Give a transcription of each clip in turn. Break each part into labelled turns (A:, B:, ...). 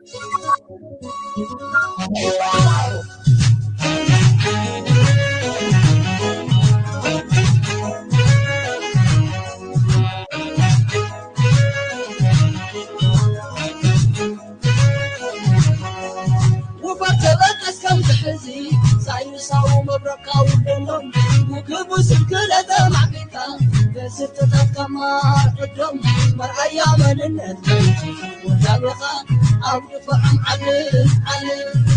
A: وبتبكس كم تحزي ساينساو مبرقاو دلم وكبوس الكلة معبكا بستة كمار قدم مرأي من النت وتابخا أو يفعم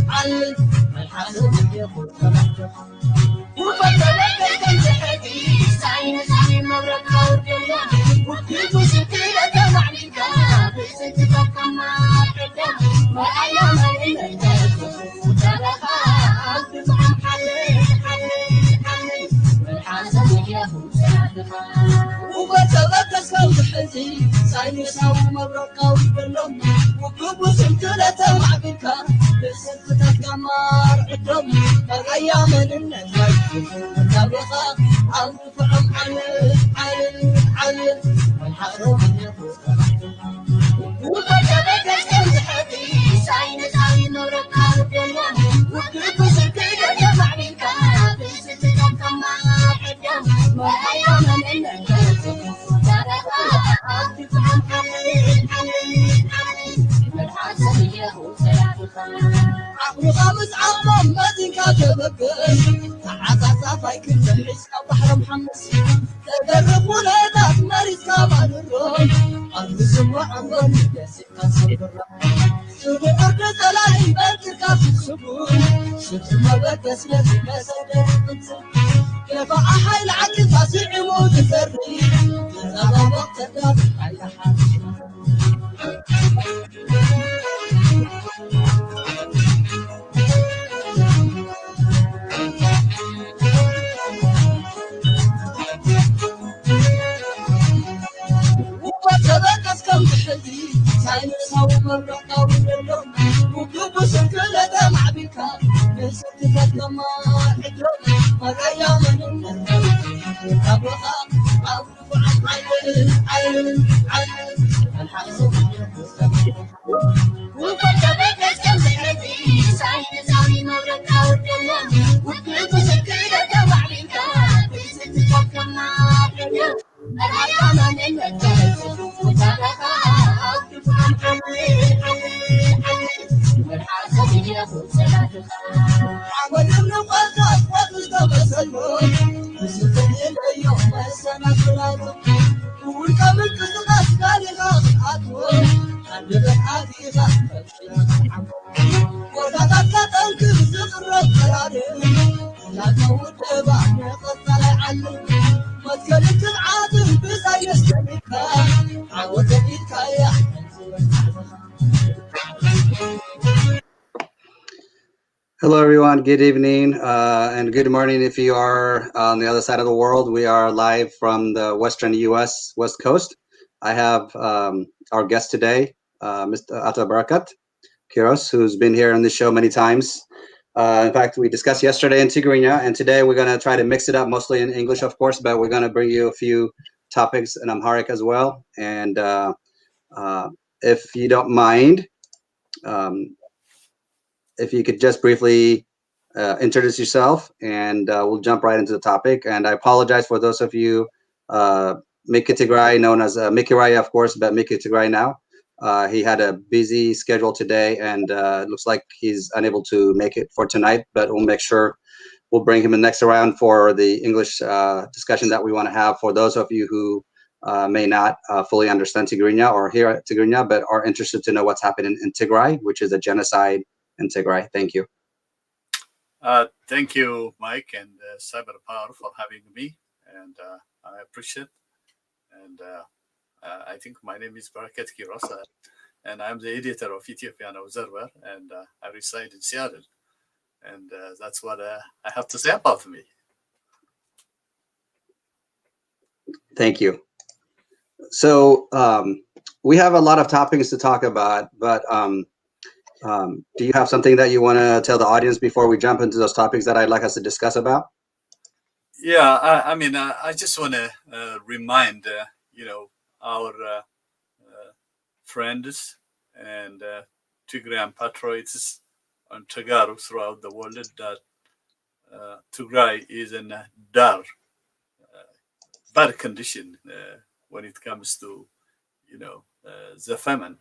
A: علل الحاسب يقول وبتبكس كم تحزي ساينساو مبرقاو دلم وكبوس الكلة معبكا بستة كمار قدم مرأي من النت وبتبكس كم تحزي ساينساو مبرقاو دلم وكبوس الكلة معبكا بستة كمار قدم مرأي من النت وتابخا أو يفعم علل والحرم يفوت وبتبكس كم تحزي ساينساو مبرقاو دلم وكبوس الكلة معبكا بستة كمار قدم مرأي من النت وتابخا أو يفعم عقل خامس عظم مازنكا تبكر عساسا فايكن تحسكا بحر محمس تقرب ولادات مريسكا بالروم أرض سموع عمرو ياسكا صبرا سوق أرض زلاهي بركركا في السبون شفت ما بكس نفسي ما صدر كيف أحيل عقل فاسع موت فري تغضى وقت النار أي حال وبتبكس كم تحزي ساينساو مبرقاو دلم وكبوس الكلة معبكا بستة كمار قدم مرأي من النت وتابخا أو يفعم علل الحاسب وبتبكس كم تحزي ساينساو مبرقاو دلم وكبوس الكلة معبكا بستة كمار قدم مرأي من النت وتابخا أو يفعم والحاسب يفوت عمل من قلبك وقلت بسلمون وسلطن اليوم السنة كلها والكامل كذبت قالي غاض عدوون خلبت عادي غاض وضغطت تنكب زغر القراري لا تود بعد قصة يعلم ما تكلت العادل بزي يستمكا عودتني يا Hello, everyone. Good evening and good morning if you are on the other side of the world. We are live from the Western U.S. West Coast. I have our guest today, Mr. Ata Barakat Kiros, who's been here on the show many times. In fact, we discussed yesterday in Tigray, and today we're going to try to mix it up, mostly in English, of course, but we're going to bring you a few topics in Amharic as well. And if you don't mind, if you could just briefly introduce yourself, and we'll jump right into the topic. And I apologize for those of you, Mickey Tigray, known as Mickey Raya, of course, but Mickey Tigray now. He had a busy schedule today, and it looks like he's unable to make it for tonight, but we'll make sure we'll bring him in next round for the English discussion that we want to have for those of you who may not fully understand Tigrinya or hear Tigrinya, but are interested to know what's happening in Tigray, which is a genocide in Tigray. Thank you.
B: Thank you, Mike and Cyber Power, for having me, and I appreciate. And I think my name is Barakat Kiros, and I'm the editor of Ethiopian Observer, and I reside in Seattle. And that's what I have to say about me.
A: Thank you. So we have a lot of topics to talk about, but do you have something that you want to tell the audience before we jump into those topics that I'd like us to discuss about?
B: Yeah, I mean, I just want to remind, our friends and Tigrayan patriots and Tagaru throughout the world that Tigray is in a bad condition when it comes to, the famine.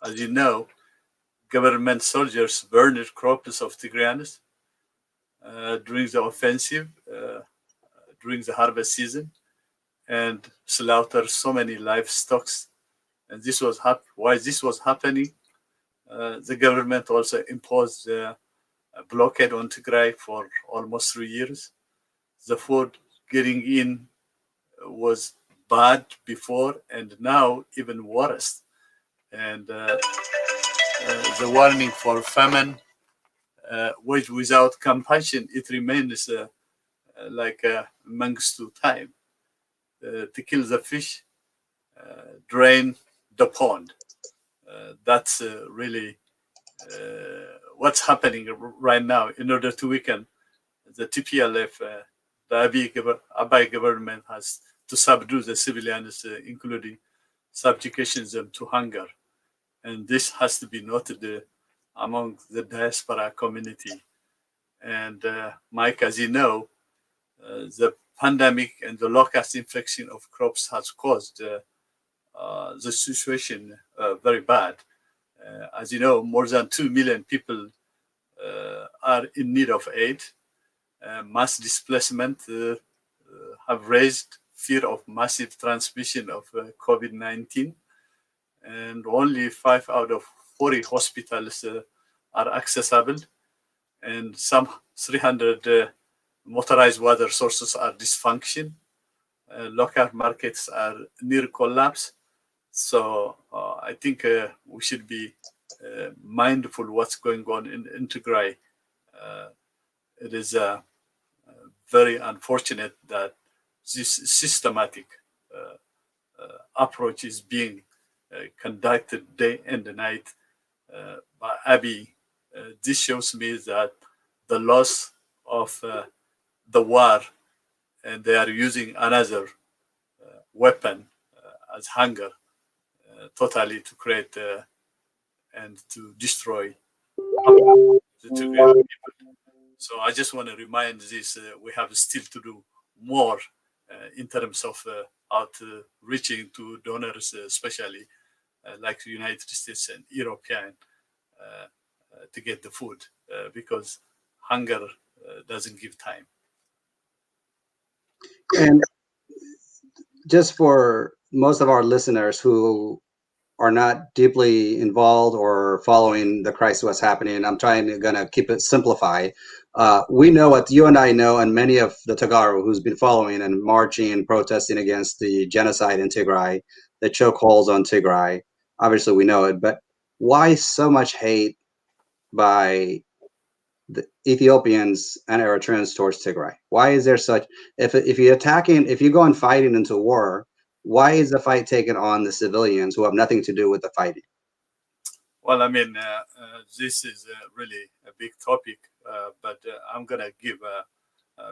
B: As you know, government soldiers burned crops of Tigrayans during the offensive, during the harvest season, and slaughtered so many livestock. And this was why this was happening. The government also imposed a blockade on Tigray for almost 3 years. The food getting in was bad before, and now even worse. And the warning for famine, which without compassion, it remains like a mengistu time to kill the fish, drain the pond. That's really what's happening right now in order to weaken the TPLF. The Abiy government has to subdue the civilians, including subjugation them to hunger. And this has to be noted among the diaspora community. And Mike, as you know, the pandemic and the locust infection of crops has caused the situation very bad. As you know, more than 2 million people are in need of aid. Mass displacement have raised fear of massive transmission of COVID-19, and only 5 out of 40 hospitals are accessible, and some 300 motorized water sources are dysfunction. Local markets are near collapse. So I think we should be mindful what's going on in Tigray. It is very unfortunate that this systematic approach is being conducted day and night by Abiy. This shows me that the loss of the war, and they are using another weapon as hunger, totally to create and to destroy the Tigrayan people. So I just want to remind this: we have still to do more in terms of outreaching to donors, especially like the United States and European, to get the food because hunger doesn't give time.
A: And just for most of our listeners who are not deeply involved or following the crisis what's happening, I'm gonna keep it simplified. We know what you and I know, and many of the Tagaro who's been following and marching and protesting against the genocide in Tigray, the chokeholds on Tigray. Obviously, we know it, but why so much hate by the Ethiopians and Eritreans towards Tigray? Why is there such? If you go and fighting into war, why is the fight taken on the civilians who have nothing to do with the fighting?
B: Well, I mean, this is really a big topic, but I'm gonna give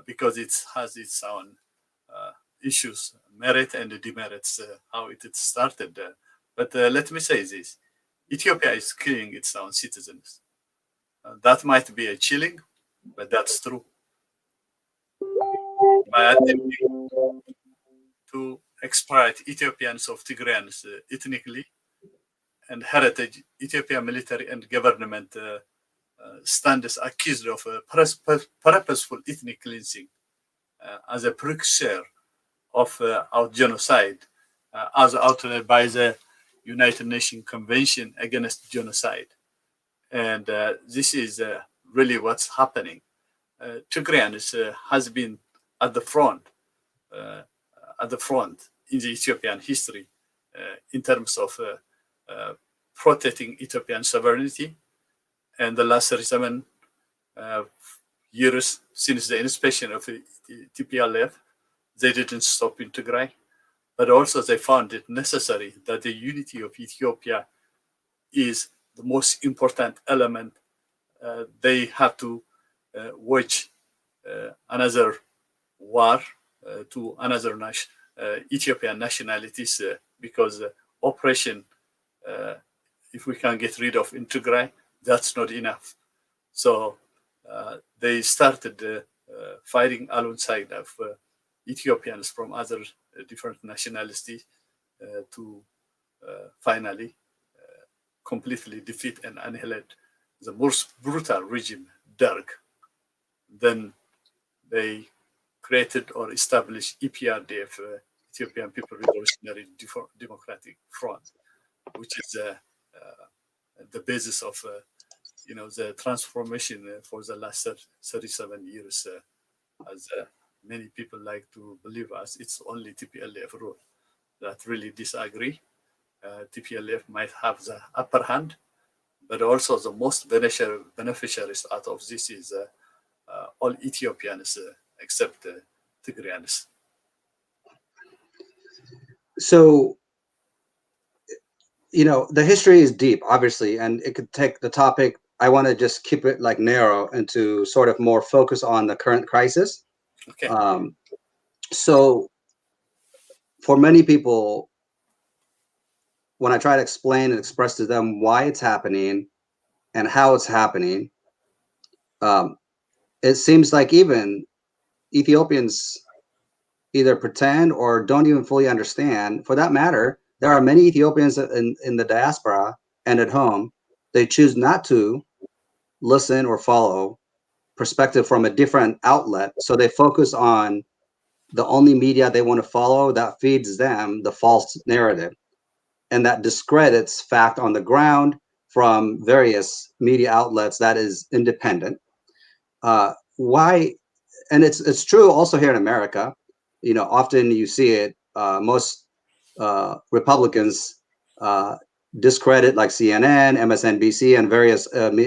B: because it has its own issues, merit and demerits, how it started. But let me say this: Ethiopia is killing its own citizens. That might be a chilling, but that's true. By attempting to exploit Ethiopians of Tigrayans ethnically and heritage, Ethiopia military and government stands accused of purposeful ethnic cleansing as a precursor of our genocide, as outlined by the United Nations Convention Against Genocide. And this is really what's happening. Tigrayans has been at the front in the Ethiopian history in terms of protecting Ethiopian sovereignty. And the last 37 years since the inspection of TPLF, they didn't stop in Tigray, but also they found it necessary that the unity of Ethiopia is the most important element. They have to wage another war to another Ethiopian nationalities because operation, if we can get rid of in Tigray, that's not enough. So they started fighting alongside of Ethiopians from other different nationalities to finally completely defeat and annihilate the most brutal regime, Derg. Then they created or established EPRDF, Ethiopian People Revolutionary Democratic Front, which is the basis of the transformation for the last 37 years, as many people like to believe us. It's only TPLF rule that really disagree. TPLF might have the upper hand, but also the most beneficiaries out of this is all Ethiopians except Tigrayans.
A: So, the history is deep, obviously, and it could take the topic. I want to just keep it like narrow and to sort of more focus on the current crisis.
B: Okay.
A: So for many people, when I try to explain and express to them why it's happening and how it's happening, it seems like even Ethiopians either pretend or don't even fully understand. For that matter, there are many Ethiopians in the diaspora and at home. They choose not to listen or follow perspective from a different outlet. So they focus on the only media they want to follow that feeds them the false narrative and that discredits fact on the ground from various media outlets that is independent. Why? And it's true also here in America. Often you see it. Most Republicans discredit like CNN, MSNBC, and various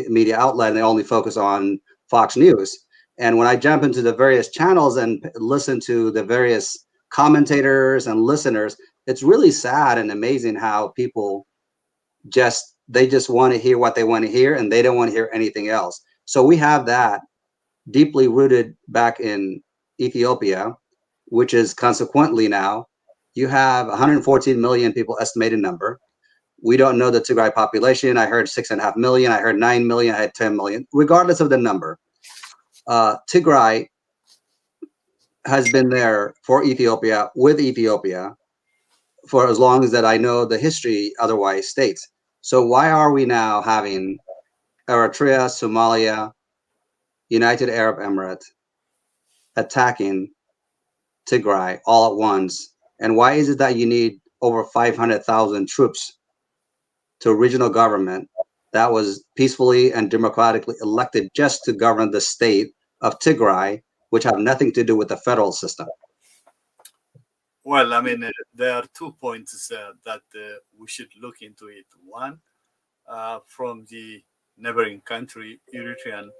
A: media outlets, and they only focus on Fox News. And when I jump into the various channels and listen to the various commentators and listeners, it's really sad and amazing how people they just want to hear what they want to hear, and they don't want to hear anything else. So we have that deeply rooted back in Ethiopia, which is consequently now you have 114 million people estimated number. We don't know the Tigray population. I heard 6.5 million. I heard 9 million. I had 10 million. Regardless of the number, Tigray has been there for Ethiopia, with Ethiopia, for as long as that I know the history otherwise states. So why are we now having Eritrea, Somalia, United Arab Emirates attacking Tigray all at once? And why is it that you need over 500,000 troops to a regional government that was peacefully and democratically elected just to govern the state of Tigray, which have nothing to do with the federal system?
B: Well, I mean, there are 2 points that we should look into it. One, from the neighboring country, Eritrean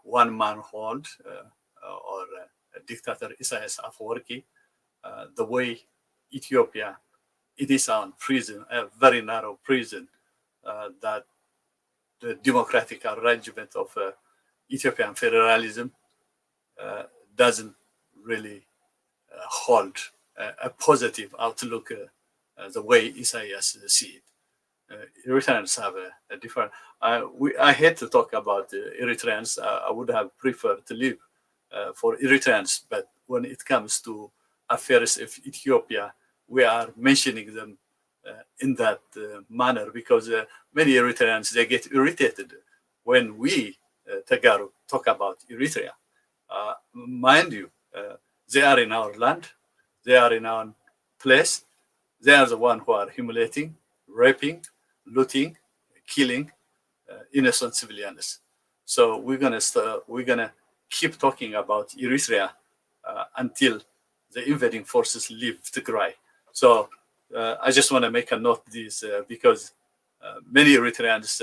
B: one-man hold or dictator Isaias Afwerki, the way Ethiopia, it is on prison, a very narrow prison, that the democratic arrangement of Ethiopian federalism doesn't really hold a positive outlook the way Isaias see it. Eritreans have a different. I hate to talk about Eritreans. I would have preferred to live for Eritreans, but when it comes to affairs of Ethiopia, we are mentioning them in that manner because many Eritreans, they get irritated when we Tagaru talk about Eritrea. Mind you, they are in our land, they are in our place, they are the one who are humiliating, raping, looting, killing innocent civilians. So we're gonna keep talking about Eritrea until the invading forces leave Tigray. So I just want to make a note this because many Eritreans,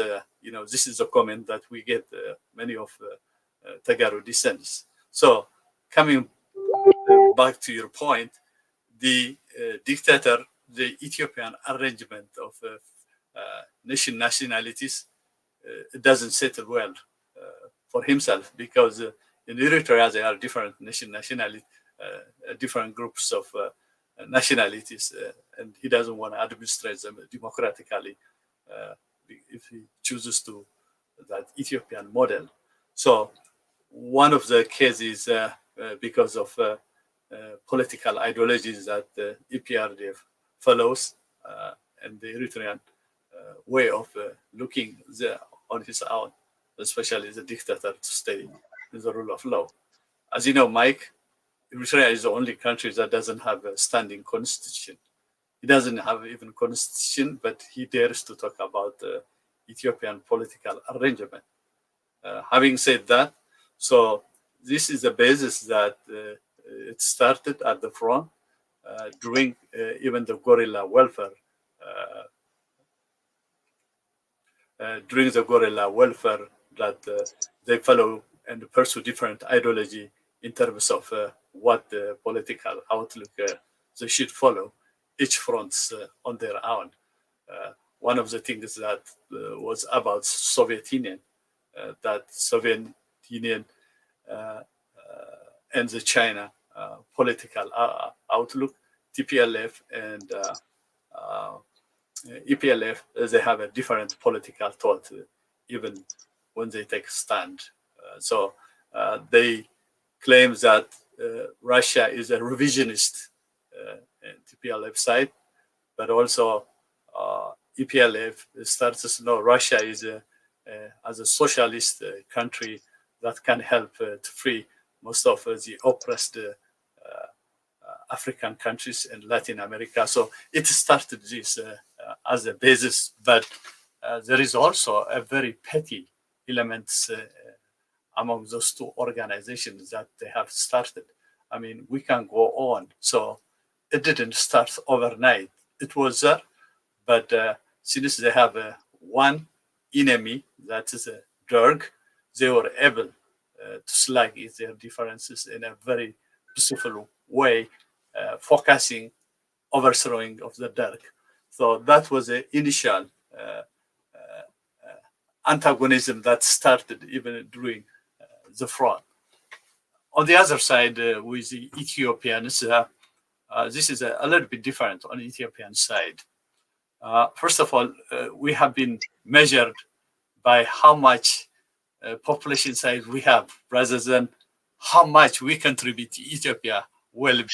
B: this is a comment that we get many of Tagaru descendants. So coming back to your point, the dictator, the Ethiopian arrangement of nationalities, it doesn't settle well for himself because in Eritrea there are different nationality, different groups of nationalities, and he doesn't want to administrate them democratically if he chooses to that Ethiopian model. So one of the cases because of political ideologies that EPRDF follows and the Eritrean way of looking on his own, especially the dictator to stay in the rule of law. As you know, Mike, Eritrea is the only country that doesn't have a standing constitution. He doesn't have even constitution, but he dares to talk about Ethiopian political arrangement. Having said that, so this is the basis that it started at the front during even the guerrilla welfare. During the guerrilla welfare that they follow and pursue different ideology in terms of what the political outlook they should follow, each fronts on their own. One of the things that was about Soviet Union, that Soviet Union and the China political outlook, TPLF and EPLF, they have a different political thought, even when they take a stand. So they claim that Russia is a revisionist TPLF side, but also EPLF starts to know Russia is as a socialist country that can help to free most of the oppressed African countries and Latin America. So it started this as a basis, but there is also a very petty elements among those two organizations that they have started. I mean, we can go on. So it didn't start overnight. It was there, but since they have one enemy, that is a drug, they were able to slag their differences in a very peaceful way, focusing, overthrowing of the dark. So that was the initial antagonism that started even during the front. On the other side, with the Ethiopians, this is a little bit different on the Ethiopian side. First of all, we have been measured by how much population size we have rather than how much we contribute to Ethiopia well-being.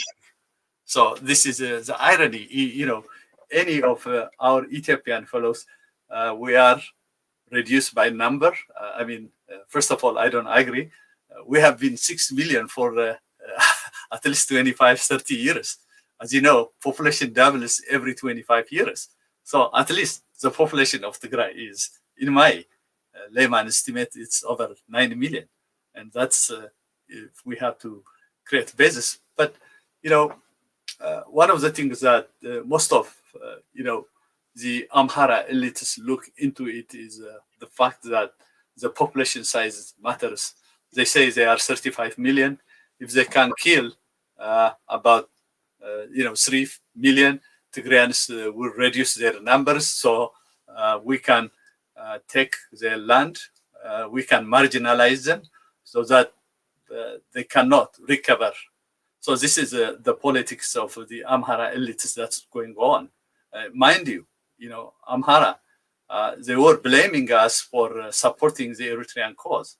B: So this is the irony. You know, any of our Ethiopian fellows, we are reduced by number. I mean, first of all, I don't agree. We have been 6 million for at least 25, 30 years. As you know, population doubles every 25 years. So at least the population of Tigray is, in my layman estimate, it's over 9 million. And that's if we have to create basis. But, you know, one of the things that most of, you know, the Amhara elites look into it is the fact that the population size matters. They say they are 35 million. If they can kill about, 3 million, Tigrayans will reduce their numbers. So we can take their land, we can marginalize them so that they cannot recover. So this is the politics of the Amhara elites that's going on. Mind you, Amhara, they were blaming us for supporting the Eritrean cause.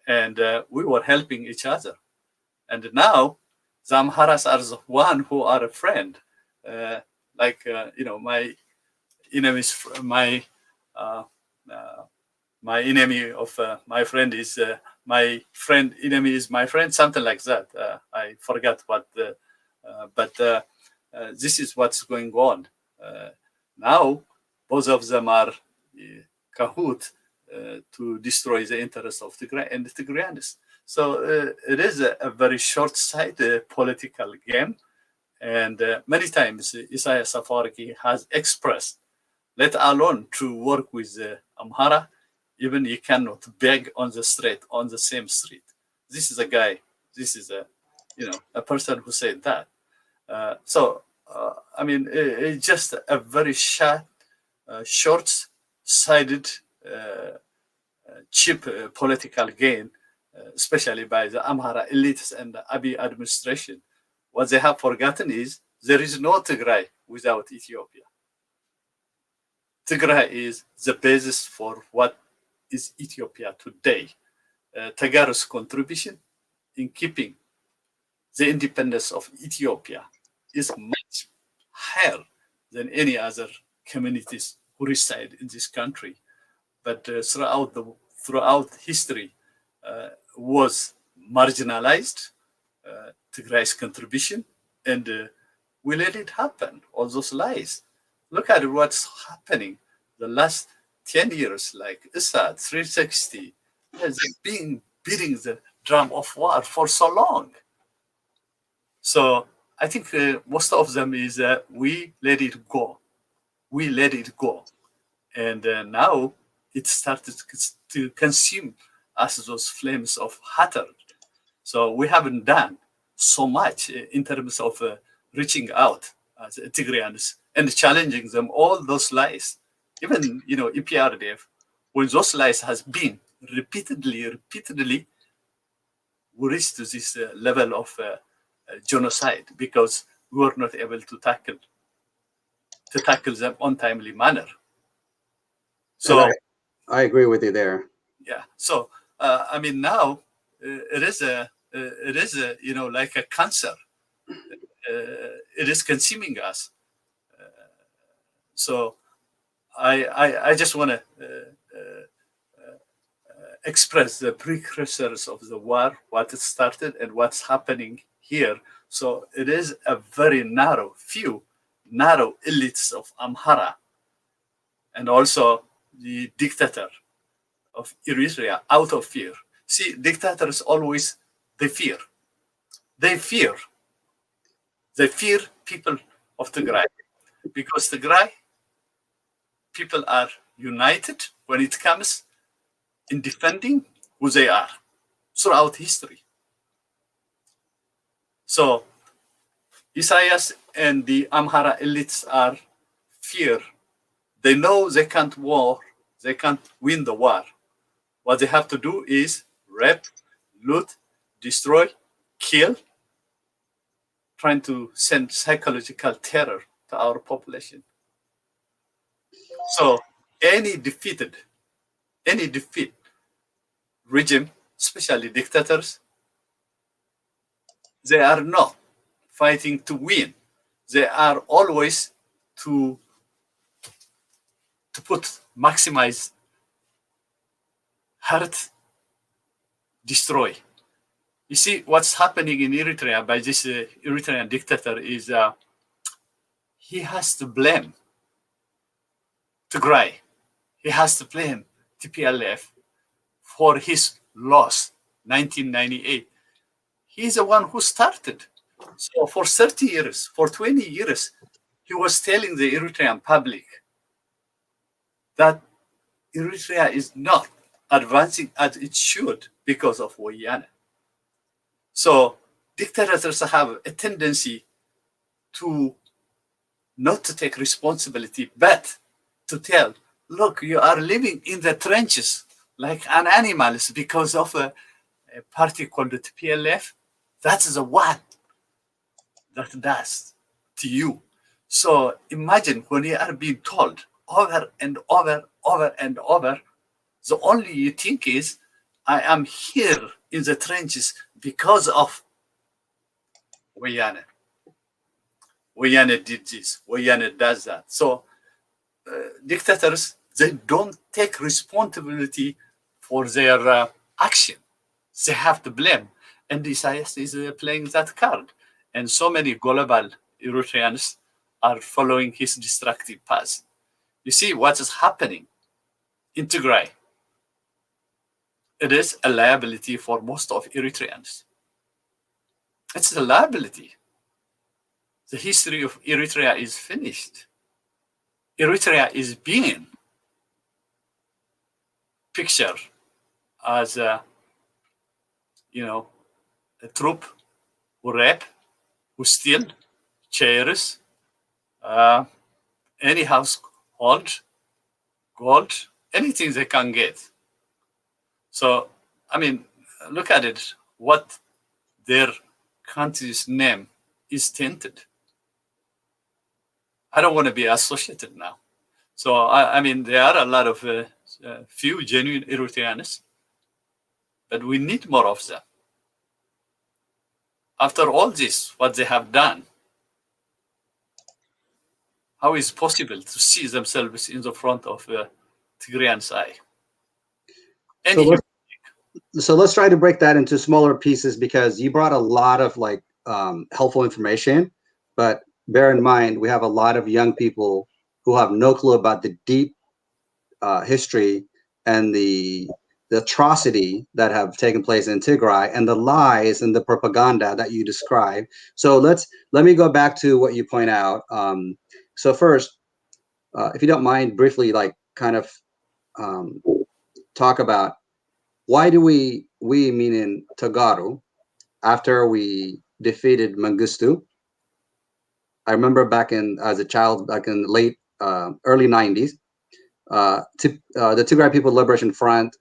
B: And we were helping each other. And now the Amharas are the one who are a friend. My enemies, my enemy of my friend is my friend, enemy is my friend, something like that. I forgot what, but this is what's going on. Now, both of them are cahoot to destroy the interests of Tigray and the Tigrayans. So it is a very short-sighted political game. And many times Isaias Afwerki has expressed, let alone to work with Amhara, even you cannot beg on the street, on the same street. This is a guy, this is a person who said that. It's just a very short-sighted, cheap political gain, especially by the Amhara elites and the Abiy administration. What they have forgotten is there is no Tigray without Ethiopia. Tigray is the basis for what is Ethiopia today. Tagaro's contribution in keeping the independence of Ethiopia is much higher than any other communities who reside in this country. But throughout history was marginalized, Tigray's contribution, and we let it happen. All those lies. Look at what's happening the last 10 years, like Assad, 360, has been beating the drum of war for so long. So I think most of them is we let it go. We let it go. And now it started to consume us those flames of hatred. So we haven't done so much in terms of reaching out as Tigrayans and challenging them all those lies. Even EPRDF, when those lies has been repeatedly, we reached to this level of genocide because we were not able to tackle them on timely manner. So
A: I agree with you there.
B: Yeah. So I mean, now it is like a cancer. It is consuming us. So I just want to express the precursors of the war, what it started and what's happening here. So it is a very narrow elites of Amhara, and also the dictator of Eritrea out of fear. See, dictators always, they fear people of Tigray, because Tigray people are united when it comes in defending who they are throughout history. So Isaias and the Amhara elites are fear. They know they can't win the war. What they have to do is rape, loot, destroy, kill, trying to send psychological terror to our population. So any defeat regime, especially dictators, they are not fighting to win. They are always to maximize, hurt, destroy. You see, what's happening in Eritrea by this Eritrean dictator is he has to blame Tigray. He has to blame TPLF for his loss, 1998. He's the one who started. So for 30 years, for 20 years, he was telling the Eritrean public that Eritrea is not advancing as it should because of Wayane. So dictators have a tendency to not to take responsibility, but to tell, look, you are living in the trenches like an animals because of a party called the TPLF. That's the one that does to you. So imagine when you are being told over and over, the only you think is, I am here in the trenches because of Wayane. Wayane did this, Wayane does that. So dictators, they don't take responsibility for their action. They have to blame. And Isaias is playing that card. And so many global Eritreans are following his destructive path. You see what is happening in Tigray. It is a liability for most of Eritreans. It's a liability. The history of Eritrea is finished. Eritrea is being pictured as a troop who rape, who steal chairs, any household, gold, anything they can get. So, I mean, look at it, what their country's name is tainted. I don't want to be associated now. So I mean, there are a lot of few genuine Eritreans, but we need more of them. After all this, what they have done, how is it possible to see themselves in the front of Tigrayans' eye?
A: So
B: Any
A: let's try to break that into smaller pieces, because you brought a lot of like helpful information, but bear in mind we have a lot of young people who have no clue about the deep history and the atrocity that have taken place in Tigray and the lies and the propaganda that you describe. So let me go back to what you point out. So first, if you don't mind, briefly, like kind of talk about why do we meaning Tagaru, after we defeated Mengistu. I remember back in as a child, back in late early 90s, the Tigray People Liberation Front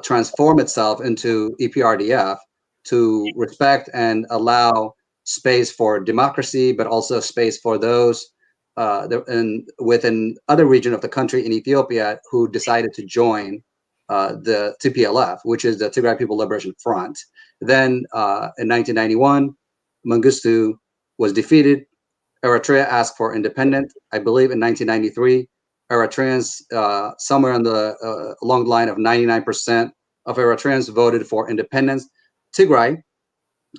A: transform itself into EPRDF to respect and allow space for democracy, but also space for those within other region of the country in Ethiopia who decided to join the TPLF, which is the Tigray People Liberation Front. Then in 1991, Mengistu was defeated. Eritrea asked for independence. I believe in 1993, Eritreans, somewhere on the along the line of 99% of Eritreans voted for independence. Tigray,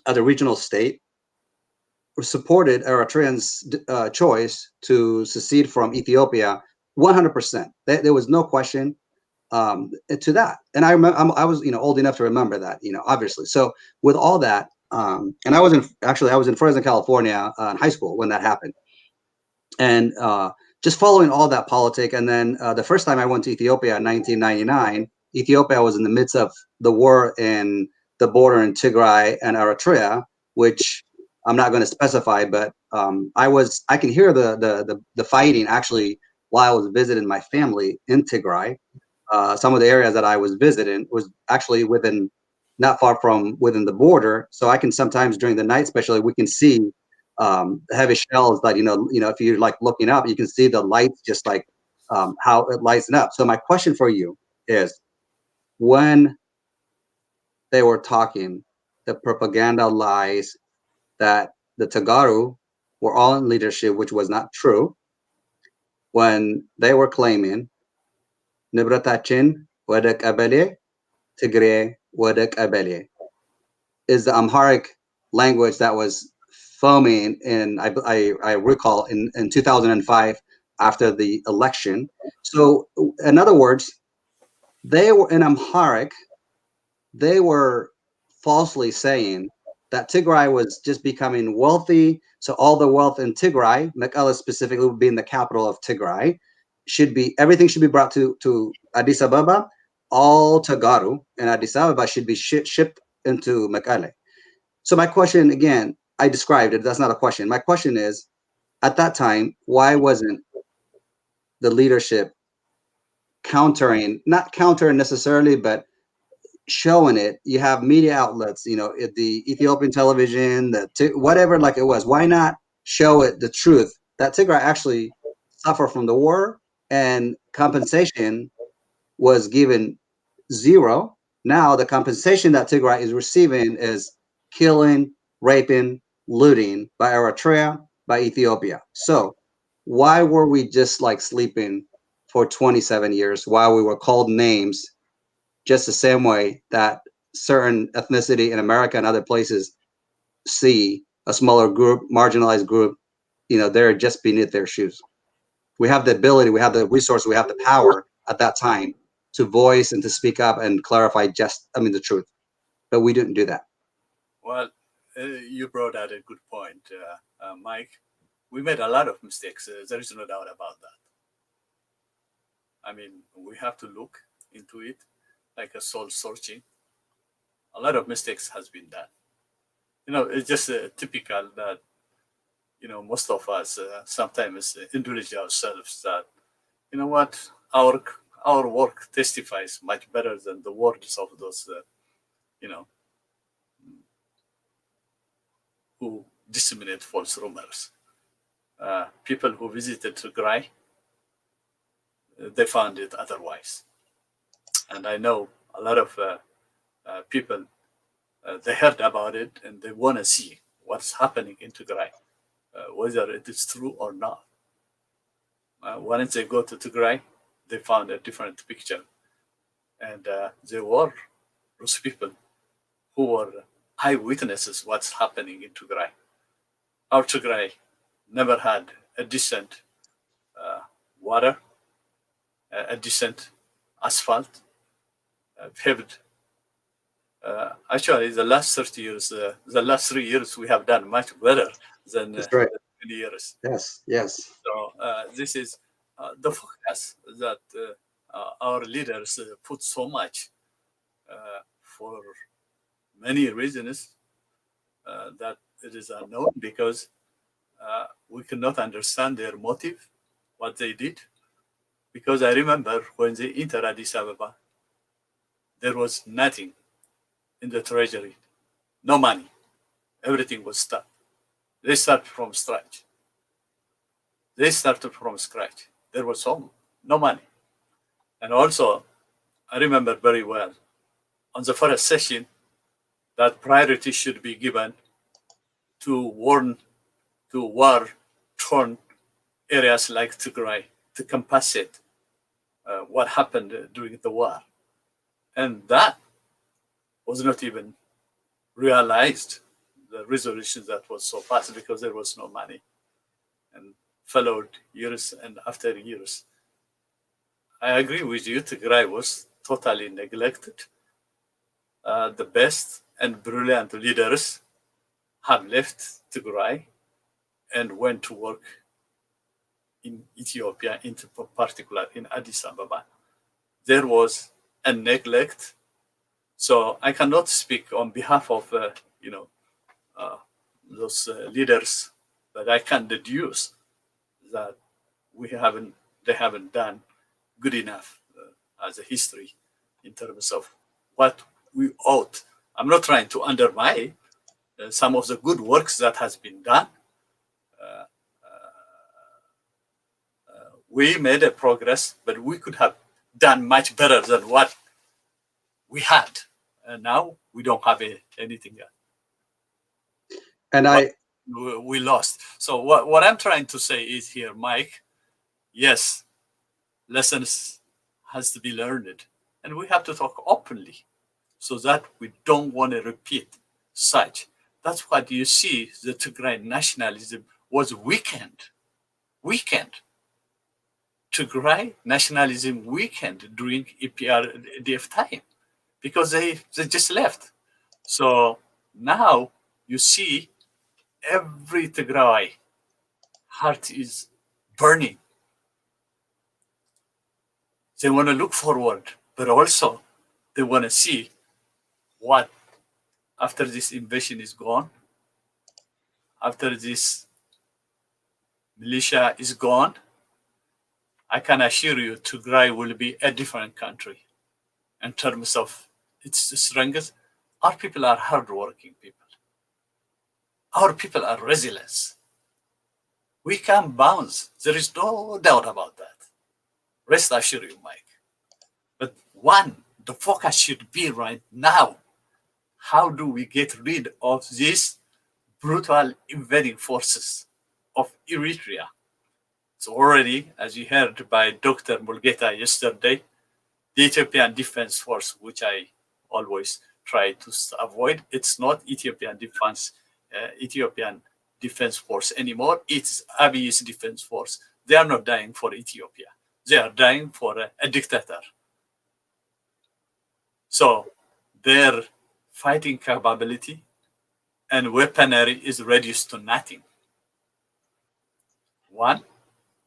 A: as a regional state, supported Eritreans' choice to secede from Ethiopia 100%. There was no question to that. And I remember I was old enough to remember that, obviously. So with all that, and I was in Fresno, California, in high school when that happened. And just following all that politic. And then the first time I went to Ethiopia in 1999, Ethiopia was in the midst of the war in the border in Tigray and Eritrea, which I'm not going to specify, but I can hear the fighting actually while I was visiting my family in Tigray. Some of the areas that I was visiting was actually not far from within the border. So I can sometimes during the night, especially, we can see heavy shells that, if you're like looking up, you can see the lights just like how it lights up. So my question for you is, when they were talking, the propaganda lies that the Tagaru were all in leadership, which was not true, when they were claiming Nibratachin wede Kabele, Tigray wede Kabele, is the Amharic language that was foaming in, I recall, in 2005 after the election. So in other words, they were in Amharic, they were falsely saying that Tigray was just becoming wealthy. So all the wealth in Tigray, Mekelle specifically being the capital of Tigray, everything should be brought to Addis Ababa. All Tagaru and Addis Ababa should be shipped into Mekelle. So my question, again, I described it. That's not a question. My question is, at that time, why wasn't the leadership not countering necessarily, but showing it? You have media outlets, the Ethiopian television, whatever, like it was. Why not show it the truth that Tigray actually suffered from the war and compensation was given zero? Now the compensation that Tigray is receiving is killing, raping, looting by Eritrea, by Ethiopia. So why were we just like sleeping for 27 years while we were called names just the same way that certain ethnicity in America and other places see a smaller group, marginalized group, they're just beneath their shoes? We have the ability, we have the resource, we have the power at that time to voice and to speak up and clarify the truth. But we didn't do that.
B: Well, you brought out a good point, Mike. We made a lot of mistakes. There is no doubt about that. I mean, we have to look into it like a soul searching. A lot of mistakes has been done. It's just typical that most of us sometimes indulge ourselves that what our work testifies much better than the words of those you know who disseminate false rumors. people who visited Tigray, they found it otherwise. And I know a lot of people, they heard about it and they want to see what's happening in Tigray, whether it is true or not. Once they go to Tigray, they found a different picture. And there were those people who were eyewitnesses what's happening in Tigray. Our Tigray never had a decent water, a decent asphalt, paved. Actually, the last 30 years, the last 3 years, we have done much better than
A: That's right.
B: 20 years.
A: Yes, yes.
B: So this is the focus that our leaders put so much for many reasons that it is unknown, because we cannot understand their motive, what they did. Because I remember when they entered Addis Ababa, there was nothing in the treasury, no money. Everything was stopped. They started from scratch. There was no money. And also, I remember very well, on the first session, that priority should be given to war-torn areas like Tigray, to compensate what happened during the war. And that was not even realized, the resolution that was so fast, because there was no money, and followed years and after years. I agree with you, Tigray was totally neglected. The best and brilliant leaders have left Tigray and went to work in Ethiopia, in particular in Addis Ababa. There was a neglect. So I cannot speak on behalf of those leaders, but I can deduce that they haven't done good enough as a history in terms of what we ought. I'm not trying to undermine some of the good works that has been done. We made a progress, but we could have done much better than what we had. And now we don't have anything yet.
A: And
B: we lost. So what I'm trying to say is here, Mike, yes, lessons has to be learned. And we have to talk openly so that we don't want to repeat such. That's what you see, the Tigray nationalism was weakened. Tigray nationalism weakened during EPRDF time because they just left. So now you see every Tigray heart is burning. They want to look forward, but also they want to see what after this invasion is gone, after this militia is gone. I can assure you Tigray will be a different country in terms of its strength. Our people are hardworking people. Our people are resilient. We can bounce. There is no doubt about that. Rest assure you, Mike. But the focus should be right now. How do we get rid of these brutal invading forces of Eritrea? So already, as you heard by Dr. Mulgeta yesterday, the Ethiopian Defense Force, which I always try to avoid, it's not Ethiopian Defense Force anymore. It's Abiy's Defense Force. They are not dying for Ethiopia. They are dying for a dictator. So their fighting capability and weaponry is reduced to nothing.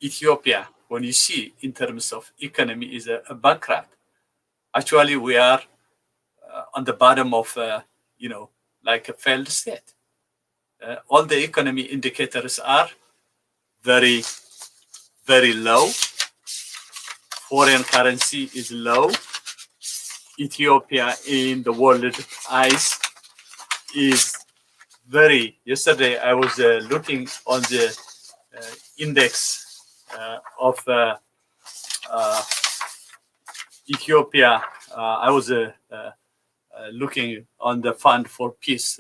B: Ethiopia, when you see in terms of economy, is a bankrupt. Actually, we are on the bottom of, like a failed state. All the economy indicators are very, very low. Foreign currency is low. Ethiopia in the world eyes is very. Yesterday, I was looking on the index of Ethiopia. I was looking on the Fund for Peace.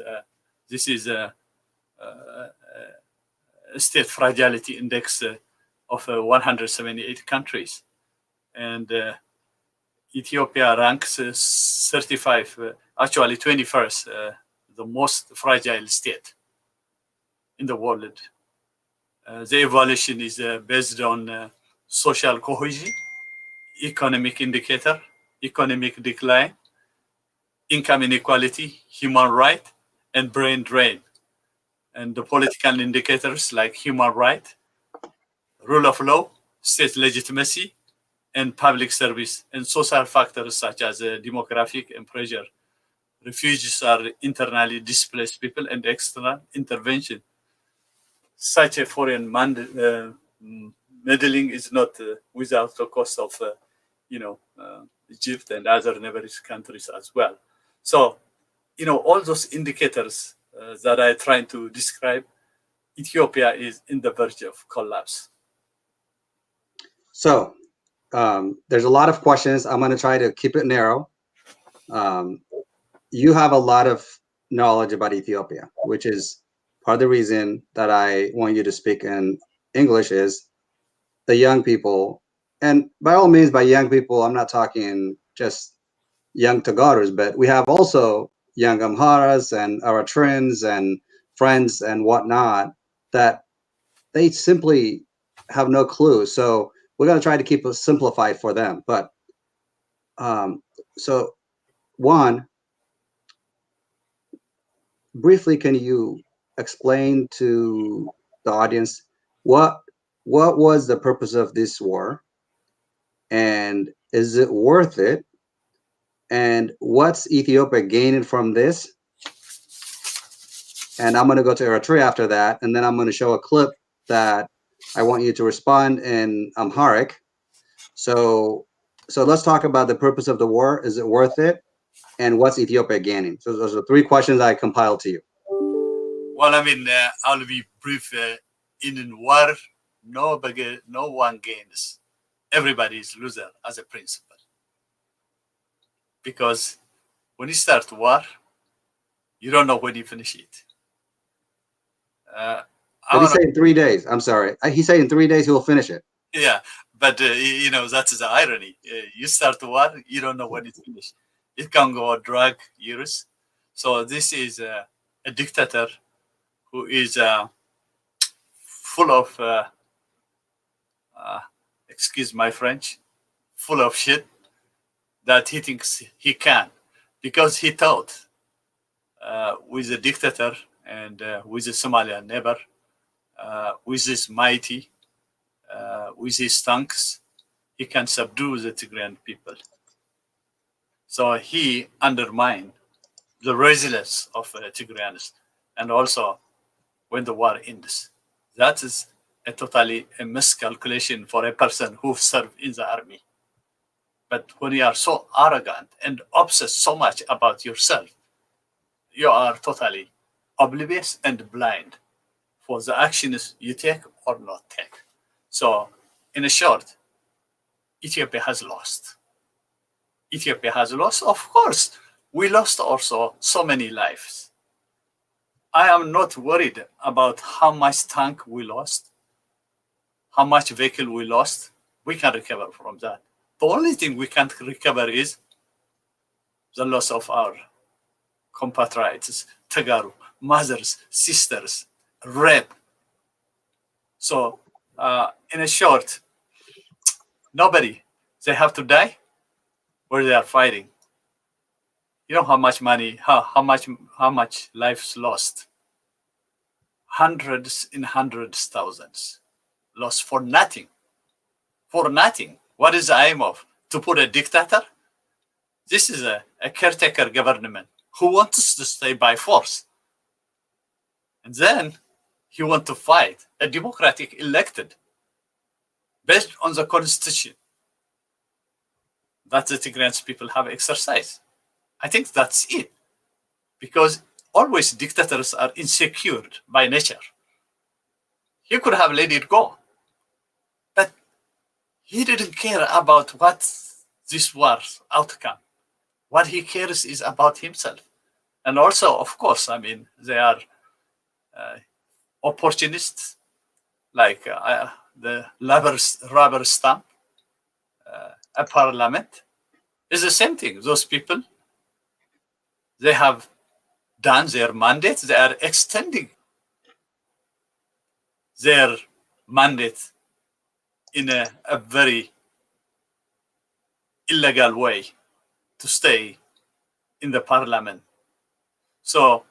B: This is a state fragility index of 178 countries, and Ethiopia ranks 35, actually 21st, the most fragile state in the world. The evaluation is based on social cohesion, economic indicator, economic decline, income inequality, human right, and brain drain. And the political indicators like human right, rule of law, state legitimacy, and public service, and social factors such as demographic and pressure. Refugees are internally displaced people and external intervention. Such a foreign meddling is not without the cost of, Egypt and other neighboring countries as well. So, all those indicators that I'm trying to describe, Ethiopia is in the verge of collapse.
A: So there's a lot of questions. I'm going to try to keep it narrow. You have a lot of knowledge about Ethiopia, which is part of the reason that I want you to speak in English is the young people. And by all means, by young people, I'm not talking just young Tagaros, but we have also young Amharas and Eritreans and friends and whatnot that they simply have no clue. So we're going to try to keep it simplified for them. But so one, briefly, can you explain to the audience what was the purpose of this war, and is it worth it, and what's Ethiopia gaining from this? And I'm going to go to Eritrea after that, and then I'm going to show a clip that I want you to respond in Amharic. So let's talk about the purpose of the war. Is it worth it? And what's Ethiopia gaining? So those are three questions I compiled to you.
B: Well, I'll be brief. In war, no one gains. Everybody is loser as a principle. Because when you start war, you don't know when you finish it.
A: But he said in 3 days. I'm sorry. He said in 3 days he will finish it.
B: Yeah, but that's the irony. You start the war, you don't know when it's finished. It can go drag years. So this is a dictator who is full of, excuse my French, full of shit that he thinks he can, because he thought with a dictator and with a Somalian neighbor, with his mighty, with his tanks, he can subdue the Tigrayan people. So he undermined the resilience of Tigrayans, and also when the war ends. That is totally a miscalculation for a person who served in the army. But when you are so arrogant and obsessed so much about yourself, you are totally oblivious and blind for the actions you take or not take. So, in a short, Ethiopia has lost. Ethiopia has lost. Of course, we lost also so many lives. I am not worried about how much tank we lost, how much vehicle we lost. We can recover from that. The only thing we can't recover is the loss of our compatriots, Tagaru, mothers, sisters, rape. So, in a short, nobody, they have to die where they are fighting. You know how much money, how much lives lost? Hundreds and hundreds, thousands lost for nothing. For nothing. What is the aim of? To put a dictator? This is a caretaker government who wants us to stay by force. And then he wants to fight a democratic elected based on the constitution that the Tigrayan people have exercised. I think that's it. Because always dictators are insecure by nature. he could have let it go. But he didn't care about what this war's outcome. What he cares is about himself. And also, of course, I mean, they are opportunists, like the rubber stamp, a parliament. It's the same thing. Those people, they have done their mandate. They are extending their mandate in a very illegal way to stay in the parliament. So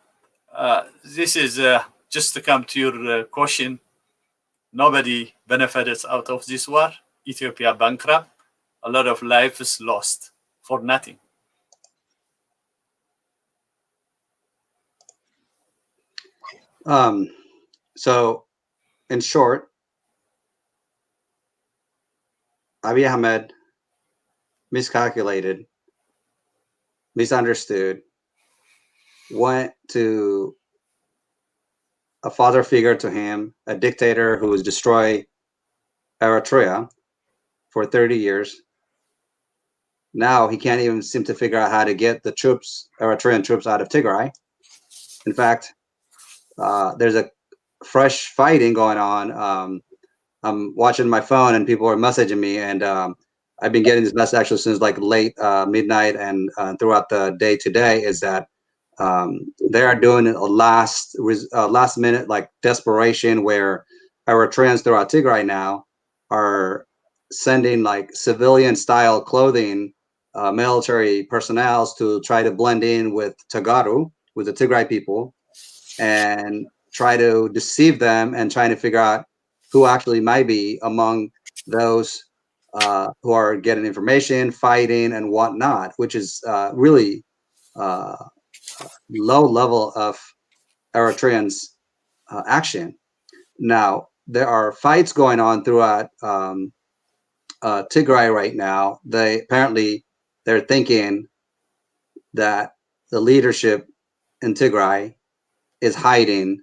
B: this is just to come to your question. Nobody benefits out of this war. Ethiopia bankrupt. A lot of lives lost for nothing.
A: So, in short, Abiy Ahmed miscalculated, misunderstood, went to a father figure to him, a dictator who was destroyed Eritrea for 30 years. Now he can't even seem to figure out how to get the troops, Eritrean troops, out of Tigray. In fact, there's a fresh fighting going on. I'm watching my phone and people are messaging me, and I've been getting this message actually since like late midnight and throughout the day today, is that they are doing a last minute like desperation where Eritreans throughout Tigray now are sending like civilian style clothing, military personnel to try to blend in with Tagaru, with the Tigray people, and try to deceive them and trying to figure out who actually might be among those who are getting information, fighting, and whatnot, which is really low level of Eritreans action. Now, there are fights going on throughout Tigray right now. They're thinking that the leadership in Tigray is hiding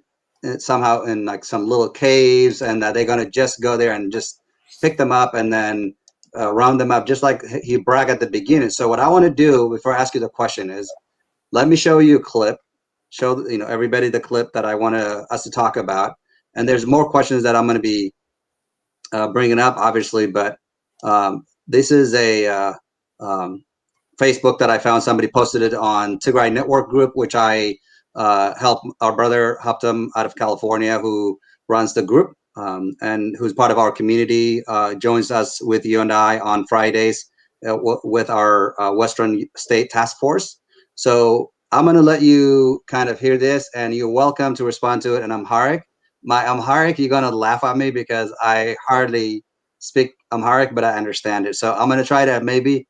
A: somehow in like some little caves, and that they're going to just go there and just pick them up and then round them up, just like he bragged at the beginning. So what I want to do before I ask you the question is, let me show you a clip, show everybody the clip that I want us to talk about, and there's more questions that I'm going to be bringing up, obviously, but this is a Facebook that I found. Somebody posted it on Tigray Network Group, which I help our brother Haptam out of California, who runs the group and who's part of our community, joins us with you and I on Fridays with our Western State Task Force. So I'm going to let you kind of hear this, and you're welcome to respond to it in Amharic. My Amharic, you're going to laugh at me because I hardly speak Amharic, but I understand it. So I'm going to try to maybe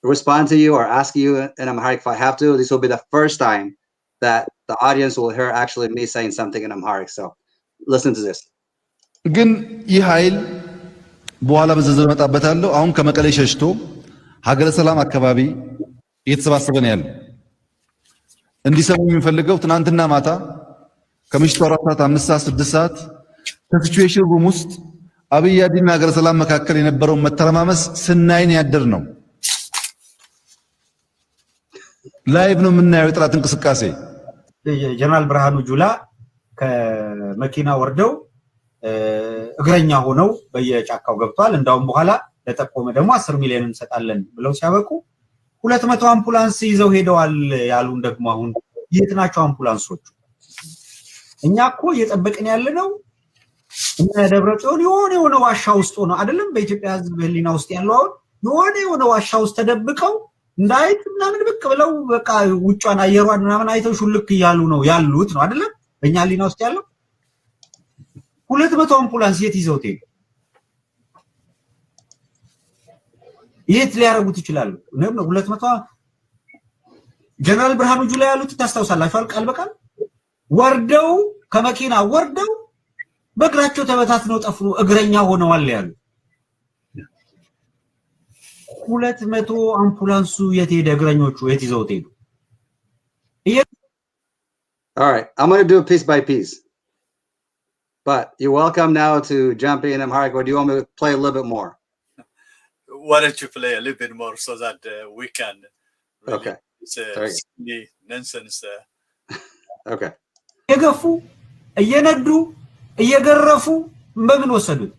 A: respond to you or ask you in Amharic if I have to. This will be the first time that the audience will hear actually me saying something in Amharic. So listen to this.
C: ግን ይህ ኃይል በኋላ በዝርዝር መጣበታለሁ። አሁን ከመቀሌ ሸሽቶ ሀገረ ሰላም አካባቢ እየተሰባሰበ ነው ያለው። እንዲሰሙ የሚፈልገው ትናንትና ማታ ከምሽቱ 4 ሰዓት 5 ሰዓት 6 ሰዓት ከሲቹዌሽን ሩም ውስጥ አብይ አዲና ሀገረ ሰላም መካከል የነበረውን መተረማመስ ስናይን ያደር ነው። ላይቭ ነው የምናየው የጥላት እንቅስቃሴ።
D: ጀነራል ብርሃኑ ጁላ ከመኪና ወርደው እግረኛ ሆነው በየጫካው ገብቷል። እንዳውም በኋላ ለጠቆመ ደግሞ 10 ሚሊዮን እንሰጣለን ብለው ሲያበቁ 200 አምቡላንስ ይዘው ሄደዋል ያሉን ደግሞ አሁን የት ናቸው አምቡላንሶቹ? እኛ እኮ እየጠበቅን ያለነው እነ ደብረጽዮን የሆነ ዋሻ ውስጥ ሆነው አይደለም በኢትዮጵያ ሕዝብ ህሊና ውስጥ ያለው አሁን የሆነ ዋሻ ውስጥ ተደብቀው እንዳይት ምናምን ብቅ ብለው በቃ ውጫን አየሯን ምናምን አይተው ሹልክ እያሉ ነው ያሉት ነው አይደለም በእኛ ህሊና ውስጥ ያለው 200 አምቡላንስ የት ይዘውት ሄዱ? የት ሊያረጉት ይችላሉ? ነው 200 ጀነራል ብርሃኑ ጁላ ያሉት ታስታውሳላችሁ ቃል በቃል ወርደው ከመኪና ወርደው በእግራቸው ተበታትነው ጠፉ፣ እግረኛ ሆነዋል ያሉ 200 አምቡላንሱ የት ሄደ? እግረኞቹ የት ይዘውት ሄዱ?
A: All right, I'm going to do it piece by piece. But you're welcome now to jump in Amharic, or do you want me to play a little bit more?
B: Why don't you play a little bit more so that we can really,
A: Okay.
B: it's
A: Sorry.
B: silly nonsense.
A: Okay.
D: የገፉ እየነዱ እየገረፉ በምን ወሰዱት?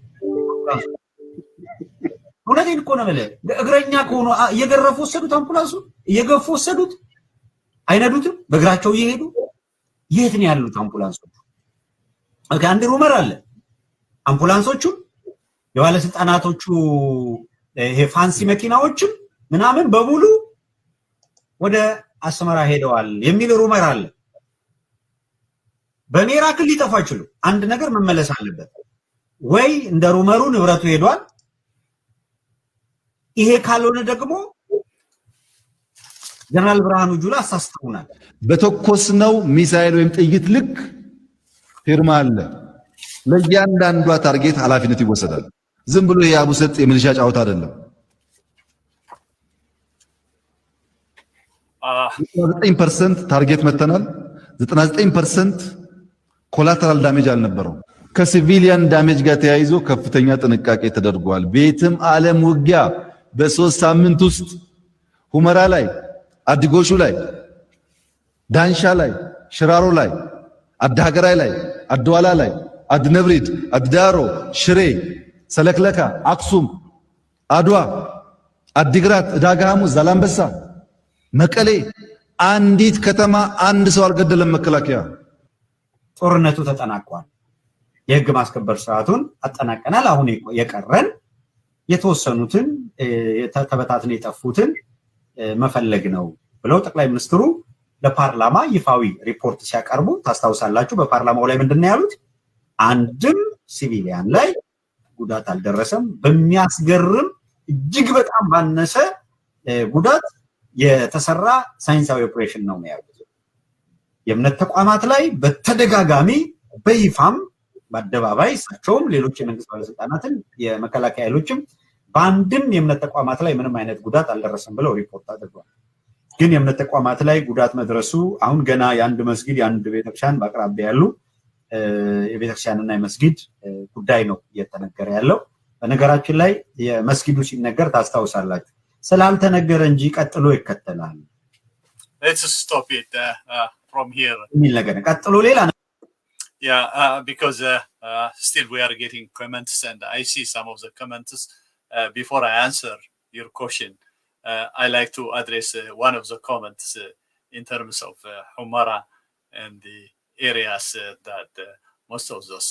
D: እውነቴን እኮ ነው የምልህ። እግረኛ ከሆኑ እየገረፉ ወሰዱት፣ አምቡላንሱ እየገፉ ወሰዱት። አይነዱትም፣ በእግራቸው እየሄዱ የት ነው ያሉት አምቡላንሶቹ? አንድ ሩመር አለ። አምቡላንሶቹ የባለስልጣናቶቹ ይሄ ፋንሲ መኪናዎችም ምናምን በሙሉ ወደ አስመራ ሄደዋል የሚል ሩመር አለ። በሚራክል ሊጠፋ ይችላል። አንድ ነገር መመለስ አለበት። ወይ እንደ ሩመሩ ንብረቱ ሄዷል። ይሄ ካልሆነ ደግሞ ጀነራል ብርሃኑ ጁላ አሳስተውናል።
C: በተኮስነው ሚሳኤል ወይም ጥይት ልክ ፊርማ አለ። ለእያንዳንዷ ታርጌት ኃላፊነት ይወሰዳል። ዝም ብሎ የአቡሰጥ የሚሊሻ ጫወታ አይደለም። 99% ታርጌት መተናል። 99% ኮላተራል ዳሜጅ አልነበረው። ከሲቪሊያን ዳሜጅ ጋር ተያይዞ ከፍተኛ ጥንቃቄ ተደርጓል። ቤትም ዓለም ውጊያ በ3 ሳምንት ውስጥ ሁመራ ላይ፣ አዲጎሹ ላይ፣ ዳንሻ ላይ፣ ሽራሮ ላይ፣ አዳገራይ ላይ፣ አድዋላ ላይ፣ አድነብሪድ፣ አዳሮ፣ ሽሬ፣ ሰለክለካ፣ አክሱም፣ አድዋ፣ አዲግራት፣ ዕዳጋ ሐሙስ፣ ዛላምበሳ፣ መቀሌ አንዲት ከተማ አንድ ሰው አልገደለም መከላከያ።
D: ጦርነቱ ተጠናቋል። የህግ ማስከበር ስርዓቱን አጠናቀናል። አሁን የቀረን የተወሰኑትን ተበታትነው የጠፉትን መፈለግ ነው ብለው ጠቅላይ ሚኒስትሩ ለፓርላማ ይፋዊ ሪፖርት ሲያቀርቡ ታስታውሳላችሁ። በፓርላማው ላይ ምንድነው ያሉት? አንድም ሲቪሊያን ላይ ጉዳት አልደረሰም። በሚያስገርም እጅግ በጣም ባነሰ ጉዳት የተሰራ ሳይንሳዊ ኦፕሬሽን ነው ያሉት። የእምነት ተቋማት ላይ በተደጋጋሚ በይፋም በአደባባይ እሳቸውም ሌሎች የመንግስት ባለስልጣናትን የመከላከያ ኃይሎችም በአንድም የእምነት ተቋማት ላይ ምንም አይነት ጉዳት አልደረሰም ብለው ሪፖርት አድርገዋል። ግን የእምነት ተቋማት ላይ ጉዳት መድረሱ አሁን ገና የአንድ መስጊድ የአንድ ቤተክርስቲያን በአቅራቢያ ያሉ የቤተክርስቲያንና የመስጊድ ጉዳይ ነው እየተነገረ ያለው። በነገራችን ላይ የመስጊዱ ሲነገር ታስታውሳላችሁ፣ ስላልተነገረ እንጂ ቀጥሎ ይከተላል።
B: Let's stop it from here.
D: የሚል ነገር ቀጥሎ ሌላ
B: Yeah, because still we are getting comments, and I see some of the comments. Before I answer your question, I like to address one of the comments in terms of Humara and the areas that most of those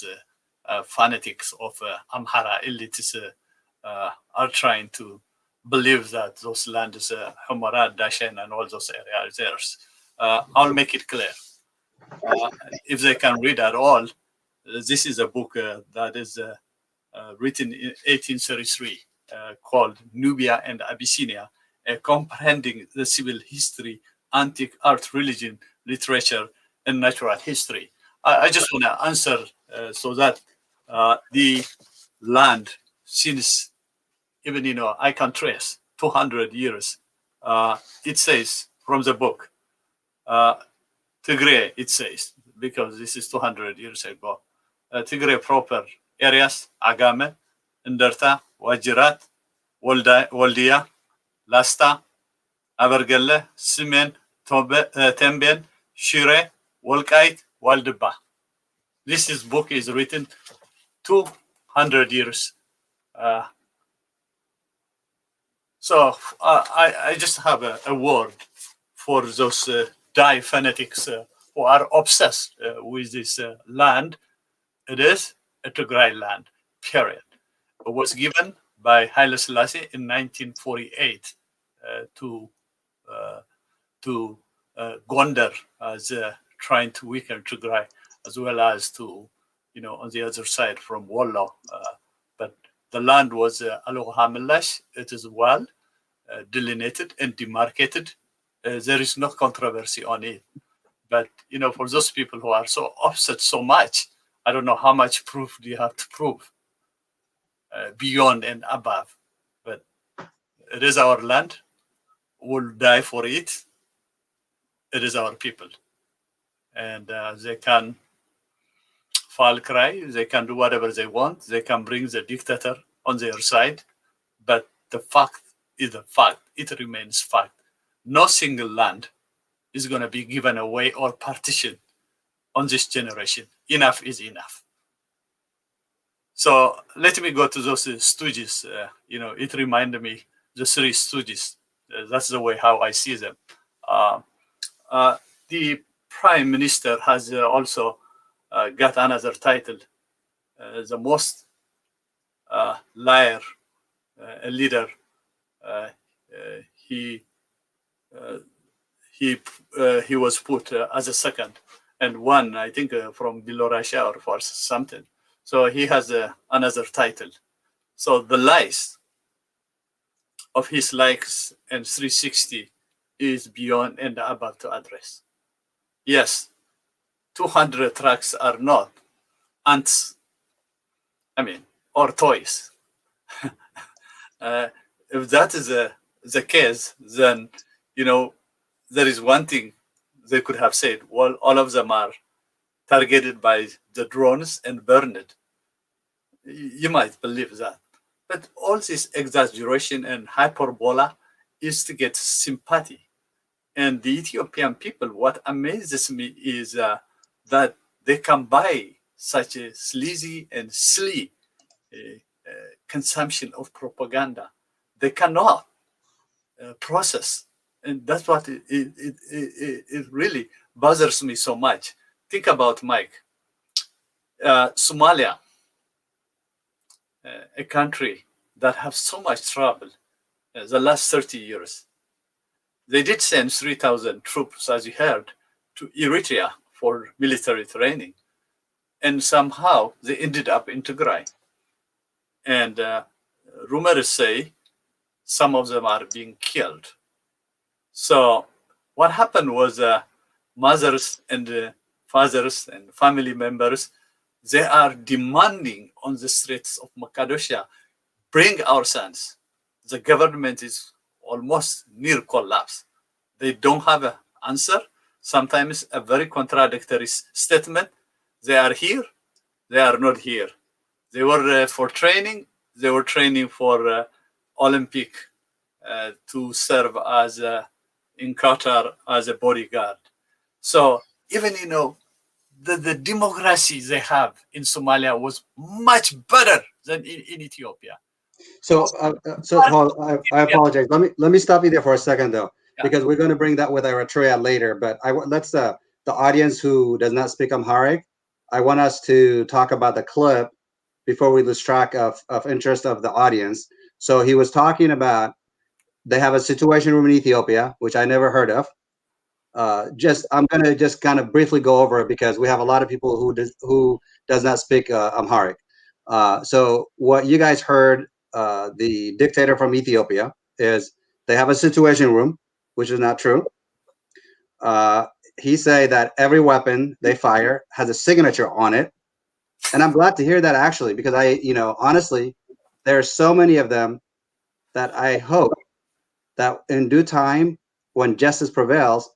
B: fanatics of Amhara elites are trying to believe that those lands, Humara, Dashen, and all those areas are theirs. I'll make it clear. If they can read at all, this is a book that is written in 1833 called Nubia and Abyssinia, comprehending the civil history, antique art, religion, literature, and natural history. I just want to answer so that the land, since even, I can trace 200 years, it says from the book, Tigray, it says, because this is 200 years ago. Tigray proper areas, Agame, Nderta, Wajirat, Waldia, Lasta, Abergele, Simen, Temben, Shire, Wolkait, Waldeba. This book is written 200 years. So I just have a word for those die fanatics who are obsessed with this land. It is a Tigray land, period. It was given by Haile Selassie in 1948 to Gondar as trying to weaken Tigray, as well as to, on the other side from Wollo. But the land was Aloha Milash. It is well delineated and demarcated. There is no controversy on it. But, for those people who are so upset so much, I don't know how much proof do you have to prove beyond and above. But it is our land. We'll die for it. It is our people. And they can fall cry. They can do whatever they want. They can bring the dictator on their side. But the fact is the fact. It remains fact. No single land is going to be given away or partitioned on this generation. Enough is enough. So let me go to those stooges. It reminded me the three stooges. That's the way how I see them. The prime minister has also got another title, the most liar leader. He was put as a second, and one, I think, from Belarusia or for something. So he has another title. So the lies of his likes and 360 is beyond and above to address. Yes, 200 trucks are not ants, or toys. If that is the case, then, there is one thing they could have said. Well, all of them are targeted by the drones and burned. You might believe that. But all this exaggeration and hyperbola is to get sympathy. And the Ethiopian people, what amazes me is that they can buy such a sleazy and silly consumption of propaganda. They cannot process. And that's what it really bothers me so much. Think about, Mike, Somalia, a country that have so much trouble the last 30 years. They did send 3,000 troops, as you heard, to Eritrea for military training. And somehow they ended up in Tigray. And rumors say some of them are being killed. So what happened was mothers and fathers and family members, they are demanding on the streets of Mogadishu, bring our sons. The government is almost near collapse. They don't have an answer. Sometimes a very contradictory statement. They are here, they are not here. They were for training. They were training for Olympic to serve as in Qatar as a bodyguard. So even, the democracy they have in Somalia was much better than in Ethiopia.
A: So, Paul, I apologize. Let me stop you there for a second, though, because we're going to bring that with Eritrea later. But let's the audience who does not speak Amharic, I want us to talk about the clip before we lose track of interest of the audience. So he was talking about they have a situation room in Ethiopia, which I never heard of. I'm going to just kind of briefly go over it because we have a lot of people who does not speak Amharic. So what you guys heard, the dictator from Ethiopia, is they have a situation room, which is not true. He say that every weapon they fire has a signature on it. And I'm glad to hear that, actually, because honestly, there are so many of them that I hope that in due time, when justice prevails,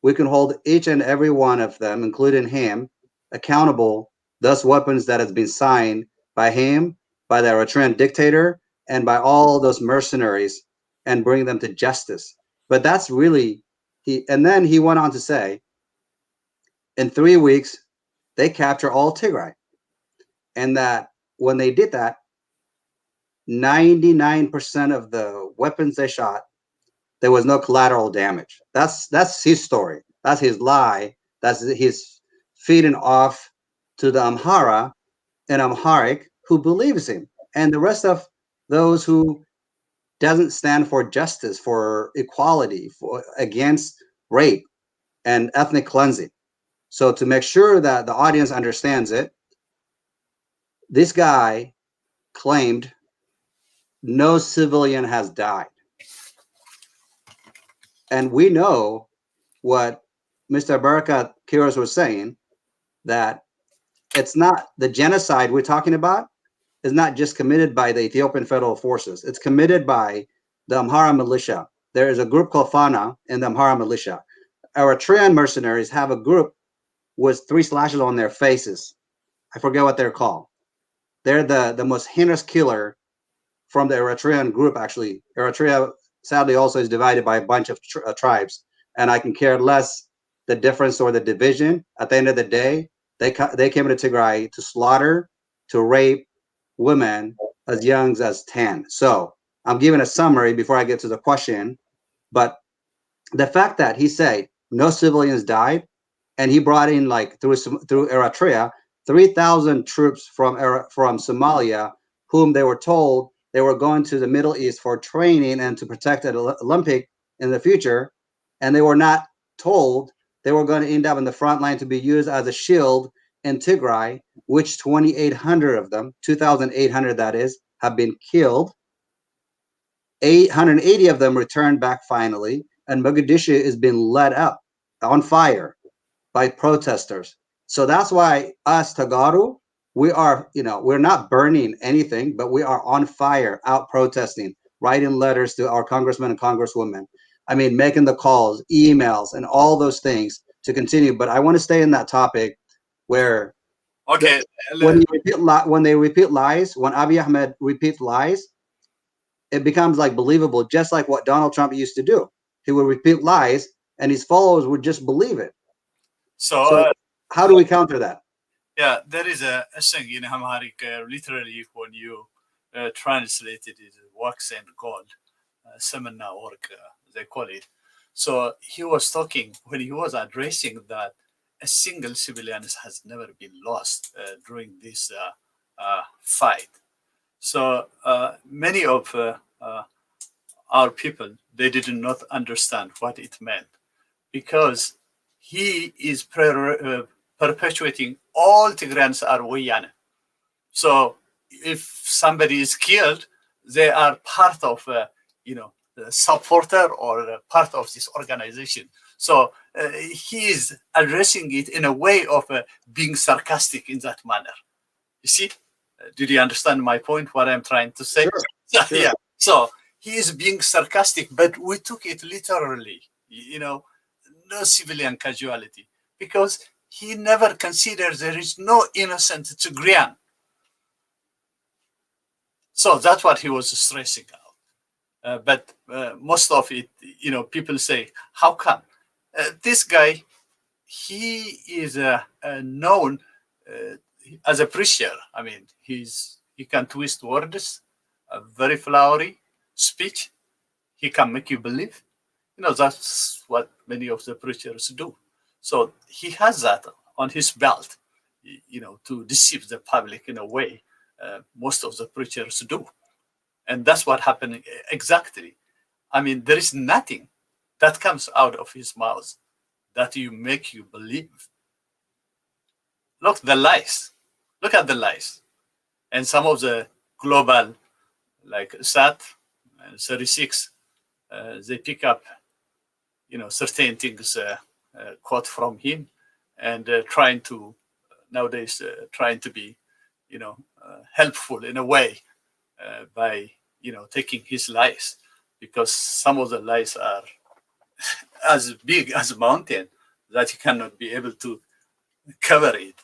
A: we can hold each and every one of them, including him, accountable, those weapons that has been signed by him, by the Eritrean dictator, and by all those mercenaries, and bring them to justice. But that's really, and then he went on to say, in 3 weeks, they capture all Tigray. And that when they did that, 99% of the weapons they shot, there was no collateral damage. That's his story. That's his lie. That's his feeding off to the Amhara and Amharic who believes him, and the rest of those who doesn't stand for justice, for equality, for against rape and ethnic cleansing. So to make sure that the audience understands it, this guy claimed no civilian has died. And we know what Mr. Barakat Kiros was saying, that it's not the genocide we're talking about is not just committed by the Ethiopian Federal Forces. It's committed by the Amhara militia. There is a group called Fana in the Amhara militia. Eritrean mercenaries have a group with 3 slashes on their faces. I forget what they're called. They're the most heinous killer from the Eritrean group. Actually, Eritrea sadly also is divided by a bunch of tribes, and I can care less the difference or the division. At the end of the day, they came to Tigray to slaughter, to rape women as young as 10. So I'm giving a summary before I get to the question, but the fact that he said no civilians died, and he brought in, like, through Eritrea 3,000 troops from Somalia, whom they were told they were going to the Middle East for training and to protect the Olympic in the future, and they were not told they were going to end up in the front line to be used as a shield in Tigray, which 2,800 of them, 2,800 that is, have been killed. 880 of them returned back finally, and Mogadishu is being lit up on fire by protesters. So that's why us Tagaru, we are, we're not burning anything, but we are on fire, out protesting, writing letters to our congressmen and congresswomen. I mean, making the calls, emails, and all those things to continue. But I want to stay in that topic where when they repeat lies, when Abiy Ahmed repeats lies, it becomes like believable, just like what Donald Trump used to do. He would repeat lies, and his followers would just believe it. So how do we counter that?
B: Yeah, there is a thing in Amharic, literally, when you translate it, is wax and gold, semina work, they call it. So he was talking, when he was addressing that a single civilian has never been lost during this fight. So many of our people, they did not understand what it meant, because he is perpetuating all Tigrayans are Wayana. So if somebody is killed, they are part of, the supporter or part of this organization. So he is addressing it in a way of being sarcastic in that manner. You see? Did you understand my point, what I'm trying to say?
A: Sure. Sure.
B: Yeah. So he is being sarcastic, but we took it literally, no civilian casualty, because he never considered there is no innocent Tigrayan. So that's what he was stressing out. But most of it, people say, how come? This guy, he is known as a preacher. I mean, he can twist words, a very flowery speech. He can make you believe. That's what many of the preachers do. So he has that on his belt, to deceive the public in a way most of the preachers do. And that's what happened exactly. I mean, there is nothing that comes out of his mouth that make you believe. Look, the lies. Look at the lies. And some of the global, like SAT and 36, they pick up, certain things quote from him, and trying to be, helpful in a way by, taking his lies, because some of the lies are as big as a mountain that you cannot be able to cover it.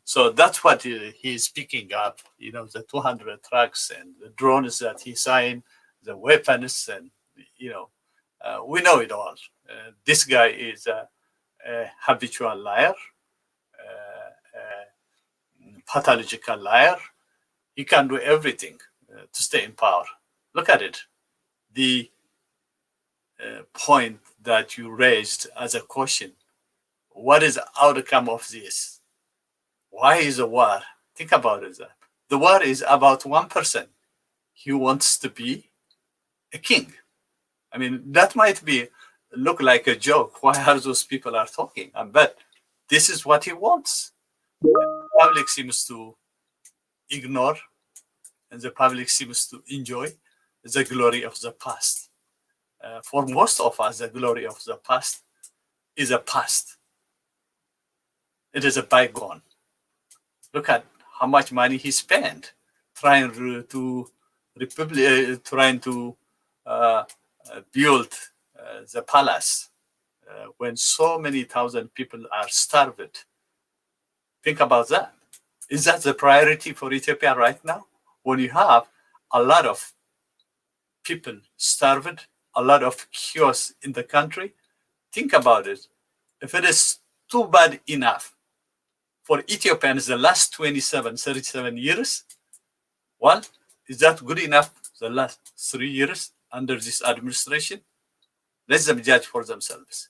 B: So that's what he's picking up, the 200 trucks and the drones that he signed, the weapons, and, we know it all. This guy is a habitual liar, pathological liar. He can do everything to stay in power. Look at it. The point that you raised as a question, what is the outcome of this? Why is a war? Think about it. The war is about one person. He wants to be a king. I mean, that might look like a joke. Why are those people are talking? But this is what he wants. The public seems to ignore, and the public seems to enjoy the glory of the past. For most of us, the glory of the past is a past. It is a bygone. Look at how much money he spent trying to build the palace when so many thousand people are starved. Think about that. Is that the priority for Ethiopia right now? When you have a lot of people starved, a lot of chaos in the country, think about it. If it is too bad enough for Ethiopians the last 27, 37 years, well, is that good enough the last 3 years under this administration? Let them judge for themselves.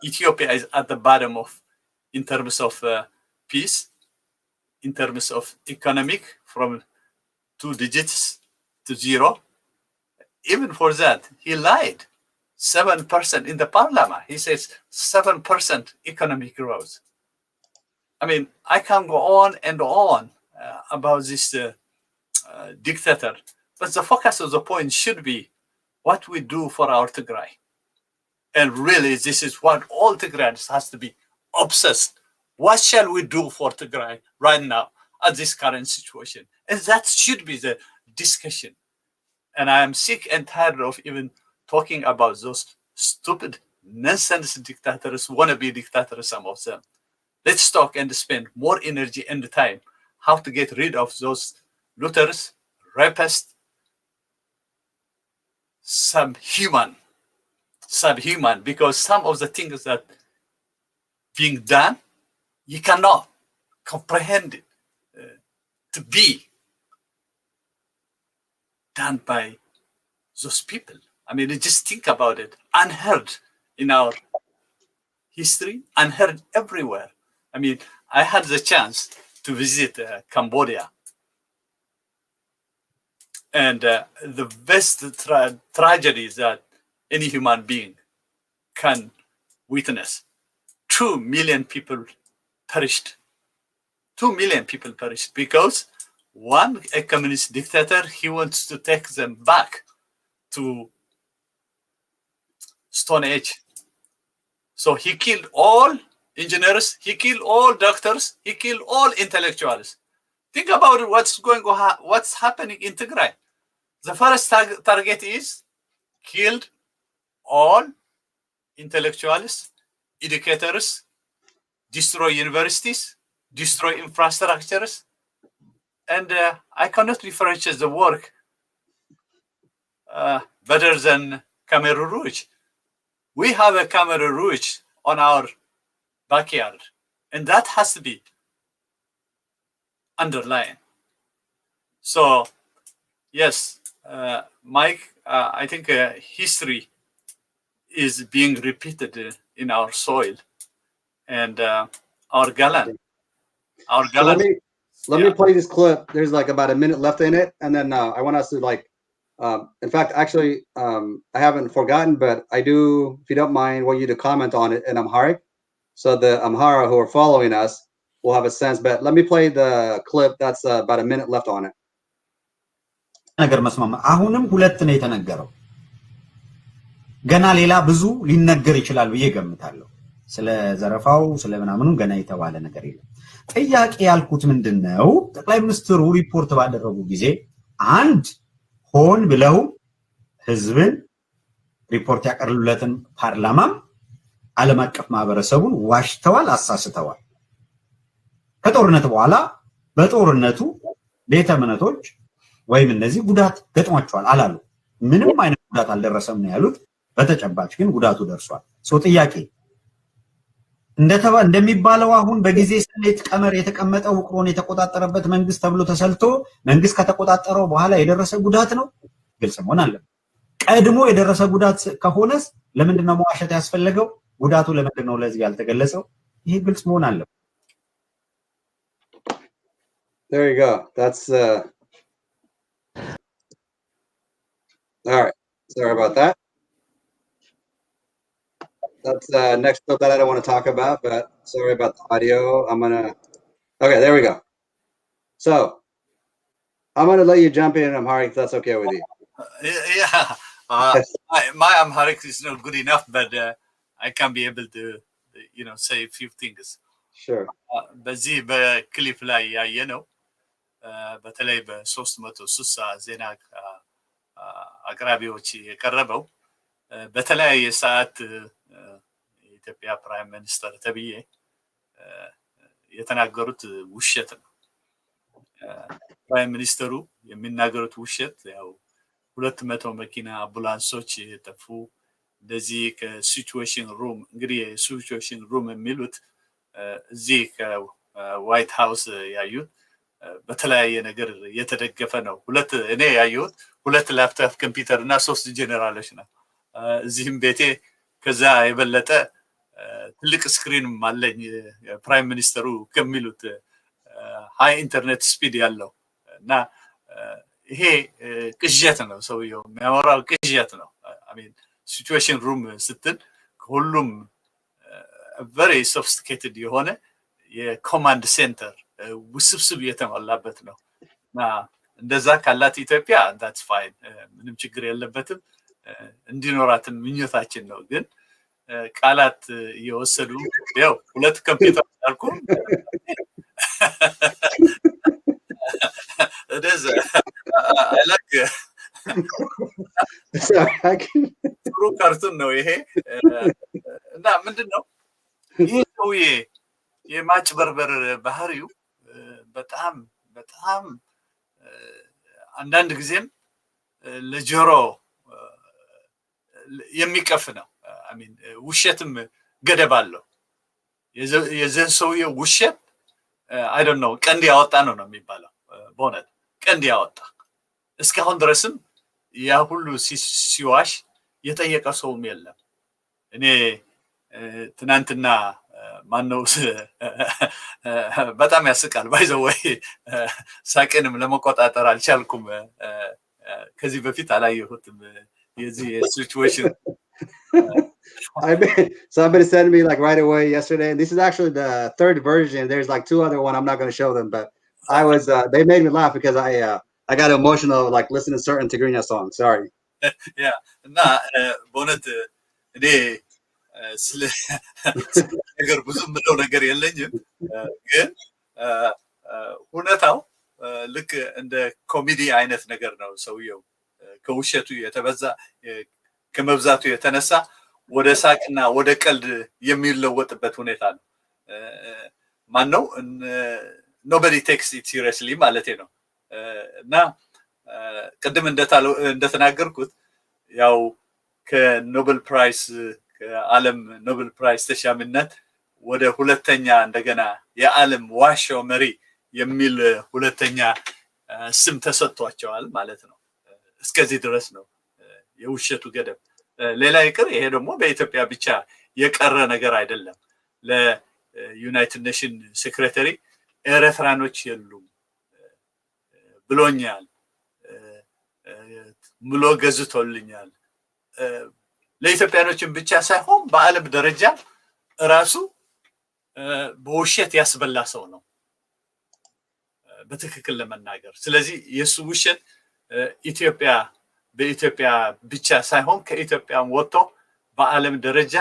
B: Ethiopia is at the bottom of, in terms of peace, in terms of economic, from 2 digits to 0. Even for that, he lied. 7% in the parliament. He says 7% economic growth. I mean, I can go on and on about this dictator, but the focus of the point should be what we do for our Tigray. And really, this is what all Tigrayans has to be obsessed. What shall we do for Tigray right now at this current situation? And that should be the discussion. And I am sick and tired of even talking about those stupid nonsense dictators, wannabe dictators, some of them. Let's talk and spend more energy and time how to get rid of those looters, rapists, subhuman, because some of the things that being done, you cannot comprehend it to be done by those people. I mean, just think about it. Unheard in our history, unheard everywhere. I mean, I had the chance to visit Cambodia. And the best tragedy that any human being can witness. 2 million people perished. 2 million people perished because a communist dictator, he wants to take them back to Stone Age. So he killed all engineers, he killed all doctors, he killed all intellectuals. Think about it, what's happening in Tigray. The first target is killed all intellectuals, educators, destroy universities, destroy infrastructures, and I cannot differentiate the work better than Khmer Rouge. We have a Khmer Rouge on our backyard, and that has to be underlined. So, yes, Mike, I think history is being repeated in our soil, and our gallant.
A: So let me play this clip. There's like about a minute left in it, and then I want us to like. In fact, actually, I haven't forgotten, but I do, if you don't mind, want you to comment on it in Amharic. So the Amhara who are following us will have a sense. But let me play the clip. That's about a minute left on it.
D: ነገር መስማማ አሁንም ሁለት ነው የተነገረው ገና ሌላ ብዙ ሊነገር ይችላል ብዬ ገምታለሁ ስለ ዘረፋው ስለ ምናምኑም ገና የተባለ ነገር የለም ጥያቄ ያልኩት ምንድነው ጠቅላይ ሚኒስትሩ ሪፖርት ባደረጉ ጊዜ አንድ ሆን ብለው ህዝብን ሪፖርት ያቀርሉለትን ፓርላማም ዓለም አቀፍ ማህበረሰቡን ዋሽተዋል አሳስተዋል ከጦርነት በኋላ በጦርነቱ ቤተ እምነቶች ወይም እነዚህ ጉዳት ገጥሟቸዋል አላሉ ምንም አይነት ጉዳት አልደረሰም ነው ያሉት በተጨባጭ ግን ጉዳቱ ደርሷል ሶ ጥያቄ እንደሚባለው አሁን በጊዜ ስሌት ቀመር የተቀመጠው ውቅሮን የተቆጣጠረበት መንግስት ተብሎ ተሰልቶ መንግስት ከተቆጣጠረው በኋላ የደረሰ ጉዳት ነው ግልጽ መሆን አለበት ቀድሞ የደረሰ ጉዳት ከሆነስ ለምንድነው መዋሸት ያስፈልገው ጉዳቱ ለምንድነው ለዚህ ያልተገለጸው ይሄ ግልጽ መሆን አለበት
A: There you go. That's all right. Sorry about that. That's next clip that I don't want to talk about, but sorry about the audio. Okay, there we go. So I'm gonna let you jump in Amharic if that's okay with you.
B: Yeah, my Amharic is not good enough, but I can be able to, say a few things.
A: Sure.
B: በዚህ በክሊፕ ላይ ያየነው በተለይ በ360 ዜና አቅራቢዎች የቀረበው በተለያየ ሰዓት የኢትዮጵያ ፕራይም ሚኒስተር ተብዬ የተናገሩት ውሸት ነው ፕራይም ሚኒስተሩ የሚናገሩት ውሸት ያው 200 መኪና አምቡላንሶች የጠፉ እንደዚህ ከሲቹዌሽን ሩም እንግዲህ ሲቹዌሽን ሩም የሚሉት እዚህ ከዋይት ሃውስ ያዩት በተለያየ ነገር የተደገፈ ነው። እኔ ያዩት 2 ላፕቶፕ ኮምፒውተር እና 3 ጄኔራሎች ነው። እዚህም ቤቴ ከዛ የበለጠ ትልቅ ስክሪንም አለኝ ፕራይም ሚኒስተሩ ከሚሉት ሃይ ኢንተርኔት ስፒድ ያለው እና ይሄ ቅዠት ነው። ሰውየው የሚያወራው ቅዠት ነው። አሜን ሲቹዌሽን ሩም ስትል ሁሉም ቨሪ ሶፊስቲኬትድ የሆነ የኮማንድ ሴንተር ውስብስብ የተሞላበት ነው እና እንደዛ ካላት ኢትዮጵያ that's fine ምንም ችግር የለበትም እንዲኖራትም ምኞታችን ነው። ግን ቃላት እየወሰዱ ያው 2 ኮምፒውተር አልኩ I like ጥሩ ካርቱን ነው ይሄ እና ምንድነው ይሄ ሰውዬ የማጭበርበር ባህሪው በጣም አንዳንድ ጊዜም ለጆሮ የሚቀፍ ነው። አሚን ውሸትም ገደብ አለው። የዘን ሰውዬው ውሸት I don't know ቀንድ ያወጣ ነው የሚባለው። በእውነት ቀንድ ያወጣ እስካሁን ድረስም ያ ሁሉ ሲዋሽ የጠየቀ ሰውም የለም። እኔ ትናንትና ማነው በጣም ያስቃል ባይዘወይ ሳቄንም ለመቆጣጠር አልቻልኩም። ከዚህ በፊት አላየሁትም የዚህ ሲቹዌሽን
A: somebody sent me like right away yesterday. This is actually the 3rd version. There's like 2 other one. I'm not going to show them, but I was they made me laugh because I got emotional like listening to certain Tigrinya songs. Sorry.
B: Yeah. እና በእውነት እኔ ስለ ነገር ብዙ ምለው ነገር የለኝም ግን ሁኔታው ልክ እንደ ኮሜዲ አይነት ነገር ነው። ሰውየው ከውሸቱ የተበዛ ከመብዛቱ የተነሳ ወደ ሳቅና ወደ ቀልድ የሚለወጥበት ሁኔታ ነው። ማነው nobody takes it seriously ማለት ነው። እና ቅድም እንደተናገርኩት ያው ከኖቤል ፕራይስ ከዓለም ኖቤል ፕራይስ ተሻሚነት ወደ ሁለተኛ እንደገና የዓለም ዋሻው መሪ የሚል ሁለተኛ ስም ተሰጥቷቸዋል ማለት ነው። እስከዚህ ድረስ ነው የውሸቱ ገደብ። ሌላ ይቅር ይሄ ደግሞ በኢትዮጵያ ብቻ የቀረ ነገር አይደለም። ለዩናይትድ ኔሽን ሴክሬታሪ ኤርትራኖች የሉም ብሎኛል ምሎ ገዝቶልኛል። ለኢትዮጵያኖችን ብቻ ሳይሆን በዓለም ደረጃ ራሱ በውሸት ያስበላ ሰው ነው በትክክል ለመናገር። ስለዚህ የሱ ውሸት በኢትዮጵያ ብቻ ሳይሆን ከኢትዮጵያም ወጥቶ በዓለም ደረጃ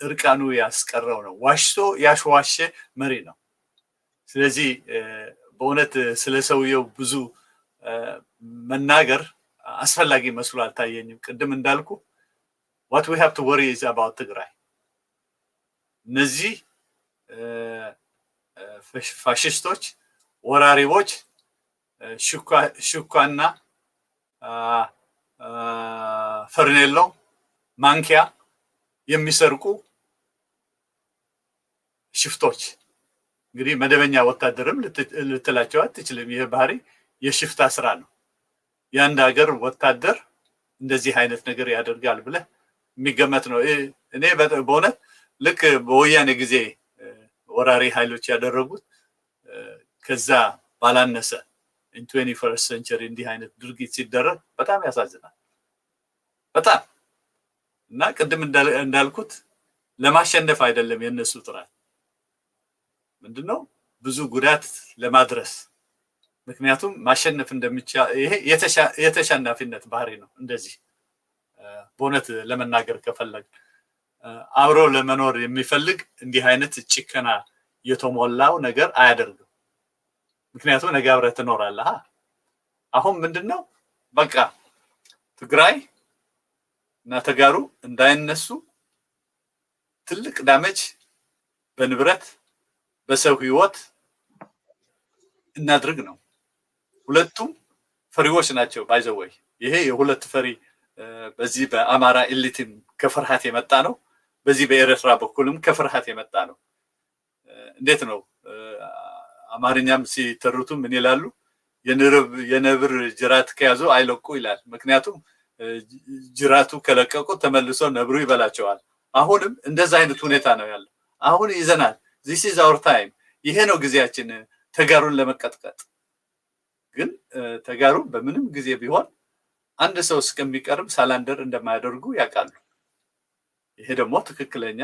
B: እርቃኑ ያስቀረው ነው። ዋሽቶ ያሽዋሸ መሪ ነው። ስለዚህ በእውነት ስለ ሰውየው ብዙ መናገር አስፈላጊ መስሎ አልታየኝም። ቅድም እንዳልኩ what we have to worry is about Tigray. እነዚህ ፋሽስቶች ወራሪዎች ሹካና ፈርኔሎ ማንኪያ የሚሰርቁ ሽፍቶች እንግዲህ መደበኛ ወታደርም ልትላቸው አትችልም። ይሄ ባህሪ የሽፍታ ስራ ነው። የአንድ ሀገር ወታደር እንደዚህ አይነት ነገር ያደርጋል ብለ የሚገመት ነው። እኔ በእውነት ልክ በወያኔ ጊዜ ወራሪ ኃይሎች ያደረጉት ከዛ ባላነሰ in 21st century እንዲህ አይነት ድርጊት ሲደረግ በጣም ያሳዝናል። በጣም እና ቅድም እንዳልኩት ለማሸነፍ አይደለም የነሱ ጥረት ምንድነው ብዙ ጉዳት ለማድረስ። ምክንያቱም ማሸነፍ እንደሚቻል ይሄ የተሸናፊነት ባህሪ ነው። እንደዚህ በእውነት ለመናገር ከፈለግ አብሮ ለመኖር የሚፈልግ እንዲህ አይነት ጭከና የተሞላው ነገር አያደርግም። ምክንያቱም ነገ አብረህ ትኖራለህ። አሁን ምንድነው በቃ ትግራይ እና ተጋሩ እንዳይነሱ ትልቅ ዳመጅ በንብረት በሰው ህይወት እናድርግ ነው ሁለቱም ፈሪዎች ናቸው ባይዘወይ ይሄ የሁለት ፈሪ በዚህ በአማራ ኤሊትም ከፍርሃት የመጣ ነው በዚህ በኤርትራ በኩልም ከፍርሃት የመጣ ነው እንዴት ነው አማርኛም ሲተርቱ ምን ይላሉ የነብር ጅራት ከያዙ አይለቁ ይላል ምክንያቱም ጅራቱ ከለቀቁ ተመልሶ ነብሩ ይበላቸዋል አሁንም እንደዛ አይነት ሁኔታ ነው ያለው አሁን ይዘናል this is our time ይሄ ነው ጊዜያችን ተጋሩን ለመቀጥቀጥ ግን ተጋሩ በምንም ጊዜ ቢሆን አንድ ሰው እስከሚቀርብ ሳላንደር እንደማያደርጉ ያውቃሉ ይሄ ደግሞ ትክክለኛ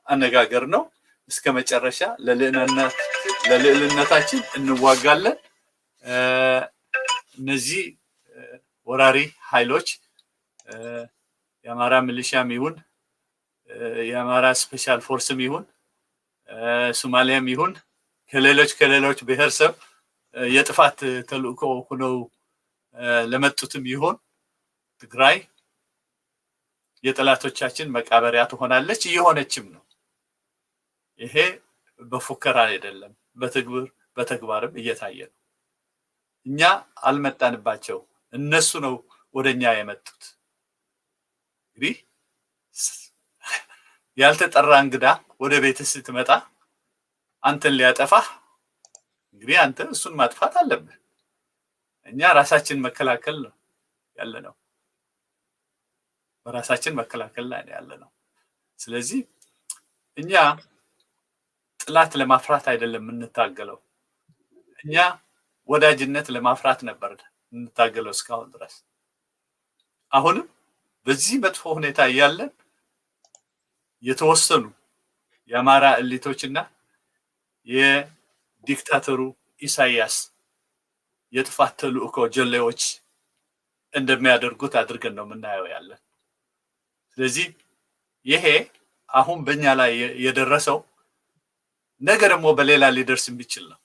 B: አነጋገር ነው እስከ መጨረሻ ለልዕልነታችን እንዋጋለን እነዚህ ወራሪ ኃይሎች የአማራ ሚሊሻም ይሁን የአማራ ስፔሻል ፎርስም ይሁን ሶማሊያም ይሁን ከሌሎች ብሔረሰብ የጥፋት ተልእኮ ሆነው ለመጡትም ይሁን ትግራይ የጠላቶቻችን መቃበሪያ ትሆናለች እየሆነችም ነው ይሄ በፉከራ አይደለም በተግባርም እየታየ ነው እኛ አልመጣንባቸው እነሱ ነው ወደኛ የመጡት እንግዲህ ያልተጠራ እንግዳ ወደ ቤትህ ስትመጣ አንተን ሊያጠፋህ እንግዲህ አንተ እሱን ማጥፋት አለብህ እኛ ራሳችን መከላከል ነው ያለነው በራሳችን መከላከል ላይ ያለነው ስለዚህ እኛ ጥላት ለማፍራት አይደለም እንታገለው እኛ ወዳጅነት ለማፍራት ነበር እንታገለው እስካሁን ድረስ አሁንም በዚህ መጥፎ ሁኔታ ያለን የተወሰኑ የአማራ ኤሊቶችና የዲክታተሩ ኢሳያስ የጥፋት ተልእኮ ጀሌዎች እንደሚያደርጉት አድርገን ነው የምናየው ያለን ስለዚህ ይሄ አሁን በእኛ ላይ የደረሰው ነገ ደግሞ በሌላ ሊደርስ የሚችል ነው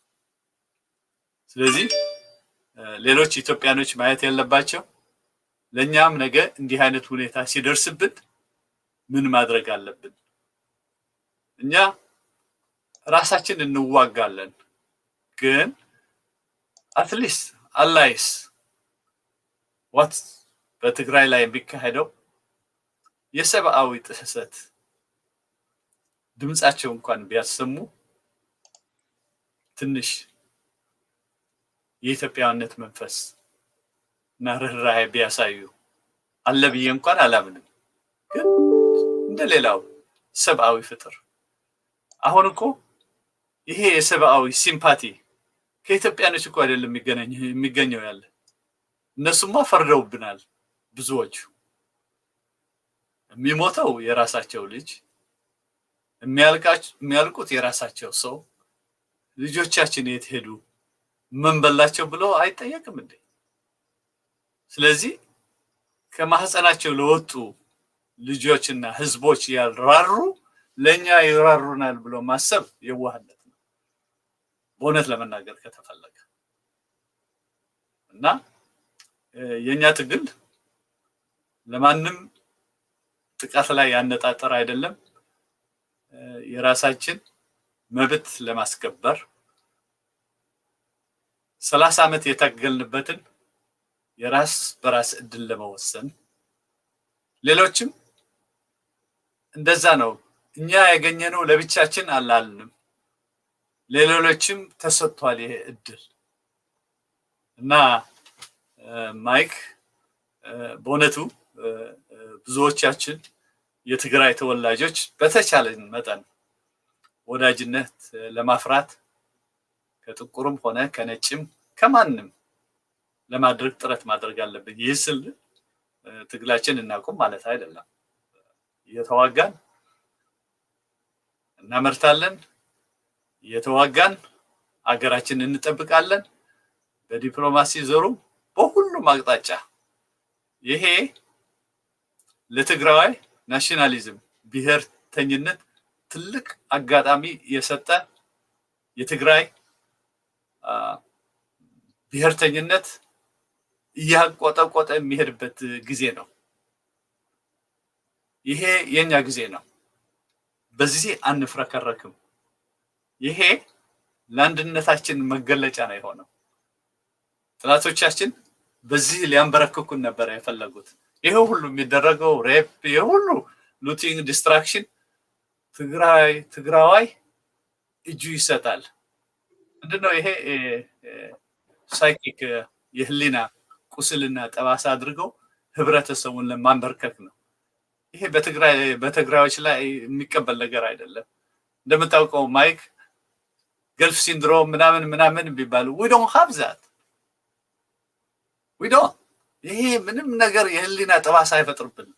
B: ስለዚህ ሌሎች ኢትዮጵያኖች ማየት ያለባቸው ለኛም ነገ እንዲህ አይነት ሁኔታ ሲደርስብን ምን ማድረግ አለብን እኛ ራሳችን እንዋጋለን ግን አትሊስት አላይስ what በትግራይ ላይ የሚካሄደው የሰብአዊ ጥሰት ድምጻቸው እንኳን ቢያሰሙ ትንሽ የኢትዮጵያነት መንፈስ እና ርህራሄ ቢያሳዩ አለብዬ እንኳን አላምንም ግን እንደሌላው ሰብአዊ ፍጥር አሁን እኮ ይሄ የሰብአዊ ሲምፓቲ ከኢትዮጵያኖች እኮ አይደለም የሚገኘው ያለ እነሱማ ፈርደውብናል ብዙዎች የሚሞተው የራሳቸው ልጅ የሚያልቁት የራሳቸው ሰው ልጆቻችን የት ሄዱ ምን በላቸው ብሎ አይጠየቅም እንዴ ስለዚህ ከማህፀናቸው ለወጡ ልጆችና ህዝቦች ያልራሩ ለኛ ይራሩናል ብሎ ማሰብ የዋህነት ነው በእውነት ለመናገር ከተፈለገ እና የኛ ትግል ለማንም ጥቃት ላይ ያነጣጠረ አይደለም የራሳችን መብት ለማስከበር 30 ዓመት የታገልንበትን የራስ በራስ እድል ለመወሰን ሌሎችም እንደዛ ነው እኛ ያገኘነው ለብቻችን አላልንም ለሌሎችም ተሰጥቷል ይሄ እድል እና ማይክ በእውነቱ ብዙዎቻችን የትግራይ ተወላጆች በተቻለን መጠን ወዳጅነት ለማፍራት ከጥቁርም ሆነ ከነጭም ከማንም ለማድረግ ጥረት ማድረግ አለብን ይስል ትግላችን እናቆም ማለት አይደለም የተዋጋን እናመርታለን የተዋጋን አገራችንን እንጠብቃለን በዲፕሎማሲ ዘሩ በሁሉም አቅጣጫ ይሄ ለትግራይ ናሽናሊዝም ብሔርተኝነት ትልቅ አጋጣሚ የሰጠ የትግራይ ብሔርተኝነት ያቆጠቆጠ የሚሄድበት ጊዜ ነው ይሄ የኛ ጊዜ ነው በዚህ አንፍረከረክም ይሄ ለአንድነታችን መገለጫ ነው የሆነው ጥላቶቻችን በዚህ ሊያንበረክኩን ነበር የፈለጉት። ይሄ ሁሉ የሚደረገው ሬፕ፣ ይሄ ሁሉ ሉቲንግ፣ ዲስትራክሽን ትግራዋይ እጁ ይሰጣል። ምንድነው ይሄ ሳይኪክ የህሊና ቁስልና ጠባሳ አድርገው ህብረተሰቡን ለማንበርከክ ነው። ይሄ በትግራዮች ላይ የሚቀበል ነገር አይደለም። እንደምታውቀው ማይክ ገልፍ ሲንድሮም ምናምን ቢባሉ we don't have that. we don't. ይሄ ምንም ነገር የህሊና ጠባሳ አይፈጥርብንም።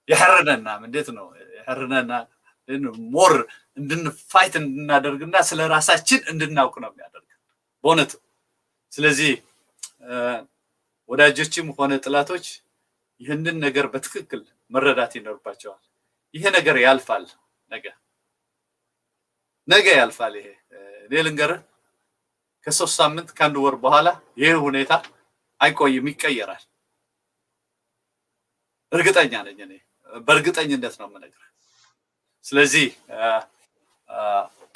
B: ያህርነና እንዴት ነው ያህርነና ሞር እንድንፋይት እንድናደርግና ስለ ራሳችን እንድናውቅ ነው የሚያደርግ በእውነት። ስለዚህ ወዳጆችም ሆነ ጥላቶች ይህንን ነገር በትክክል መረዳት ይኖርባቸዋል። ይሄ ነገር ያልፋል፣ ነገ ያልፋል። ይሄ ልንገርህ ከ3 ሳምንት ከአንድ ወር በኋላ ይሄ ሁኔታ አይቆይም፣ ይቀየራል። እርግጠኛ ነኝ እኔ በእርግጠኝነት ነው የምነግርህ። ስለዚህ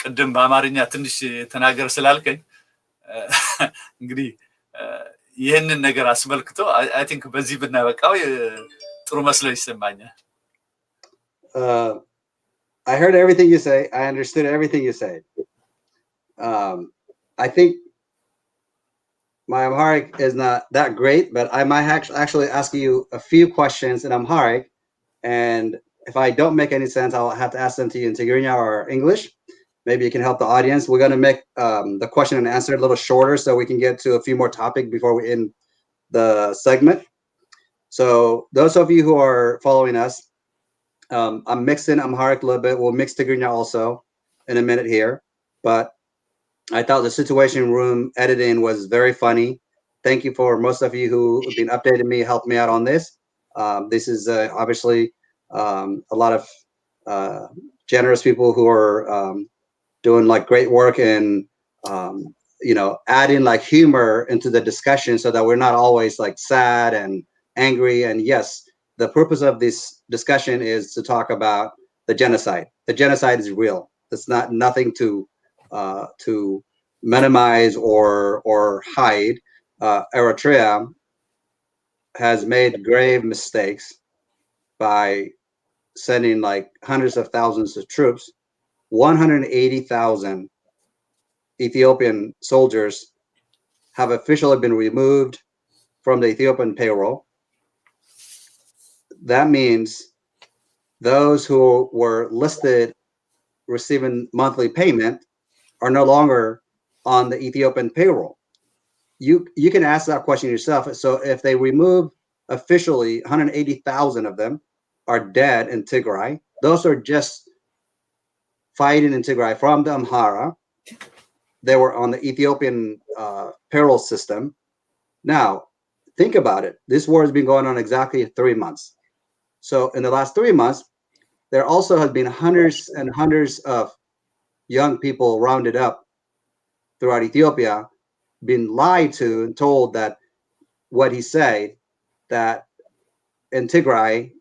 B: ቅድም በአማርኛ ትንሽ ተናገር ስላልከኝ እንግዲህ ይህንን ነገር አስመልክቶ አይ ቲንክ በዚህ ብናበቃው ጥሩ መስሎ ይሰማኛል።
A: I heard everything you say. I understood everything you said. I think my Amharic is not that great, but I might actually ask you a few questions in Amharic, and if I don't make any sense, I'll have to ask them to you in Tigrinya or English. Maybe you can help the audience. We're going to make the question and answer a little shorter so we can get to a few more topics before we end the segment. So those of you who are following us, I'm mixing Amharic a little bit. We'll mix Tigrinya also in a minute here. But I thought the Situation Room editing was very funny. Thank you for most of you who have been updating me, helped me out on this. This is obviously a lot of generous people who are doing like great work and adding like humor into the discussion so that we're not always like sad and angry. And yes, the purpose of this discussion is to talk about the genocide. The genocide is real. It's not nothing to minimize or hide. Eritrea has made grave mistakes by sending like hundreds of thousands of troops. 180,000 Ethiopian soldiers have officially been removed from the Ethiopian payroll. That means those who were listed receiving monthly payment are no longer on the Ethiopian payroll. You can ask that question yourself. So if they remove officially 180,000 of them are dead in Tigray, those are just fighting in Tigray from the Amhara. They were on the Ethiopian payroll system. Now, think about it. This war has been going on exactly 3 months. So in the last 3 months, there also has been hundreds and hundreds of young people rounded up throughout Ethiopia, been lied to and told that what he said, that in Tigray,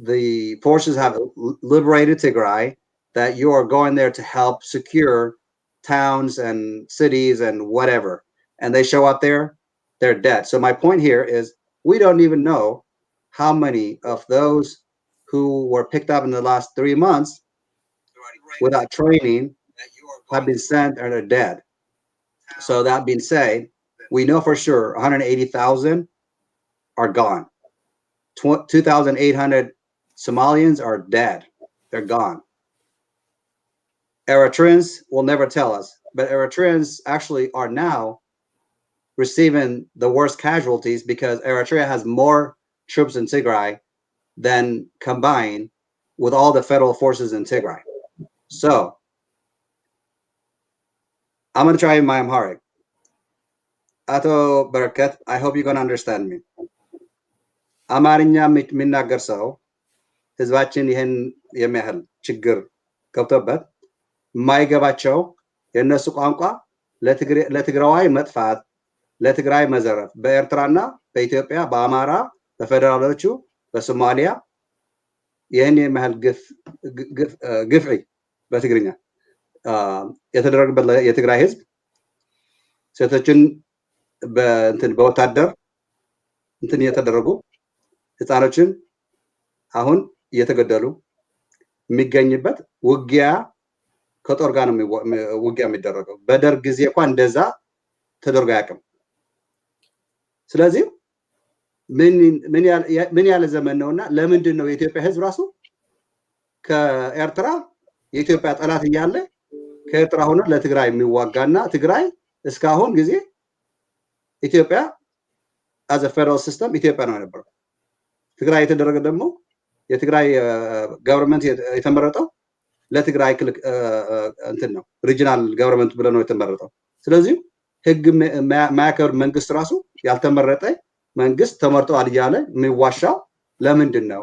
A: the forces have liberated Tigray, that you are going there to help secure towns and cities and whatever. And they show up there, they're dead. So my point here is we don't even know how many of those who were picked up in the last 3 months without training have been sent and are dead. So that being said, we know for sure 180,000 are gone. 2,800 Somalians are dead. They're gone. Eritreans will never tell us, but Eritreans actually are now receiving the worst casualties because Eritrea has more troops in Tigray than combined with all the federal forces in Tigray. So I'm going to try my Amharic. Ato Barakat, I hope you're going to understand me. አማርኛ የሚናገር ሰው ህዝባችን ይህን የሚያህል ችግር ገብቶበት የማይገባቸው የእነሱ ቋንቋ ለትግራዋይ መጥፋት፣ ለትግራይ መዘረፍ በኤርትራና በኢትዮጵያ በአማራ በፌደራሎቹ በሶማሊያ ይህን የሚያህል ግፍዒ በትግርኛ የተደረገበት የትግራይ ህዝብ ሴቶችን በእንትን በወታደር እንትን እየተደረጉ ህፃኖችን አሁን እየተገደሉ የሚገኝበት ውጊያ ከጦር ጋር ነው ውጊያ የሚደረገው። በደርግ ጊዜ እንኳን እንደዛ ተደርጎ አያውቅም። ስለዚህ ምን ያለ ዘመን ነውና ለምንድን ነው የኢትዮጵያ ህዝብ ራሱ ከኤርትራ የኢትዮጵያ ጠላት እያለ ከኤርትራ ሆኖ ለትግራይ የሚዋጋና ትግራይ እስካሁን ጊዜ ኢትዮጵያ as a federal system ኢትዮጵያ ነው የነበረው። ትግራይ የተደረገ ደግሞ የትግራይ ገቨርንመንት የተመረጠው ለትግራይ ክልል እንትን ነው ሪጂናል ገቨርንመንት ብለ ነው የተመረጠው። ስለዚህ ህግ ማያከብር መንግስት ራሱ ያልተመረጠ መንግስት ተመርጧል እያለ የሚዋሻው ለምንድን ነው?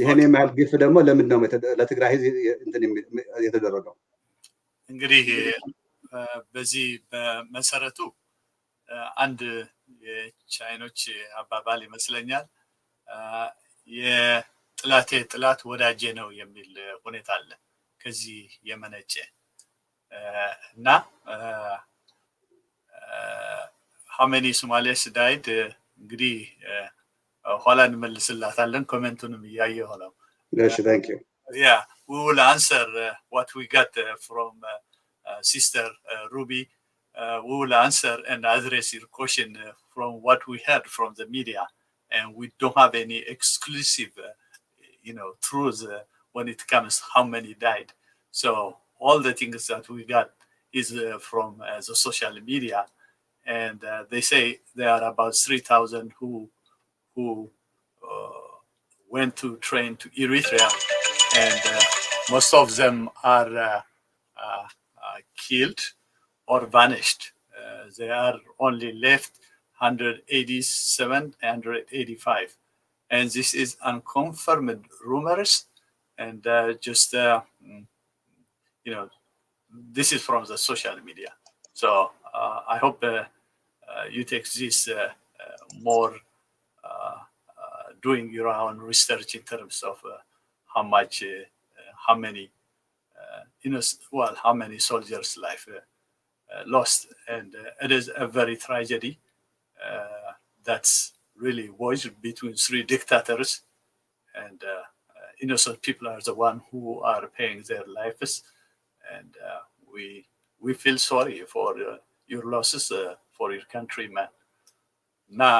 A: ይሄን የማያል ግፍ ደግሞ ለምንድን ነው ለትግራይ ህዝብ እንትን የተደረገው?
B: እንግዲህ በዚህ በመሰረቱ አንድ የቻይኖች አባባል ይመስለኛል የጥላቴ ጥላት ወዳጄ ነው የሚል ሁኔታ አለ ከዚህ የመነጨ እና how many Somalis died እንግዲህ ኋላ እንመልስላታለን ኮሜንቱንም እያየሁ ነው።
A: Yes, thank you.
B: Yeah, we will answer what we got from sister Ruby. We will answer and address your question from what we heard from the media, and we don't have any exclusive, truths when it comes how many died. So all the things that we got is from the social media, and they say there are about 3,000 who went to train to Eritrea, and most of them are killed or vanished. They are only left 187, 185. And this is unconfirmed rumors. And this is from the social media. So I hope you take this more doing your own research in terms of how many how many soldiers' life lost, and it is a very tragedy that's really waged between three dictators, and innocent people are the one who are paying their lives, and we feel sorry for your losses for your countrymen. Now,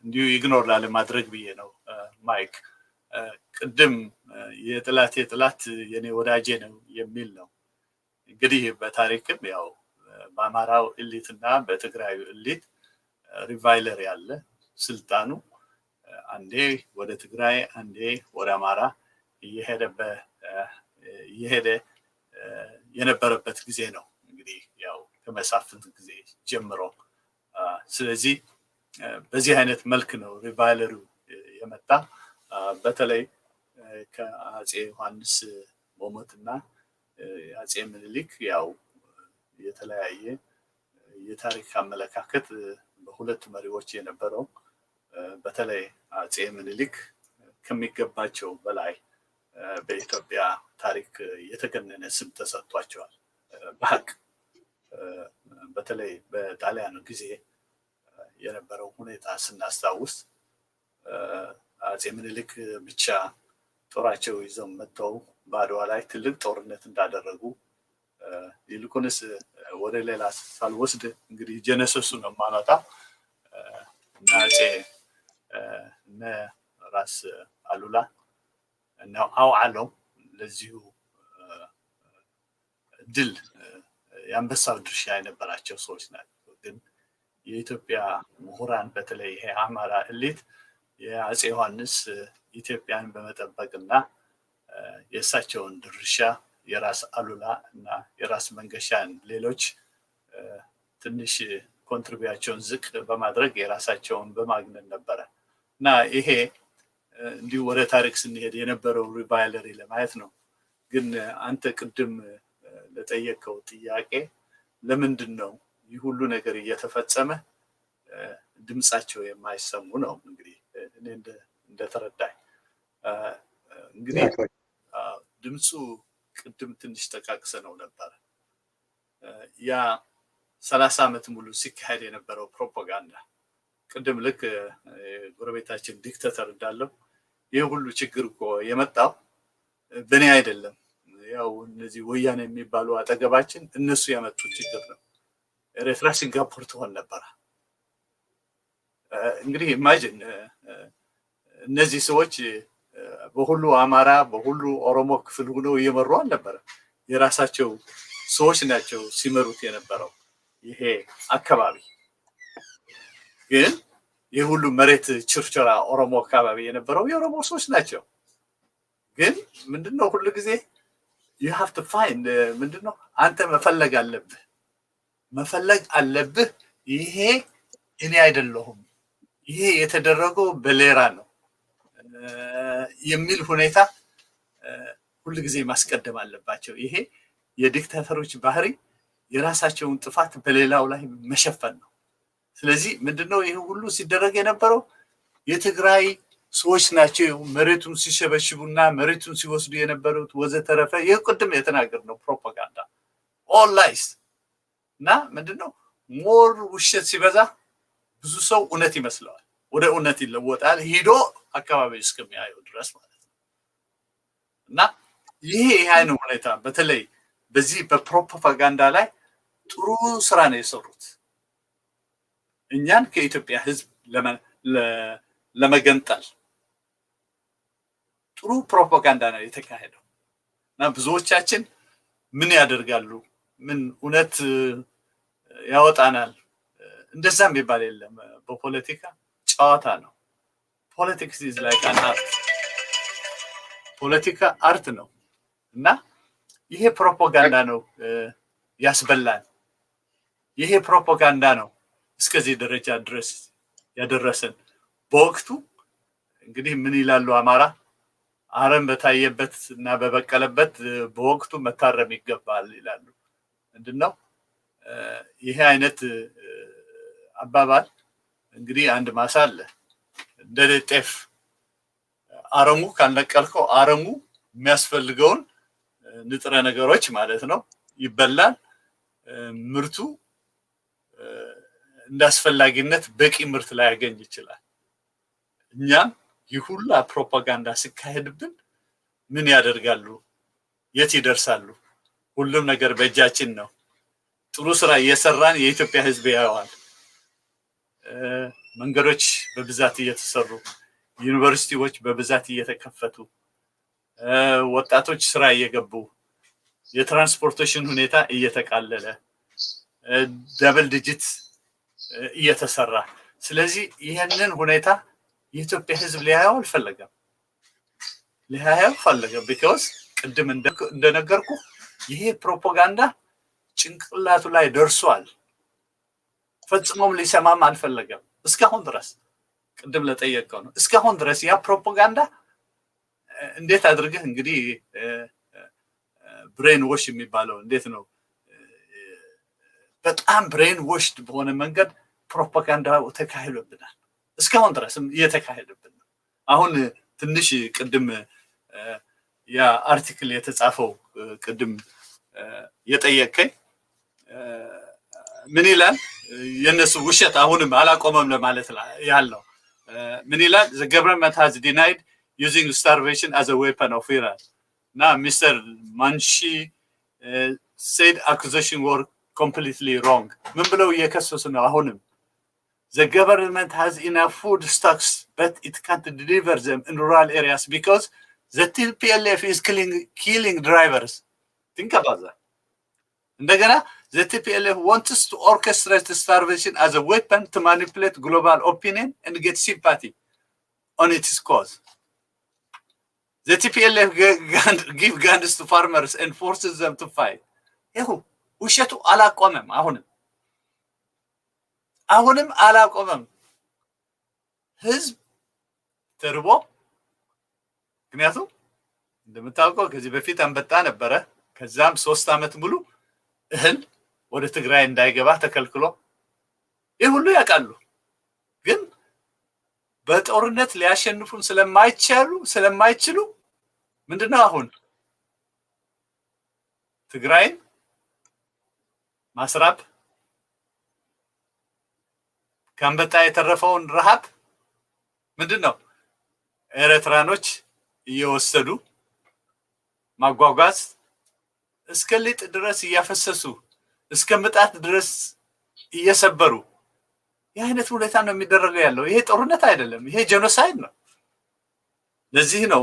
B: እንዲሁ ኢግኖር ላለማድረግ ብዬ ነው ማይክ ቅድም የጥላት የኔ ወዳጄ ነው የሚል ነው። እንግዲህ በታሪክም ያው በአማራው እሊትና በትግራዩ እሊት ሪቫይለር ያለ ስልጣኑ አንዴ ወደ ትግራይ አንዴ ወደ አማራ እየሄደ የነበረበት ጊዜ ነው። እንግዲህ ያው ከመሳፍንት ጊዜ ጀምሮ ስለዚህ በዚህ አይነት መልክ ነው ሪቫይለሩ የመጣ በተለይ ከአጼ ዮሐንስ ሞሞትና አጼ ምኒልክ ያው የተለያየ የታሪክ አመለካከት በሁለት መሪዎች የነበረው በተለይ አጼ ምኒልክ ከሚገባቸው በላይ በኢትዮጵያ ታሪክ የተገነነ ስም ተሰጥቷቸዋል። በሐቅ በተለይ በጣሊያን ጊዜ የነበረው ሁኔታ ስናስታውስ አጼ ምኒልክ ብቻ ጦራቸው ይዘው መጥተው በአድዋ ላይ ትልቅ ጦርነት እንዳደረጉ ይልቁንስ ወደ ሌላ ሳልወስድ እንግዲህ ጀነሰሱ ነው ማለታ እና አጼ እነ ራስ አሉላ እና አውዓሎም ለዚሁ ድል የአንበሳው ድርሻ የነበራቸው ሰዎች ናቸው። ግን የኢትዮጵያ ምሁራን በተለይ ይሄ አማራ እሊት የአጼ ዮሐንስ ኢትዮጵያን በመጠበቅና የእሳቸውን ድርሻ የራስ አሉላ እና የራስ መንገሻን ሌሎች ትንሽ ኮንትሪቢዩሽን ዝቅ በማድረግ የራሳቸውን በማግነን ነበረ እና ይሄ እንዲሁ ወደ ታሪክ ስንሄድ የነበረው ሪቫይለሪ ለማየት ነው። ግን አንተ ቅድም ለጠየቀው ጥያቄ ለምንድን ነው ይህ ሁሉ ነገር እየተፈጸመ ድምጻቸው የማይሰሙ ነው? እንግዲህ እኔ እንደተረዳኝ እንግዲህ ድምጹ ቅድም ትንሽ ተቃቅሰ ነው ነበር። ያ 30 ዓመት ሙሉ ሲካሄድ የነበረው ፕሮፓጋንዳ ቅድም ልክ ጎረቤታችን ዲክታተር እንዳለው ይሄ ሁሉ ችግር እኮ የመጣው በእኔ አይደለም። ያው እነዚህ ወያኔ የሚባሉ አጠገባችን እነሱ ያመጡት ችግር ነው። ኤርትራ ሲንጋፖር ትሆን ነበር። እንግዲህ ኢማጂን እነዚህ ሰዎች በሁሉ አማራ በሁሉ ኦሮሞ ክፍል ሆነው እየመሩ አልነበረ። የራሳቸው ሰዎች ናቸው ሲመሩት የነበረው ይሄ አካባቢ። ግን የሁሉ መሬት ችርቸራ ኦሮሞ አካባቢ የነበረው የኦሮሞ ሰዎች ናቸው። ግን ምንድነው ሁሉ ጊዜ you have to find ምንድነው አንተ መፈለግ አለብህ ይሄ እኔ አይደለሁም ይሄ የተደረገው በሌራ ነው የሚል ሁኔታ ሁሉ ጊዜ ማስቀደም አለባቸው። ይሄ የዲክታተሮች ባህሪ የራሳቸውን ጥፋት በሌላው ላይ መሸፈን ነው። ስለዚህ ምንድነው ይሄ ሁሉ ሲደረግ የነበረው የትግራይ ሰዎች ናቸው መሬቱን ሲሸበሽቡና መሬቱን ሲወስዱ የነበሩት ወዘተረፈ። ይሄ ቅድም የተናገርነው ፕሮፓጋንዳ all lies እና ምንድነው ሞር ውሸት ሲበዛ ብዙ ሰው እውነት ይመስለዋል፣ ወደ እውነት ይለወጣል ሄዶ አካባቢ እስከሚያየው ድረስ ማለት ነው። እና ይሄ አይነት ሁኔታ በተለይ በዚህ በፕሮፓጋንዳ ላይ ጥሩ ስራ ነው የሰሩት። እኛን ከኢትዮጵያ ህዝብ ለመገንጠል ጥሩ ፕሮፓጋንዳ ነው የተካሄደው። እና ብዙዎቻችን ምን ያደርጋሉ ምን እውነት ያወጣናል እንደዛ የሚባል የለም። በፖለቲካ ጨዋታ ነው። ፖለቲክስ is like an art ፖለቲካ አርት ነው። እና ይሄ ፕሮፓጋንዳ ነው ያስበላን። ይሄ ፕሮፓጋንዳ ነው እስከዚህ ደረጃ ድረስ ያደረሰን። በወቅቱ እንግዲህ ምን ይላሉ አማራ አረም በታየበት እና በበቀለበት በወቅቱ መታረም ይገባል ይላሉ። ምንድነው ይሄ አይነት አባባል? እንግዲህ አንድ ማሳ አለ እንደ ጤፍ አረሙ ካልነቀልከው አረሙ የሚያስፈልገውን ንጥረ ነገሮች ማለት ነው ይበላል። ምርቱ እንዳስፈላጊነት በቂ ምርት ላይ ያገኝ ይችላል። እኛም ይሁላ ፕሮፓጋንዳ ሲካሄድብን ምን ያደርጋሉ? የት ይደርሳሉ? ሁሉም ነገር በእጃችን ነው። ጥሩ ስራ እየሰራን የኢትዮጵያ ህዝብ ያየዋል። መንገዶች በብዛት እየተሰሩ፣ ዩኒቨርሲቲዎች በብዛት እየተከፈቱ፣ ወጣቶች ስራ እየገቡ፣ የትራንስፖርቴሽን ሁኔታ እየተቃለለ፣ ደብል ዲጂት እየተሰራ። ስለዚህ ይሄንን ሁኔታ የኢትዮጵያ ህዝብ ሊያየው አልፈለገም። because ቅድም እንደነገርኩ ይሄ ፕሮፓጋንዳ ጭንቅላቱ ላይ ደርሷል። ፈጽሞም ሊሰማም አልፈለገም እስካሁን ድረስ። ቅድም ለጠየቀው ነው እስካሁን ድረስ ያ ፕሮፓጋንዳ እንዴት አድርገህ እንግዲህ ብሬን ዎሽ የሚባለው እንዴት ነው? በጣም ብሬን ዎሽድ በሆነ መንገድ ፕሮፓጋንዳ ተካሂዶብናል። እስካሁን ድረስም እየተካሄደብን ነው። አሁን ትንሽ ቅድም ያ አርቲክል የተጻፈው ቅድም የጠየቀኝ ምን ይላል? የነሱ ውሸት አሁንም አላቆመም ለማለት ያለው ምን ይላል? the government has denied using starvation as a weapon of Iran. Now Mr. Manshi said accusation were completely wrong. ምን ብለው እየከሰሱ ነው? አሁንም the government has enough food stocks but it can't deliver them in rural areas because the TPLF is killing drivers. Think about that. እንደገና the TPLF wants to orchestrate starvation as a weapon to manipulate global opinion and get sympathy on its cause. The TPLF give guns to farmers and forces them to fight. ይኸው ውሸቱ አላቆመም። አሁንም አላቆመም። ህዝብ ተርቦ፣ ምክንያቱም እንደምታውቀው ከዚህ በፊት አንበጣ ነበረ። ከዛም 3 ዓመት ሙሉ እህል ወደ ትግራይ እንዳይገባ ተከልክሎ ይህ ሁሉ ያውቃሉ። ግን በጦርነት ሊያሸንፉን ስለማይችሉ ምንድነው አሁን ትግራይን ማስራብ፣ ከአንበጣ የተረፈውን ረሃብ ምንድን ነው ኤርትራኖች እየወሰዱ ማጓጓዝ እስከ ሊጥ ድረስ እያፈሰሱ እስከ ምጣት ድረስ እየሰበሩ የአይነት ሁኔታ ነው የሚደረገው ያለው። ይሄ ጦርነት አይደለም፣ ይሄ ጄኖሳይድ ነው። ለዚህ ነው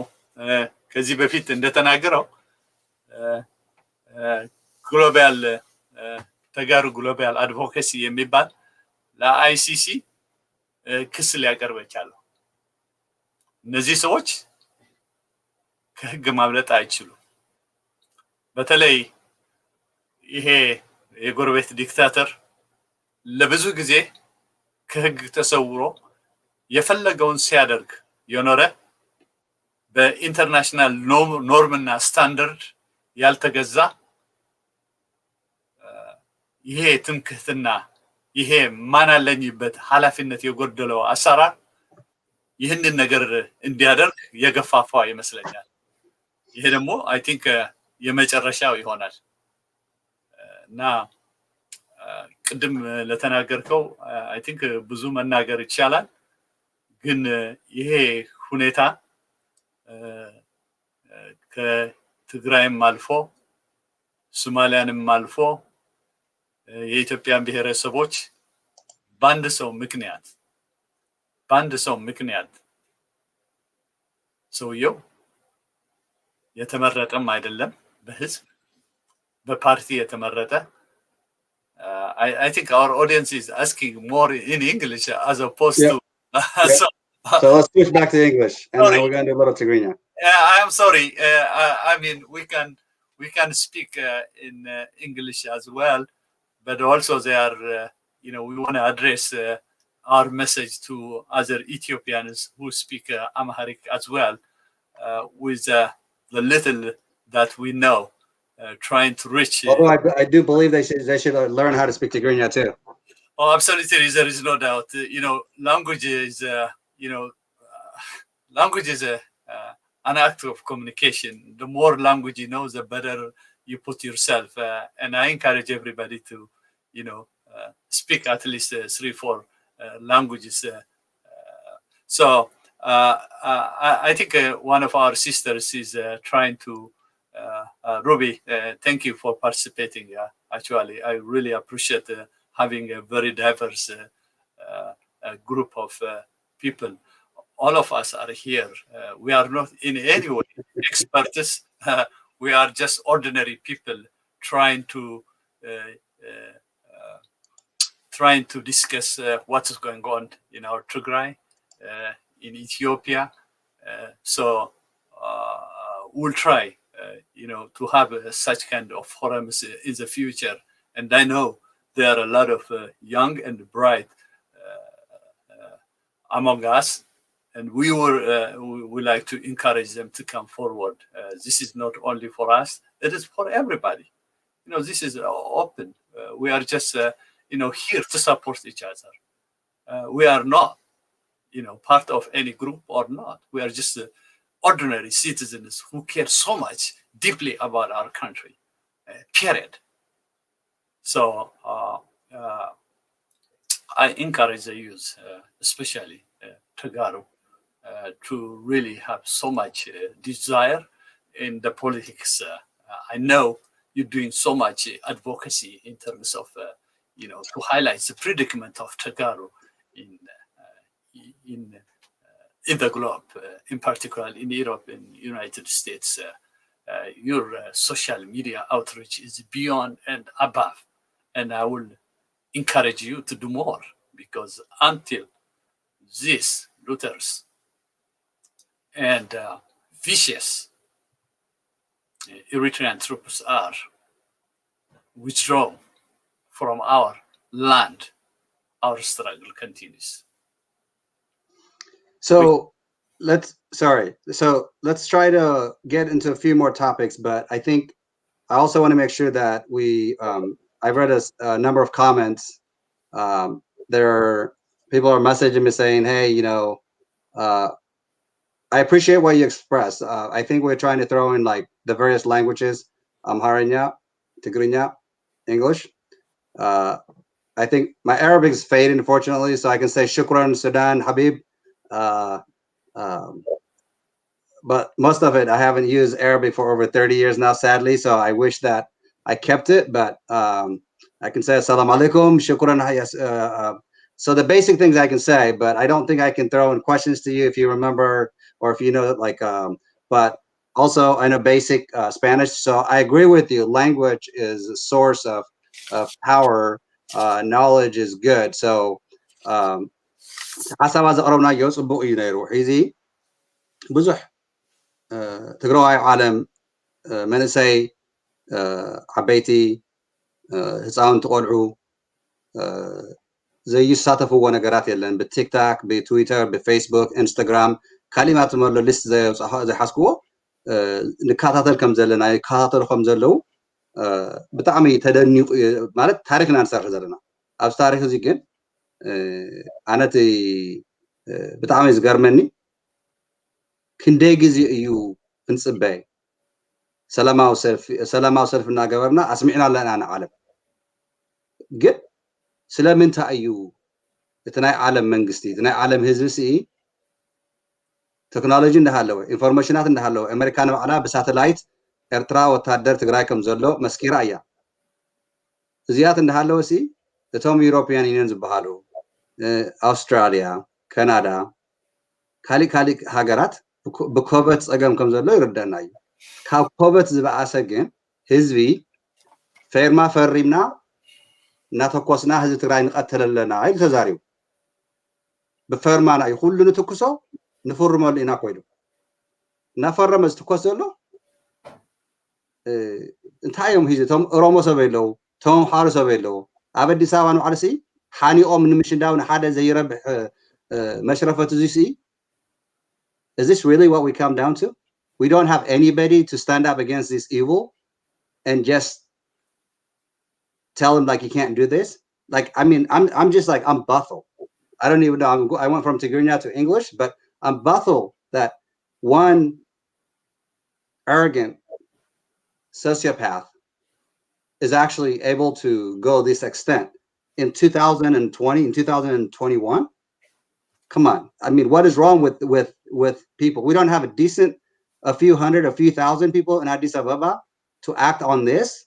B: ከዚህ በፊት እንደተናገረው ግሎባል ተጋሩ ግሎባል አድቮኬሲ የሚባል ለአይሲሲ ክስ ሊያቀርብ የቻለው። እነዚህ ሰዎች ከህግ ማምለጥ አይችሉም። በተለይ ይሄ የጎረቤት ዲክታተር ለብዙ ጊዜ ከህግ ተሰውሮ የፈለገውን ሲያደርግ የኖረ በኢንተርናሽናል ኖርምና ስታንዳርድ ያልተገዛ ይሄ ትምክህትና ይሄ ማን አለኝበት ኃላፊነት የጎደለው አሰራር ይህንን ነገር እንዲያደርግ የገፋፋ ይመስለኛል። ይሄ ደግሞ አይ ቲንክ የመጨረሻው ይሆናል እና ቅድም ለተናገርከው አይ ቲንክ ብዙ መናገር ይቻላል። ግን ይሄ ሁኔታ ከትግራይም አልፎ ሶማሊያንም አልፎ የኢትዮጵያን ብሔረሰቦች በአንድ ሰው ምክንያት ሰውየው የተመረጠም አይደለም በህዝብ በፓርቲ የተመረጠ I think our audience is asking more in English as opposed to
A: so let's switch back to English and then we're going to do a little Tigrinya.
B: I am sorry. I mean, we can speak in English as well, but also they are, we want to address our message to other Ethiopians who speak Amharic as well, with the little that we know, trying to reach.
A: Although I do believe they should learn how to speak Tigrinya too.
B: Oh, absolutely, there is no doubt. Language is, language is an act of communication. The more language you know, the better you put yourself. And I encourage everybody to, speak at least 3-4 languages. So I think one of our sisters is trying to, Ruby, thank you for participating. Actually, I really appreciate having a very diverse group of people. All of us are here. We are not in any way experts. We are just ordinary people trying to discuss what is going on in our Tigray, in Ethiopia. So we'll try, to have such kind of forums in the future. And I know there are a lot of young and bright among us. And we would like to encourage them to come forward. This is not only for us; it is for everybody. This is open. We are just, here to support each other. We are not, part of any group or not. We are just ordinary citizens who care so much deeply about our country. Period. So I encourage the youth, especially Tagaru, to really have so much desire in the politics. I know you're doing so much advocacy in terms of, to highlight the predicament of Tagaru in the globe, in particular in Europe and United States. Your social media outreach is beyond and above. And I will encourage you to do more, because until these looters and vicious Eritrean troops are withdrawn from our land, our struggle continues.
A: So let's try to get into a few more topics, but I think I also want to make sure that I've read a number of comments. People are messaging me saying, hey, I appreciate what you express. I think we're trying to throw in like the various languages, Amharinya, Tigrinya, English. I think my Arabic is fading, unfortunately, so I can say shukran, Sudan, Habib. Uh, um, but most of it, I haven't used Arabic for over 30 years now, sadly. So I wish that I kept it, but I can say assalamu alaikum, shukran. So the basic things I can say, but I don't think I can throw in questions to you if you remember or if you know, like, but also I know basic Spanish. So I agree with you. Language is a source of power. Knowledge is good. So ሓሳብ ዘቕረብናዮ ፅቡቅ እዩ ነይሩ ሕዚ ብዙሕ ትግራዋይ ዓለም መንእሰይ ዓበይቲ ህፃውንቲ ቆልዑ ዘይሳተፍዎ ነገራት የለን ብቲክታክ ብትዊተር ብፌስቡክ ኢንስታግራም ካሊእ ማትመሎ ሊስት ዘይሓስክዎ ንከታተል ከም ዘለና ይከታተሉ ከም ዘለው ብጣዕሚ ተደኒቁ ማለት ታሪክና ንሰርሕ ዘለና ኣብዚ ታሪክ እዚ ግን ኣነቲ ብጣዕሚ ዝገርመኒ ክንደይ ግዜ እዩ ክንፅበይ ሰላማዊ ሰልፊ እናገበርና ኣስሚዕና ኣለና ንዓለም ግን ስለምንታይ እዩ እቲ ናይ ዓለም መንግስቲ እቲ ናይ ዓለም ህዝቢ ሲ ቴክኖሎጂ እንዳሃለወ ኢንፎርሜሽናት እንዳሃለወ ኣሜሪካ ንባዕላ ብሳተላይት ኤርትራ ወታደር ትግራይ ከም ዘሎ መስኪራ እያ እዚያት እንዳሃለወ ሲ እቶም ዩሮፒያን ዩኒየን ዝበሃሉ ኣውስትራልያ ካናዳ ካሊእ ሃገራት ብኮበት ፀገም ከም ዘሎ ይርዳእና እዩ ካብ ኮበት ዝበኣሰ ግን ህዝቢ ፌርማ ፈሪምና እናተኮስና ህዝቢ ትግራይ ንቀትል ኣለና ኢሉ ተዛሪቡ ብፈርማና እዩ ኩሉ ንትኩሶ ንፍርመሉ ኢና ኮይዱ እናፈረመ ዝትኮስ ዘሎ እንታይ እዮም ሂዙ እቶም ኦሮሞ ሰብ የለው እቶም ኣምሓሮ ሰብ የለው ኣብ ኣዲስ ኣበባ ንባዕሉ ሓኒቆም ንምሽንዳው ንሓደ ዘይረብሕ መሽረፈት እዚ is this really what we come down to? We don't have anybody to stand up against this evil and just tell him like you can't do this. Like, I mean, I'm just like, I'm baffled. I don't even know. I went from Tigray to English, but I'm baffled that one arrogant sociopath is actually able to go this extent in 2020, in 2021. Come on. I mean, what is wrong with people? We don't have a few hundred, a few thousand people in Addis Ababa to act on this,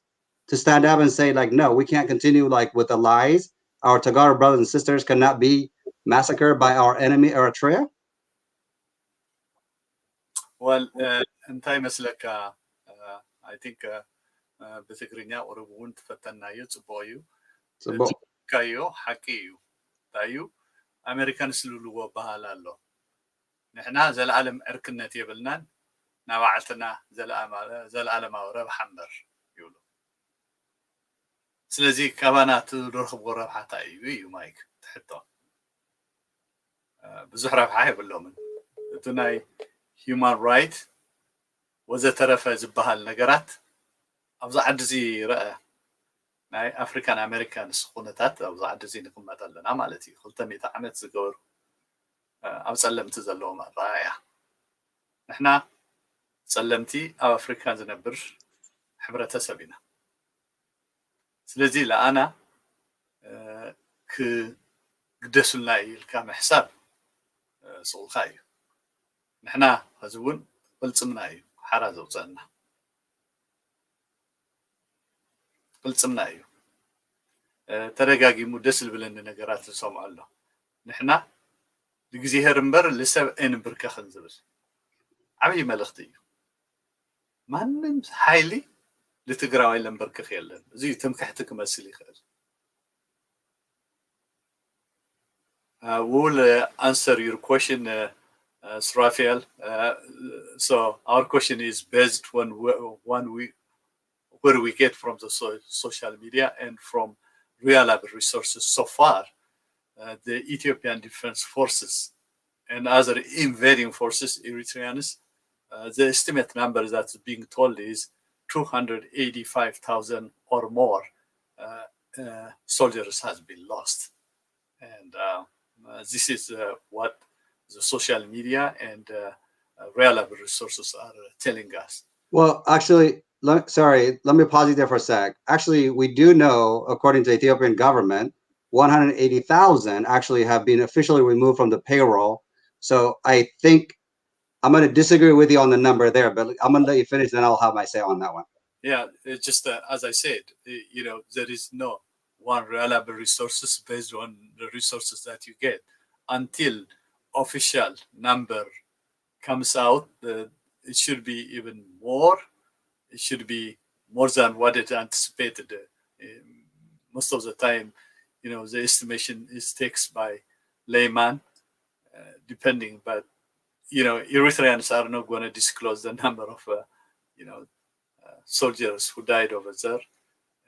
A: to stand up and say like, no, we can't continue like with the lies. Our Tagara brothers and sisters cannot be massacred by our enemy Eritrea.
B: Well, እንታይ መስለካ I think ብትግርኛ ቁርብ እውን ትፈተናዮ ፅቡቅ እዩ ካዮ ሓቂ እዩ ታዩ ኣሜሪካን ስልልዎ ባህል ኣሎ ንሕና ዘለዓለም ዕርክነት የብልናን ናባዕልና ዘለዓለማዊ ረብሓ እምበር ይብሉ ስለዚ ካባና ትረኽብዎ ረብሓታ እዩ ማይክ ትሕቶ ብዙሕ ረብሓ የብሎምን እቲ ናይ human right ወዘተረፈ ዝበሃል ነገራት ኣብዛ ዓዲ እዚ ረአ ናይ ኣፍሪካን ኣሜሪካንስ ኩነታት ኣብዛ ዓዲ እዚ ንቕመጥ ኣለና ማለት እዩ 200 ዓመት ዝገበሩ ኣብ ፀለምቲ ዘለዎም ኣረኣያ ንሕና ፀለምቲ ኣብ ኣፍሪካ ዝነብር ሕብረተሰብ ኢና ስለዚ ለኣና ክግደሱልና ኢልካ ምሕሳብ ስቑልካ እዩ ንሕና ሕዚ እውን ቅልፅምና እዩ ሓራ ዘውፅአና ቅልፅምና እዩ ተደጋጊሙ ደስ ዝብለኒ ነገራት ዝሰምዖ ኣሎ ንሕና ብግዚሄር እምበር ልሰብ ኣይንብርከኽን ዝብል ዓብዪ መልእኽቲ እዩ ማንም ሓይሊ لتقراوي لمبرك خيالن زي تمكحتك مسلي خير we'll answer your question Srafiel so our question is based on where we get from the social media and from reliable resources so far the Ethiopian Defense Forces and other invading forces Eritreans the estimate number that's being told is 285,000 or more soldiers has been lost. And this is what the social media and reliable resources are telling us.
A: Well, actually, let me pause you there for a sec. Actually, we do know, according to the Ethiopian government, 180,000 actually have been officially removed from the payroll. So I think I'm going to disagree with you on the number there, but I'm going to let you finish, then I'll have my say on that one.
B: Yeah, it's just as I said, there is no one reliable resources based on the resources that you get until official number comes out. It should be even more. It should be more than what it anticipated. Most of the time, the estimation is takes by layman, depending. But Eritreans are not going to disclose the number of soldiers who died over there,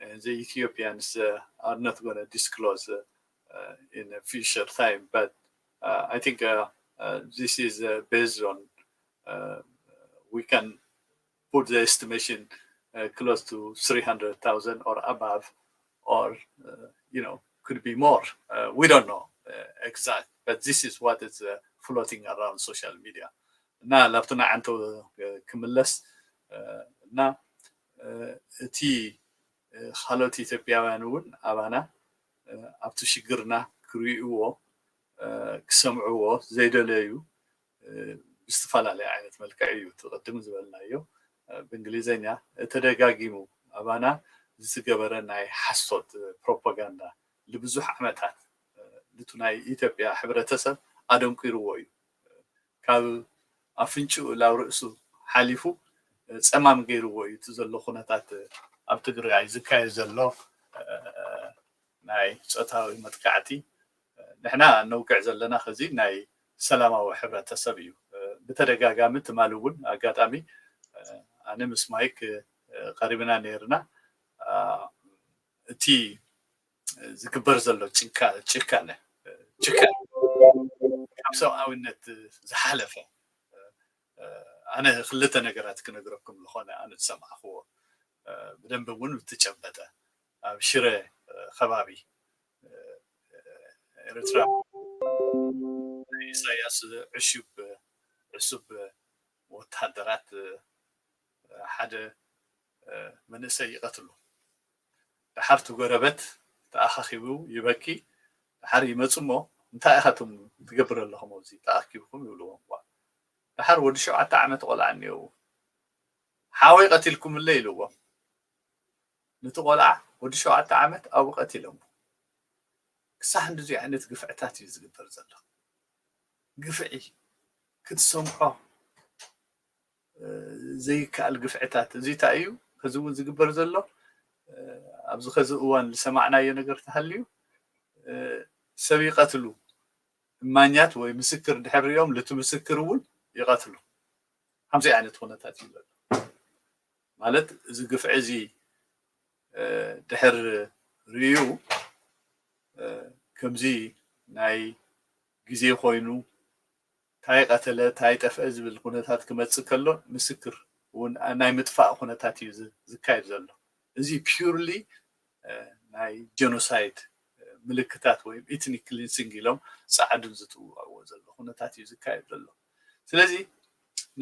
B: and the Ethiopians are not going to disclose in a future time. But I think this is based on we can put the estimation close to 300,000 or above, or could be more. We don't know exact, but this is what is floating around social media. Now, ላብቱና ዓንቶ ክምለስ እና እቲ ካልኦት ኢትዮጵያውያን እውን ኣባና ኣብቲ ሽግርና ክሪእዎ ክሰምዕዎ ዘይደለዩ ብዝተፈላለየ ዓይነት መልክዕ እዩ ትቅድም ዝበልናዮ ብእንግሊዘኛ ተደጋጊሙ ኣባና ዝገበረ ናይ ሓሶት ፕሮፓጋንዳ ንብዙሕ ዓመታት ነቲ ናይ ኢትዮጵያ ሕብረተሰብ ኣደንቂርዎ እዩ ካብ ኣፍንጭኡ ላብ ርእሱ ሓሊፉ ፀማም ገይርዎ እዩ እቲ ዘሎ ኩነታት ኣብ ትግራይ ዝካየድ ዘሎ ናይ ፆታዊ መጥቃዕቲ ንሕና ነውግዕ ዘለና ከዚ ናይ ሰላማዊ ሕብረተሰብ እዩ ብተደጋጋሚ ትማል እውን ኣጋጣሚ ኣነ ምስ ማይክ ቀሪብና ነርና እቲ ዝግበር ዘሎ ጭካነ ካብ ሰብኣውነት ዝሓለፈ ኣነ ክልተ ነገራት ክነግረኩም ዝኾነ ኣነ ዝሰማዕኽዎ ብደንብ እውን ብትጨበጠ ኣብ ሽረ ከባቢ ኤርትራ ኢሳያስ ዕሱብ ወታደራት ሓደ መንእሰይ ይቀትሉ ድሓር ትጎረበት ተኣኻኺቡ ይበኪ ድሓር ይመፁ እሞ እንታይ ኢኻትም ትገብር ኣለኹም ኣብዚ ተኣኪብኩም ይብልዎም እኳ ድሓር ወዲ 7 ዓመት ቆልዓ እኒአው ሓወይ ቀቲልኩም እለ ኢልዎም ነቲ ቆልዓ ወዲ 7 ዓመት ኣብኡ ቀቲሎም ክሳብ እንደዚ ዓይነት ግፍዕታት እዩ ዝግበር ዘሎ ግፍዒ ክትሰምዖ ዘይከኣል ግፍዕታት እዚ እንታይ እዩ ከዚ እውን ዝግበር ዘሎ ኣብዚ ከዚ እዋን ዝሰማዕናዮ ነገር ተሃልዩ ሰብ ይቀትሉ እማኛት ወይ ምስክር ድሕሪኦም ለቲ ምስክር እውን ይቀትሉ ከምዚ ዓይነት ኩነታት እዩ ዘሎ ማለት እዚ ግፍዒ እዚ ድሕር ርዩ ከምዚ ናይ ግዜ ኮይኑ ታይ ቀተለ ታይ ጠፍአ ዝብል ኩነታት ክመፅእ ከሎ ምስክር እውን ናይ ምጥፋእ ኩነታት እዩ ዝካየድ ዘሎ እዚ ፒውርሊ ናይ ጄኖሳይድ ምልክታት ወይ ኢትኒክ ክሊንሲንግ ኢሎም ፃዕድን ዝትውዕዎ ዘሎ ኩነታት እዩ ዝካየድ ዘሎ ስለዚ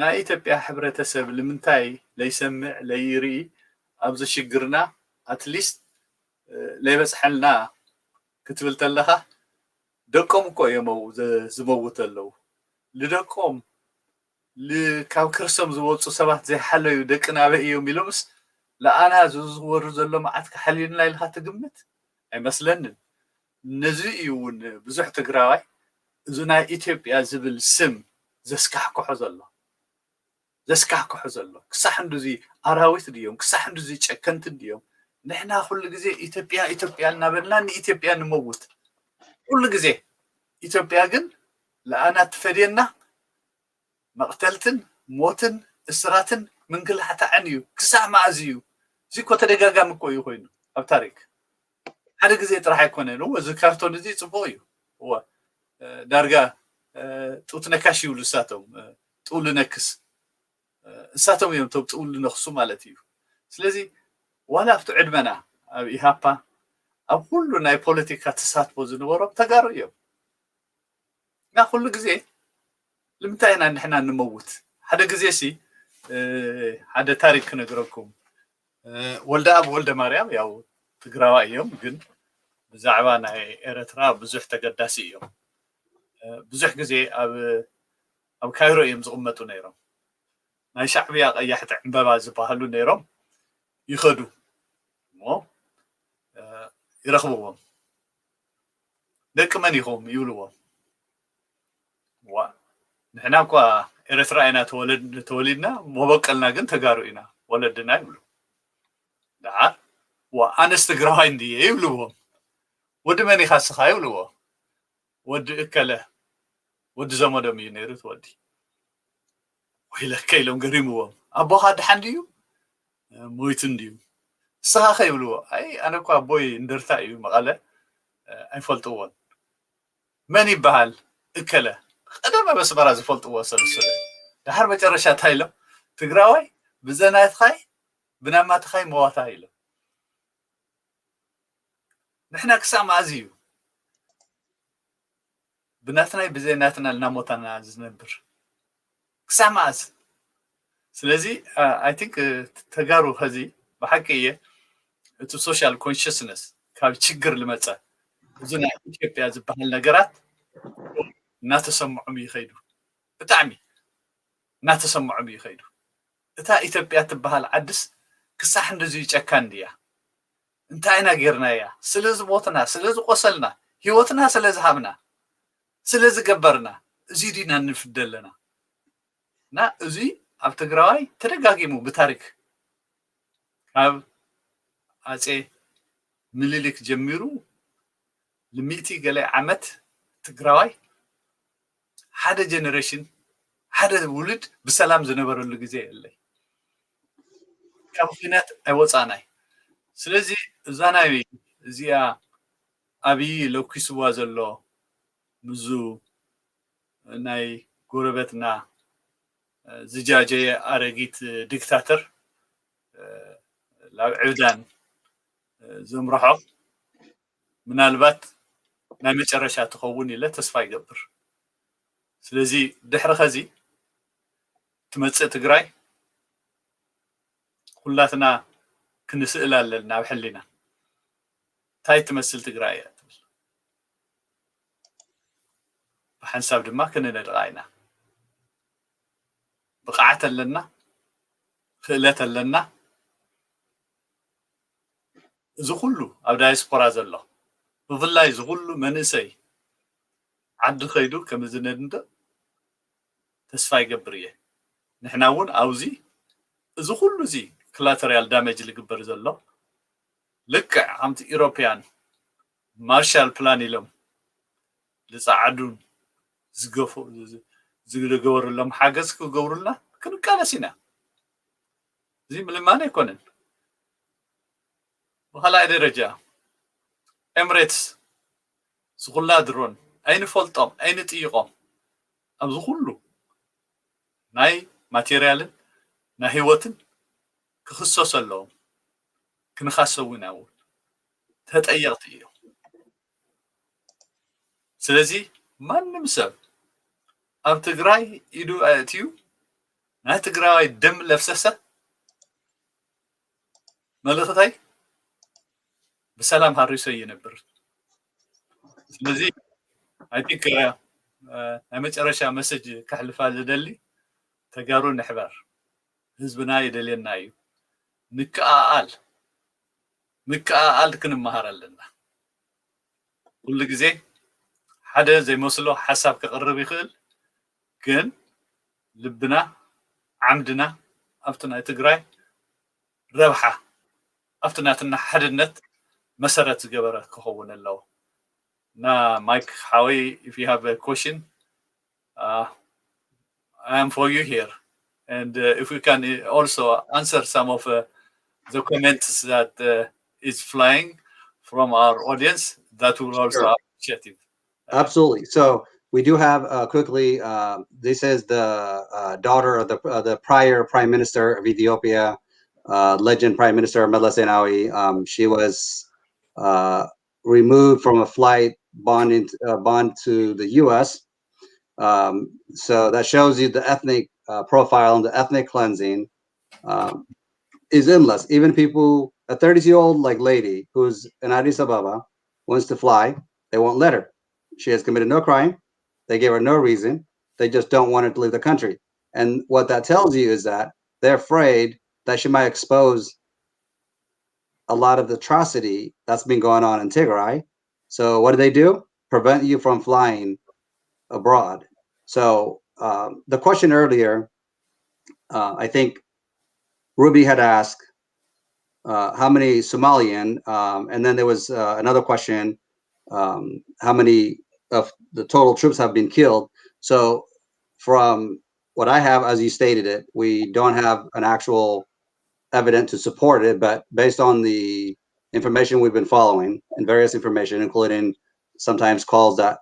B: ናይ ኢትዮጵያ ሕብረተሰብ ንምንታይ ለይሰምዕ ለይርኢ ኣብዚ ሽግርና ኣትሊስት ለይበፅሐልና ክትብል ተለኻ ደቆም እኮ እዮም ዝመውት ኣለዉ ልደቆም ካብ ክርስቶም ዝወፁ ሰባት ዘይሓለዩ ደቂ ናበይ እዮም ኢሎምስ ለኣና ዝዝወሩ ዘሎ መዓት ክሓልዩና ኢልካ ትግምት ኣይመስለንን ነዚ እዩ እውን ብዙሕ ትግራዋይ እዚ ናይ ኢትዮጵያ ዝብል ስም ዘስካሕክሖ ዘሎ ክሳብ ሕንዱዚ ኣራዊት ድዮም ክሳብ ሕንዱዚ ጨከንቲ ድዮም ንሕና ኩሉ ግዜ ኢትዮጵያ እናበልና ንኢትዮጵያ ንመውት ኩሉ ግዜ ኢትዮጵያ ግን ለኣና ትፈድየና መቅተልትን ሞትን እስራትን ምንግላዕታዕን እዩ ክሳብ ማእዚ እዩ እዚ እኮ ተደጋጋሚ እኮ እዩ ኮይኑ ኣብ ታሪክ ሓደ ግዜ ጥራሕ ኣይኮነን እዚ ካርቶን እዚ ፅቡቅ እዩ ዳርጋ ጡት ነካሽ ይብሉ እሳቶም ጡል ነክስ እሳቶም እዮም ቶም ጡል ነክሱ ማለት እዩ ስለዚ ዋላ ኣብቲ ዕድመና ኣብ ኢሃፓ ኣብ ኩሉ ናይ ፖለቲካ ተሳትፎ ዝነበሮም ተጋሩ እዮም እና ኩሉ ግዜ ንምንታይ ኢና ንሕና ንመውት ሓደ ግዜ ሲ ሓደ ታሪክ ክነግረኩም ወልደ ኣብ ወልደ ማርያም ያው ትግራዋ እዮም ግን ብዛዕባ ናይ ኤርትራ ብዙሕ ተገዳሲ እዮም ብዙሕ ግዜ ኣብ ካይሮ እዮም ዝቕመጡ ነይሮም ናይ ሻዕብያ ቀያሕቲ ዕምበባ ዝበሃሉ ነይሮም ይኸዱ እሞ ይረኽብዎም ደቂ መን ኢኹም ይብልዎም ንሕና እኳ ኤርትራ ኢና ተወሊድና መበቀልና ግን ተጋሩ ኢና ወለድና ይብሉ ደዓር ኣነስ ትግራዋይ እንድየ ይብልዎም ወዲ መን ኢኻ ስኻ ይብልዎ ወዲ እከለ ወዲ ዘመዶም እዩ ነይሩ ትወዲ ወይለካ ኢሎም ገሪምዎም ኣቦኻ ድሓን ድዩ ሞይቱ እንድዩ ስኻ ኸ ይብልዎ ኣይ ኣነ እኳ ኣቦይ እንደርታ እዩ መቐለ ኣይፈልጥዎን መን ይበሃል እከለ ቀደመ መስመራ ዝፈልጥዎ ሰብስለ ድሓር መጨረሻ እንታይ ኢሎም ትግራዋይ ብዘናትኻይ ብናማትኻይ መዋታ ኢሎም ንሕና ክሳብ መዓዝ እዩ ብናትናይ ብዘይናትና ልናሞታና ዝነብር ክሳብ መዓዝ ስለዚ ኣይ ቲንክ ተጋሩ ኸዚ ብሓቂ እየ እቲ ሶሻል ኮንሽስነስ ካብ ችግር ልመፀ እዚ ናይ ኢትዮጵያ ዝበሃል ነገራት እናተሰምዖም ይኸይዱ ብጣዕሚ እናተሰምዖም ይኸይዱ እታ ኢትዮጵያ ትበሃል ዓድስ ክሳሕ እንደዚዩ ጨካን ድያ እንታይ ኢና ጌርና እያ ስለዚ ሞትና ስለዚ ቆሰልና ሂወትና ስለዚ ሃብና ስለዚ ገበርና እዚ ዲና ንፍደ ኣለና እና እዚ ኣብ ትግራዋይ ተደጋጊሙ ብታሪክ ካብ ኣፄ ምኒልክ ጀሚሩ ልሚእቲ ገለ ዓመት ትግራዋይ ሓደ ጀነሬሽን ሓደ ውልድ ብሰላም ዝነበረሉ ግዜ የለይ ካብ ኩናት ኣይወፃናይ ስለዚ እዛ ናይ እዚኣ ኣብይ ለኪስዋ ዘሎ ብዙ ናይ ጎረቤትና ዝጃጀየ ኣረጊት ዲክታተር ላብ ዕብዳን ዘምርሖ ምናልባት ናይ መጨረሻ ትኸውን ኢለ ተስፋ ይገብር ስለዚ ድሕሪ ኸዚ ትመፅእ ትግራይ ኩላትና ክንስእል ኣለና ኣብ ሕሊና እንታይ ትመስል ትግራይ እያ ትብል ብሓንሳብ ድማ ክንነድቓ ኢና ብቕዓት ኣለና ክእለት ኣለና እዚ ኩሉ ኣብ ዳያስፖራ ዘሎ ብፍላይ እዚ ኩሉ መንእሰይ ዓዲ ኸይዱ ከም ዝነድንዶ ተስፋ ይገብር እየ ንሕና እውን ኣብዚ እዚ ኩሉ እዚ ኮላተራል ዳሜጅ ዝግበር ዘሎ ልክዕ ከምቲ ኢሮፕያን ማርሻል ፕላን ኢሎም ዝፀዓዱን ዝገፉ ዝገበሩሎም ሓገዝ ክገብሩልና ክንቃለስ ኢና እዚ ምልማን ኣይኮነን ብኻልኣይ ደረጃ ኤምሬትስ ዝኩላ ድሮን ኣይንፈልጦም ኣይንጥይቖም ኣብዚ ኩሉ ናይ ማቴርያልን ናይ ህይወትን ክኽሰሱ ኣለዎም ክንኻሰቡ ኢና እውን ተጠየቕቲ እዮም ስለዚ ማንም ሰብ ኣብ ትግራይ ኢዱ ኣእትዩ ናይ ትግራዋይ ደም ለፍሰሰ መልእኽተይ ብሰላም ሃሪሶ ይነብር ስለዚ ኣይ ቲንክ ናይ መጨረሻ መሰጅ ካሕልፋ ዝደሊ ተጋሩ ንሕበር ህዝብና ይደልየና እዩ ንከኣል ክንመሃር ኣለና ኩሉ ግዜ ሓደ ዘይመስሎ ሓሳብ ክቕርብ ይኽእል ግን ልብና ዓምድና ኣብቲ ናይ ትግራይ ረብሓ ኣብቲ ናትና ሓድነት መሰረት ዝገበረ ክኸውን ኣለዎ እና ማይክ ሓወይ if you have a question I am for you here and if we can also answer some of the comments that is flying from our audience that will also
A: Sure.
B: appreciate it.
A: Absolutely. So we do have quickly. This is the daughter of the prior Prime Minister of Ethiopia, legend Prime Minister Meles Zenawi. She was removed from a flight bond to the U.S. So that shows you the ethnic profile and the ethnic cleansing is endless. Even people, a 30-year-old like lady who's in Addis Ababa, wants to fly, they won't let her. She has committed no crime. They gave her no reason. They just don't want her to leave the country. And what that tells you is that they're afraid that she might expose a lot of the atrocity that's been going on in Tigray. So what do? Prevent you from flying abroad. So the question earlier, I think Ruby had asked how many Somalian, and then there was another question, how many of the total troops have been killed. So from what I have, as you stated it, we don't have an actual evidence to support it, but based on the information we've been following and various information, including sometimes calls that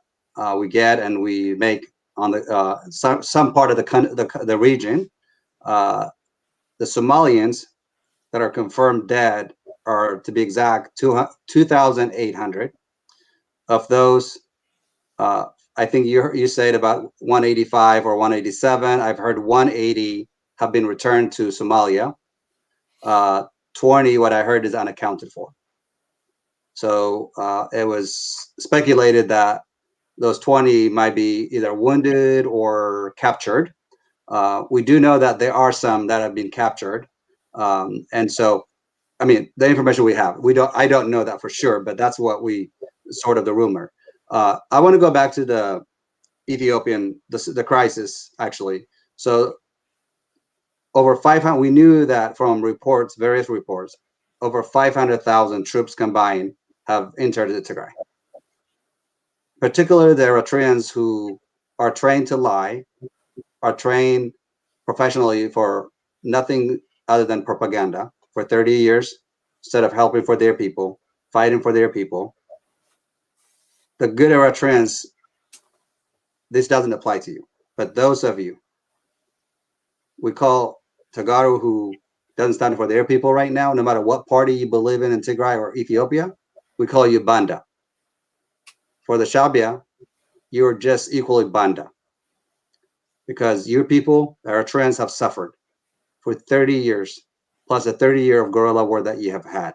A: we get and we make on the some part of the region, the Somalians that are confirmed dead are, to be exact, 2,800. Of those, I think you said about 185 or 187. I've heard 180 have been returned to Somalia. 20, what I heard, is unaccounted for. So it was speculated that those 20 might be either wounded or captured. We do know that there are some that have been captured. And so, I mean, the information we have, I don't know that for sure, but that's what we sort of the rumor. I want to go back to the Ethiopian, the crisis, actually. So over 500, we knew that from reports, various reports, over 500,000 troops combined have entered the Tigray. Particularly the Eritreans who are trained to lie, are trained professionally for nothing other than propaganda for 30 years, instead of helping for their people, fighting for their people. The good Eritreans, this doesn't apply to you, but those of you we call Tagaru who doesn't stand for their people right now, no matter what party you believe in Tigray or Ethiopia, we call you Banda. For the Shabia, you're just equally Banda. Because your people, Eritreans, have suffered for 30 years, plus a 30-year of guerrilla war that you have had.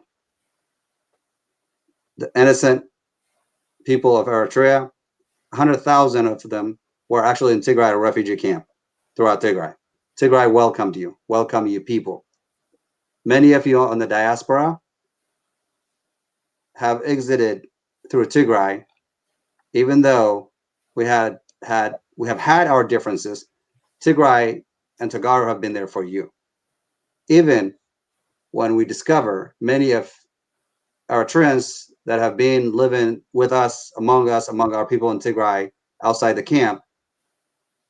A: The innocent people of Eritrea, 100,000 of them were actually in Tigray, a refugee camp throughout Tigray. Tigray welcomed you, welcome you people. Many of you on the diaspora have exited through Tigray, even though we have had our differences. Tigray and Tagaru have been there for you. Even when we discover many of our Eritreans that have been living with us, among our people in Tigray outside the camp,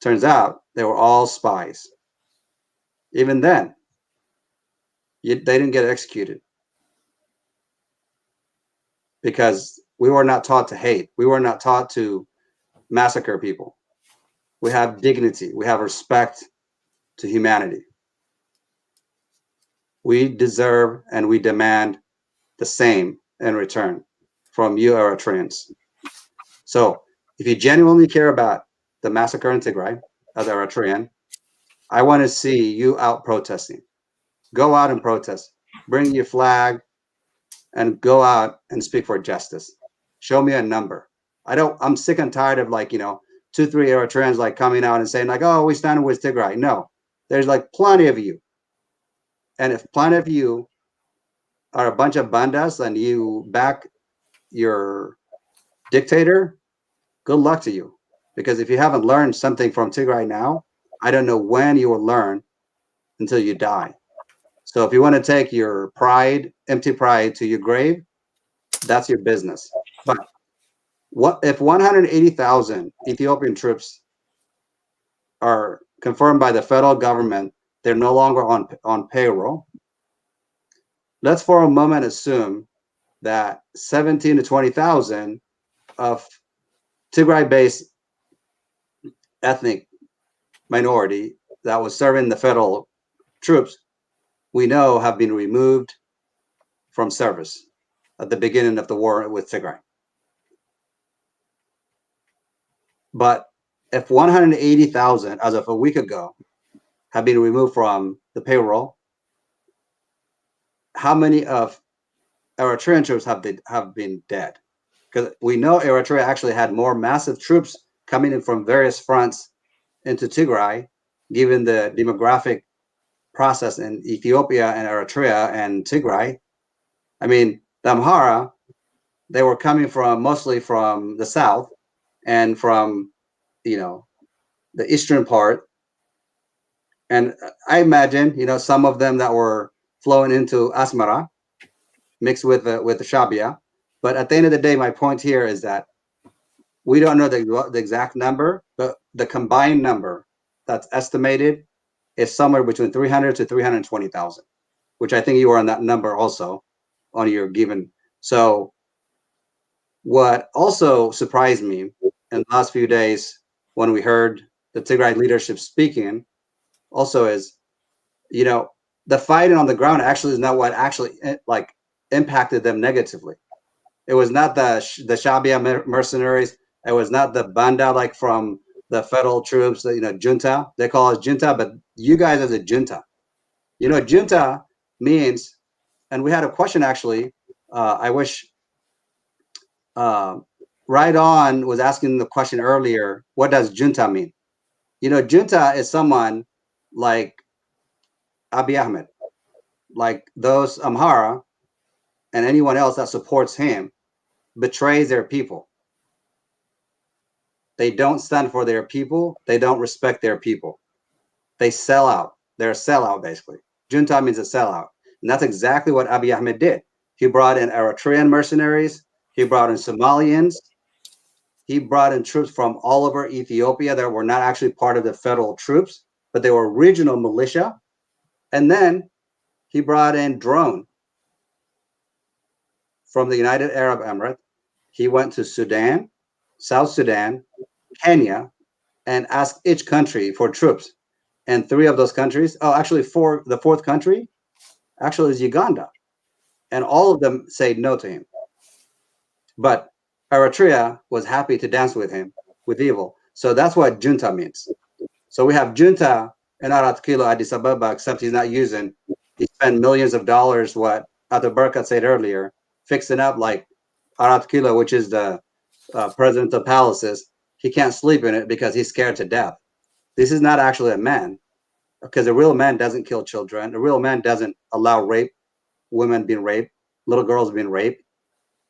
A: turns out they were all spies. Even then, they didn't get executed because we were not taught to hate. We were not taught to massacre people. We have dignity. We have respect to humanity. We deserve and we demand the same in return from you Eritreans. So if you genuinely care about the massacre in Tigray as Eritrean, I want to see you out protesting. Go out and protest. Bring your flag and go out and speak for justice. Show me a number. I'm sick and tired of 2-3 Eritreans coming out and saying oh, we stand with Tigray. No, there's plenty of you. And if plenty of you are a bunch of bandas and you back your dictator, good luck to you. Because if you haven't learned something from Tigray now, I don't know when you will learn until you die. So if you want to take your pride, empty pride, to your grave, that's your business. But what if 180,000 Ethiopian troops are confirmed by the federal government, they're no longer on payroll? Let's for a moment assume that 17 to 20,000 of Tigray-based ethnic minority that was serving the federal troops, we know have been removed from service at the beginning of the war with Tigray. But if 180,000 as of a week ago have been removed from the payroll, how many of Eritrean troops have been dead? because we know Eritrea actually had more massive troops coming in from various fronts into Tigray, given the demographic process in Ethiopia and Eritrea and Tigray. I mean, the Amhara, they were coming from mostly from the south and from, the eastern part. And I imagine, some of them that were flowing into Asmara, mixed with the Shabia. But at the end of the day, my point here is that we don't know the exact number, but the combined number that's estimated is somewhere between 300 to 320,000, which I think you are on that number also on your given. So what also surprised me in the last few days when we heard the Tigray leadership speaking also is, the fighting on the ground actually is not what actually impacted them negatively. It was not the Shabia mercenaries. It was not the banda like from the federal troops, junta. They call us junta, but you guys are the junta. Junta means, and we had a question actually. I wish Right On was asking the question earlier. What does junta mean? Junta is someone like Abiy Ahmed, like those Amhara and anyone else that supports him betrays their people. They don't stand for their people. They don't respect their people. They sell out. They're a sellout, basically. Junta means a sellout. And that's exactly what Abiy Ahmed did. He brought in Eritrean mercenaries. He brought in Somalians. He brought in troops from all over Ethiopia that were not actually part of the federal troops, but they were regional militia. And then he brought in drone from the United Arab Emirates. He went to Sudan, South Sudan, Kenya, and asked each country for troops. And three of those countries, actually four, the fourth country actually is Uganda. And all of them said no to him. But Eritrea was happy to dance with him, with evil. So that's what junta means. So we have junta in Arat Kilo, Addis Ababa, except he's not using. He spent millions of dollars, what Ato Berkat said earlier, fixing up like Arat Kilo, which is the presidential palaces. He can't sleep in it because he's scared to death. This is not actually a man, because a real man doesn't kill children. A real man doesn't allow rape, women being raped, little girls being raped,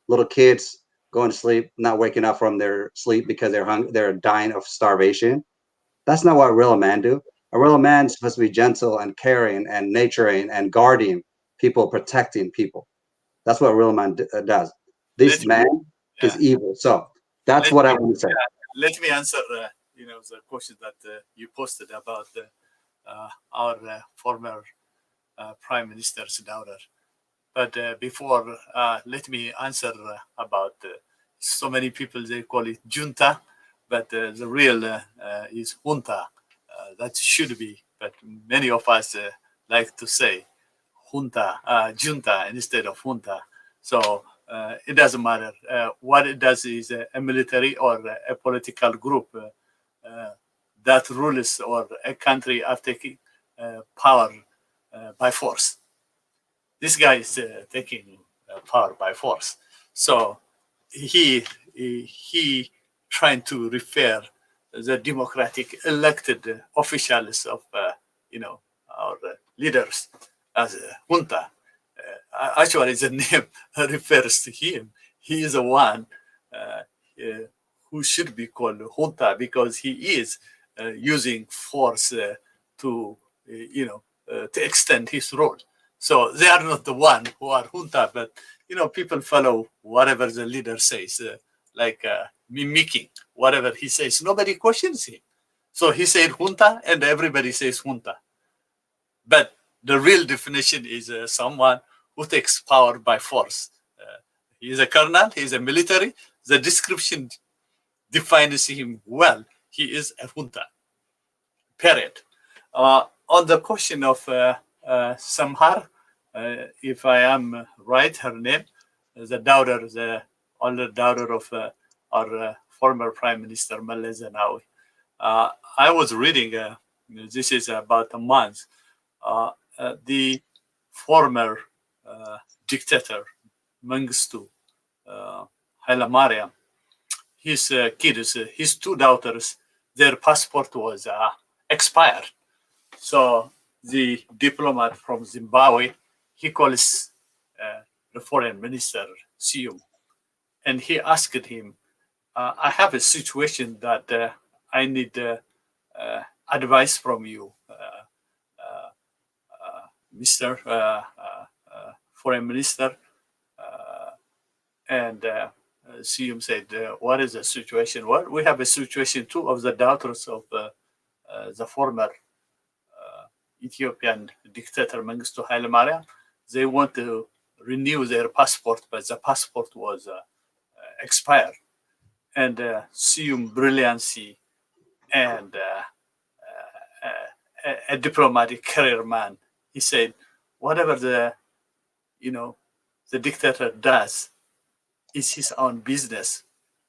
A: little kids going to sleep, not waking up from their sleep because they're dying of starvation. That's not what a real man do. A real man is supposed to be gentle and caring and nurturing and guarding people, protecting people. That's what a real man does. This man is evil. So that's what I want to say.
B: Let me answer, the question that you posted about our former Prime Minister's daughter. But before, let me answer about so many people, they call it junta, but the real is junta. That should be, but many of us like to say junta instead of junta. So it doesn't matter. What it does is a military or a political group that rules or a country are taking power by force. This guy is taking power by force. So he trying to refer the democratic elected officials of our leaders as a junta. Actually, the name refers to him. He is the one who should be called junta because he is using force to extend his role. So they are not the one who are junta, but people follow whatever the leader says, mimicking whatever he says. Nobody questions him. So he said junta, and everybody says junta. But the real definition is someone who takes power by force. He is a colonel. He is a military. The description defines him well. He is a junta. Period. On the question of Samhar, if I am right, her name, the older daughter of our former Prime Minister Meles Zenawi. I was reading, this is about a month, the former dictator Mengistu Haile Mariam, his kids, his two daughters, their passport was expired. So the diplomat from Zimbabwe, he calls the foreign minister, Sium, and he asked him, I have a situation that I need advice from you, Mr. Foreign Minister. And Sium said, what is the situation? Well, we have a situation. Two of the daughters of the former Ethiopian dictator Mengistu Haile Mariam, they want to renew their passport, but the passport was expired. And Sium brilliancy and a diplomatic career man, he said, whatever the dictator does is his own business.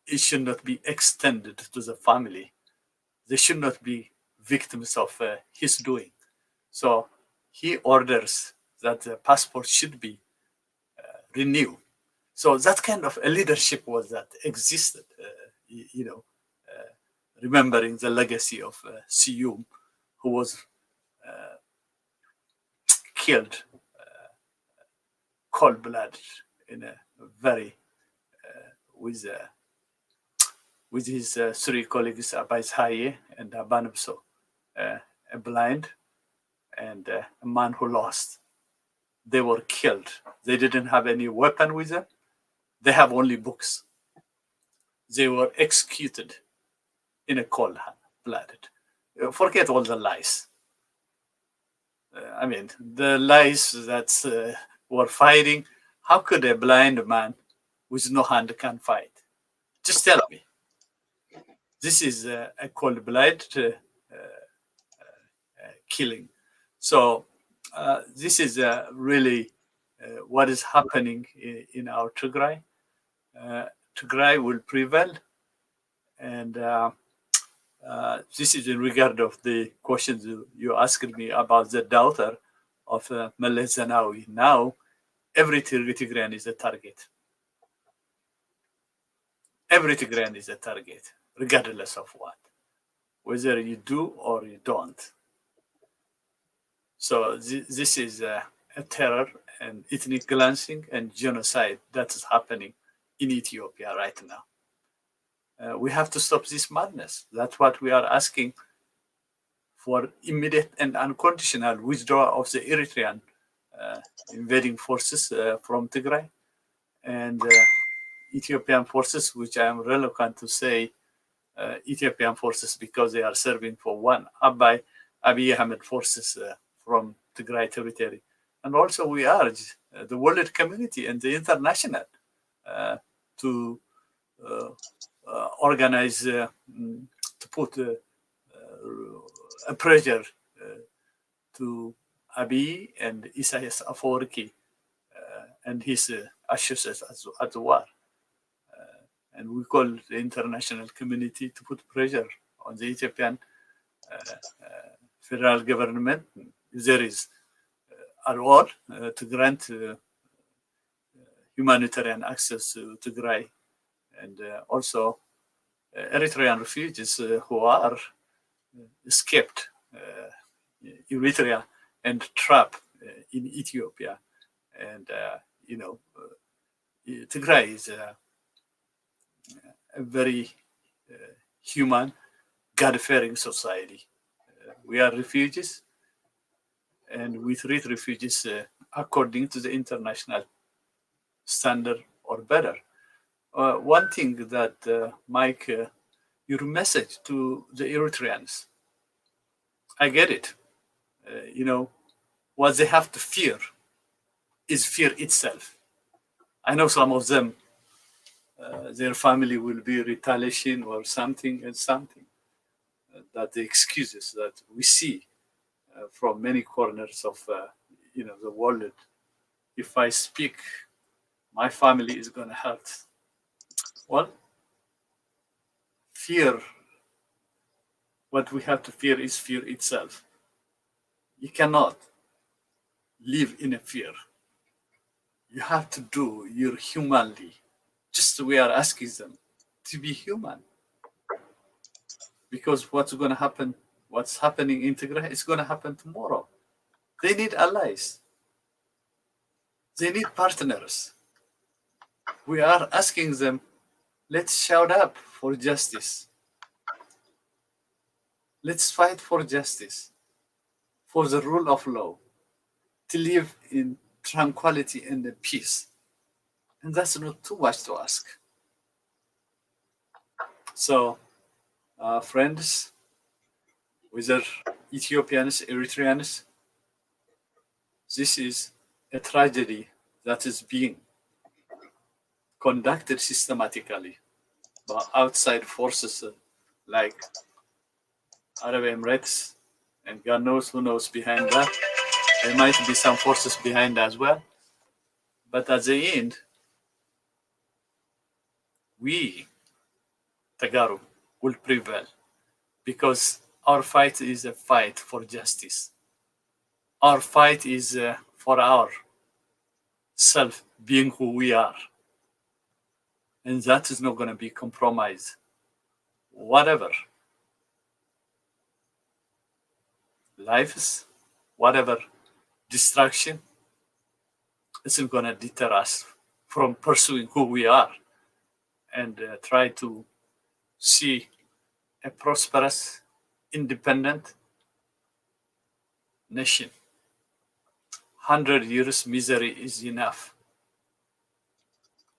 B: It should not be extended to the family. They should not be victims of his doing. So he orders that the passport should be renewed. So that kind of a leadership was that existed, remembering the legacy of Sium, who was killed cold-blooded in a very with his three colleagues, Abais Haye and Abanabso, a blind and a man who lost. They were killed. They didn't have any weapon with them. They have only books. They were executed in a cold-blooded. Forget all the lies. The lies that were fighting. How could a blind man with no hand can fight? Just tell me. This is a cold-blooded killing. So this is really what is happening in our Tigray. Tigray will prevail, and this is in regard of the questions you asked me about the daughter of Meles Zenawi. Now, every Tigrayan is a target. Every Tigrayan is a target, regardless of what, whether you do or you don't. So this is a terror and ethnic cleansing and genocide that is happening in Ethiopia right now. We have to stop this madness. That's what we are asking for: immediate and unconditional withdrawal of the Eritrean invading forces from Tigray, and Ethiopian forces, which I am reluctant to say Ethiopian forces because they are serving for one Abiy Ahmed forces from Tigray territory. And also we urge the world community and the international to organize, to put a pressure to Abiy and Isaias Afwerki and his associates at the war. And we call the international community to put pressure on the Ethiopian federal government, if there is at all, to grant humanitarian access to Tigray, and also Eritrean refugees who are escaped Eritrea and trapped in Ethiopia. And, Tigray is a very human, God-fearing society. We are refugees, and we treat refugees according to the international standard or better. One thing that, Mike, your message to the Eritreans, I get it. What they have to fear is fear itself. I know some of them, their family will be retaliation or something and something. That the excuses that we see from many corners of the world. If I speak, my family is going to hurt. Well, fear. What we have to fear is fear itself. You cannot live in a fear. You have to do your humanly Just we are asking them to be human. Because what's going to happen, what's happening in Tigray is going to happen tomorrow. They need allies. They need partners. We are asking them, let's shout up for justice. Let's fight for justice, for the rule of law, to live in tranquility and peace. And that's not too much to ask. So, friends, whether Ethiopians, Eritreans, this is a tragedy that is being conducted systematically by outside forces like Arab Emirates, and God knows who knows behind that. There might be some forces behind as well. But at the end, we, Tagaru, will prevail because our fight is a fight for justice. Our fight is for our self being who we are. And that is not going to be compromised. Whatever lives, whatever distraction, isn't going to deter us from pursuing who we are and try to see a prosperous, independent nation. 100 years misery is enough.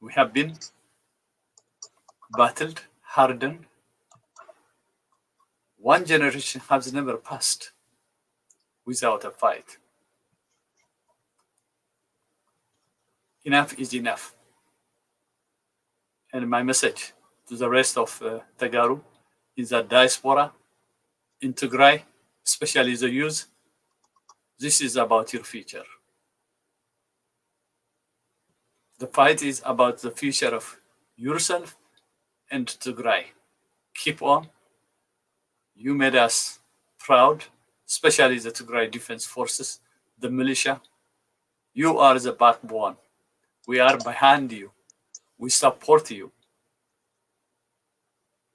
B: We have been battled, hardened. One generation has never passed without a fight. Enough is enough. And my message to the rest of Tagaru in the diaspora, in Tigray, especially the youth, this is about your future. The fight is about the future of yourself and Tigray. Keep on. You made us proud, especially the Tigray Defense Forces, the militia. You are the backbone. We are behind you. We support you.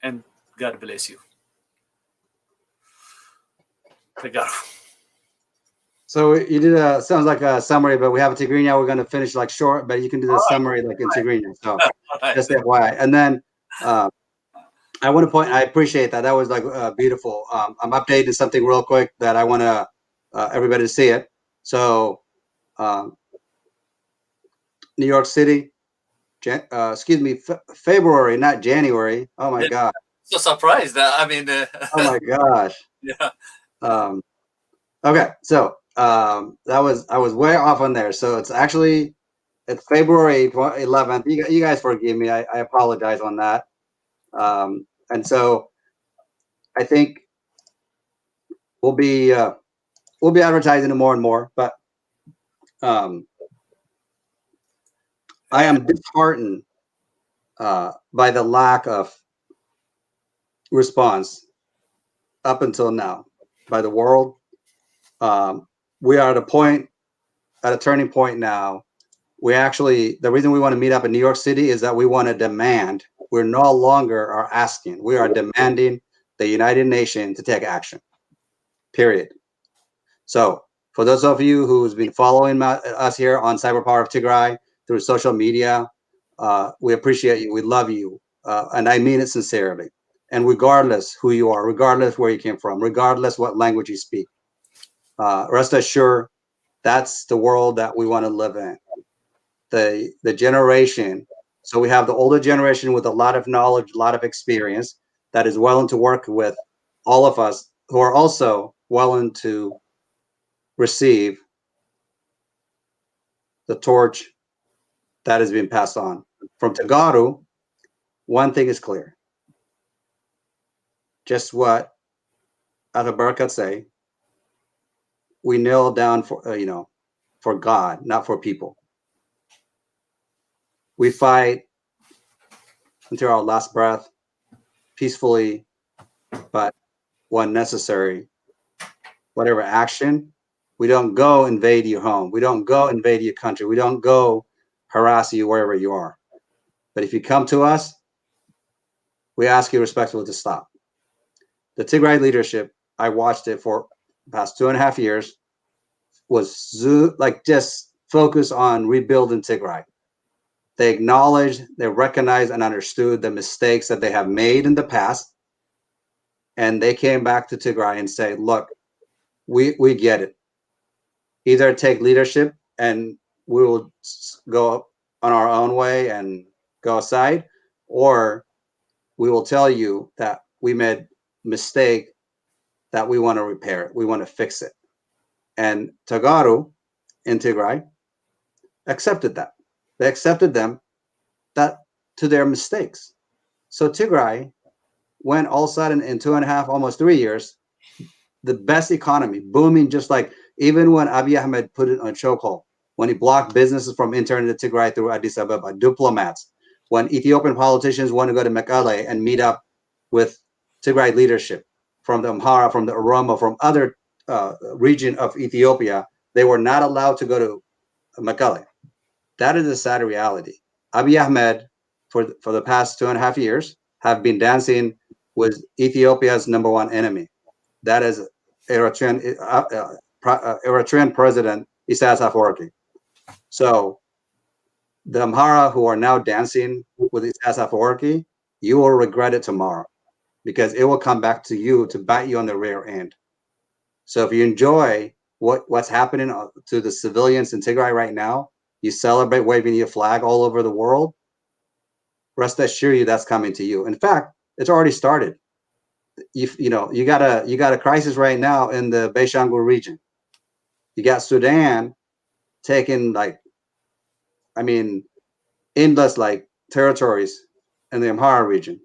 B: And God bless you. Tagaru.
A: So you did sounds like a summary, but we have a Tigrinya. We're going to finish like short, but you can do the summary like in Tigrinya. So just FYI. And then I want to point, I appreciate that. That was like beautiful. I'm updating something real quick that I want to everybody to see it. So New York City, excuse me, February, not January. Oh my God.
B: So surprised. I mean,
A: oh my gosh.
B: Yeah.
A: Okay. So I was way off on there. So it's actually, it's February 11th. You guys forgive me. I apologize on that. And so I think we'll be advertising it more and more, but I am disheartened by the lack of response up until now by the world. We are at a turning point now. The reason we want to meet up in New York City is that we want to demand. We're no longer are asking. We are demanding the United Nations to take action. Period. So for those of you who's been following us here on Cyber Power of Tigray through social media, we appreciate you. We love you. And I mean it sincerely. And regardless who you are, regardless where you came from, regardless what language you speak, rest assured, that's the world that we want to live in. The generation. So we have the older generation with a lot of knowledge, a lot of experience that is willing to work with all of us who are also willing to receive the torch that is being passed on. From Tagaru, one thing is clear. Just what Atabarkat say, we kneel down for, for God, not for people. We fight until our last breath, peacefully, but when necessary. Whatever action, we don't go invade your home. We don't go invade your country. We don't go harass you wherever you are. But if you come to us, we ask you respectfully to stop. The Tigray leadership, I watched it for the past 2.5 years, was just focused on rebuilding Tigray. They acknowledged, they recognized and understood the mistakes that they have made in the past. And they came back to Tigray and say, look, we get it. Either take leadership and we will go on our own way and go aside, or we will tell you that we made a mistake, that we want to repair it, we want to fix it. And Tagaru in Tigray accepted that. They accepted them that to their mistakes. So Tigray went all of a sudden in 2.5, almost 3 years, the best economy, booming, just like even when Abiy Ahmed put it on chokehold, when he blocked businesses from entering into Tigray through Addis Ababa, diplomats, when Ethiopian politicians want to go to Mekelle and meet up with Tigray leadership from the Amhara, from the Oromo, from other region of Ethiopia, they were not allowed to go to Mekelle. That is a sad reality. Abiy Ahmed, for the past 2.5 years, have been dancing with Ethiopia's #1 enemy. That is Eritrean President Isaias Afwerki. So the Amhara who are now dancing with Isaias Afwerki, you will regret it tomorrow, because it will come back to you to bite you on the rear end. So if you enjoy what's happening to the civilians in Tigray right now, you celebrate waving your flag all over the world, rest assured you that's coming to you. In fact, it's already started. You got a crisis right now in the Beishangul region. You got Sudan taking endless territories in the Amhara region.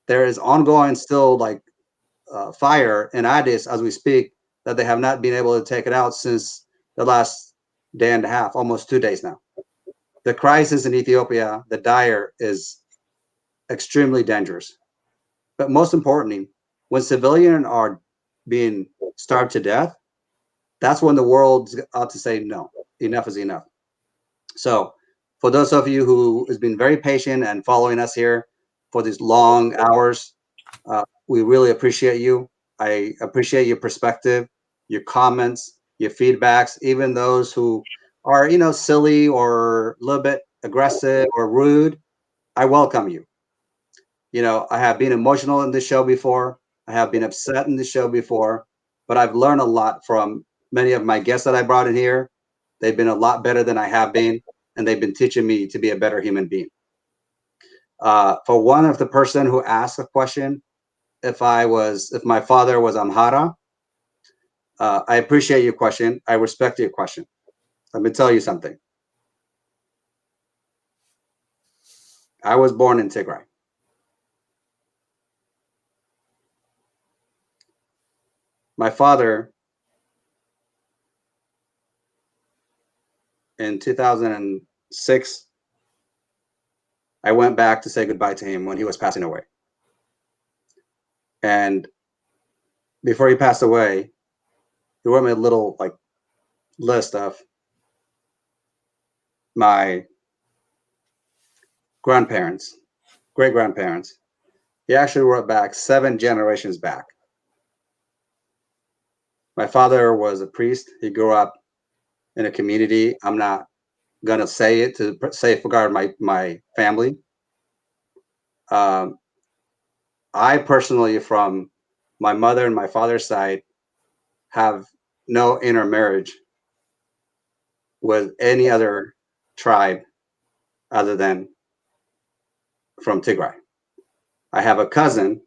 A: There is ongoing still fire in Addis as we speak, that they have not been able to take it out since the last day and a half, almost 2 days now. The crisis in Ethiopia, the dire, is extremely dangerous. But most importantly, when civilians are being starved to death, that's when the world's out to say, no, enough is enough. So for those of you who has been very patient and following us here for these long hours, we really appreciate you. I appreciate your perspective, your comments, your feedbacks, even those who are, silly or a little bit aggressive or rude. I welcome you. I have been emotional in this show before. I have been upset in this show before, but I've learned a lot from many of my guests that I brought in here. They've been a lot better than I have been, and they've been teaching me to be a better human being. For one of the person who asked a question, if my father was Amhara, I appreciate your question. I respect your question. Let me tell you something. I was born in Tigray. My father, in 2006, I went back to say goodbye to him when he was passing away. And before he passed away, he wrote me a little list of my grandparents, great-grandparents. He actually wrote back 7 generations back. My father was a priest. He grew up in a community. I'm not gonna say it to safeguard my family. I personally, from my mother and my father's side, have no intermarriage with any other tribe other than from Tigray. I have a cousin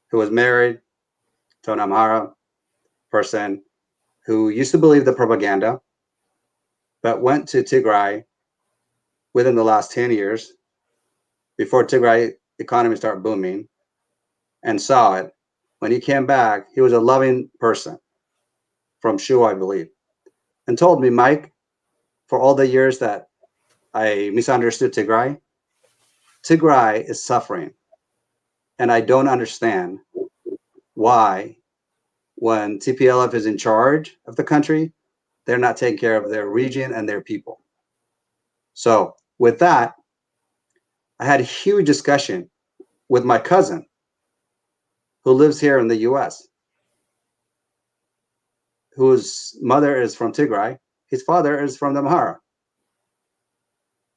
A: who was married to an Amhara person who used to believe the propaganda, but went to Tigray within the last 10 years, before Tigray economy started booming, and saw it. When he came back, he was a loving person from Shu, I believe, and told me, Mike, for all the years that I misunderstood Tigray is suffering. And I don't understand why, when TPLF is in charge of the country, they're not taking care of their region and their people. So with that, I had a huge discussion with my cousin who lives here in the US, whose mother is from Tigray. His father is from the Amhara.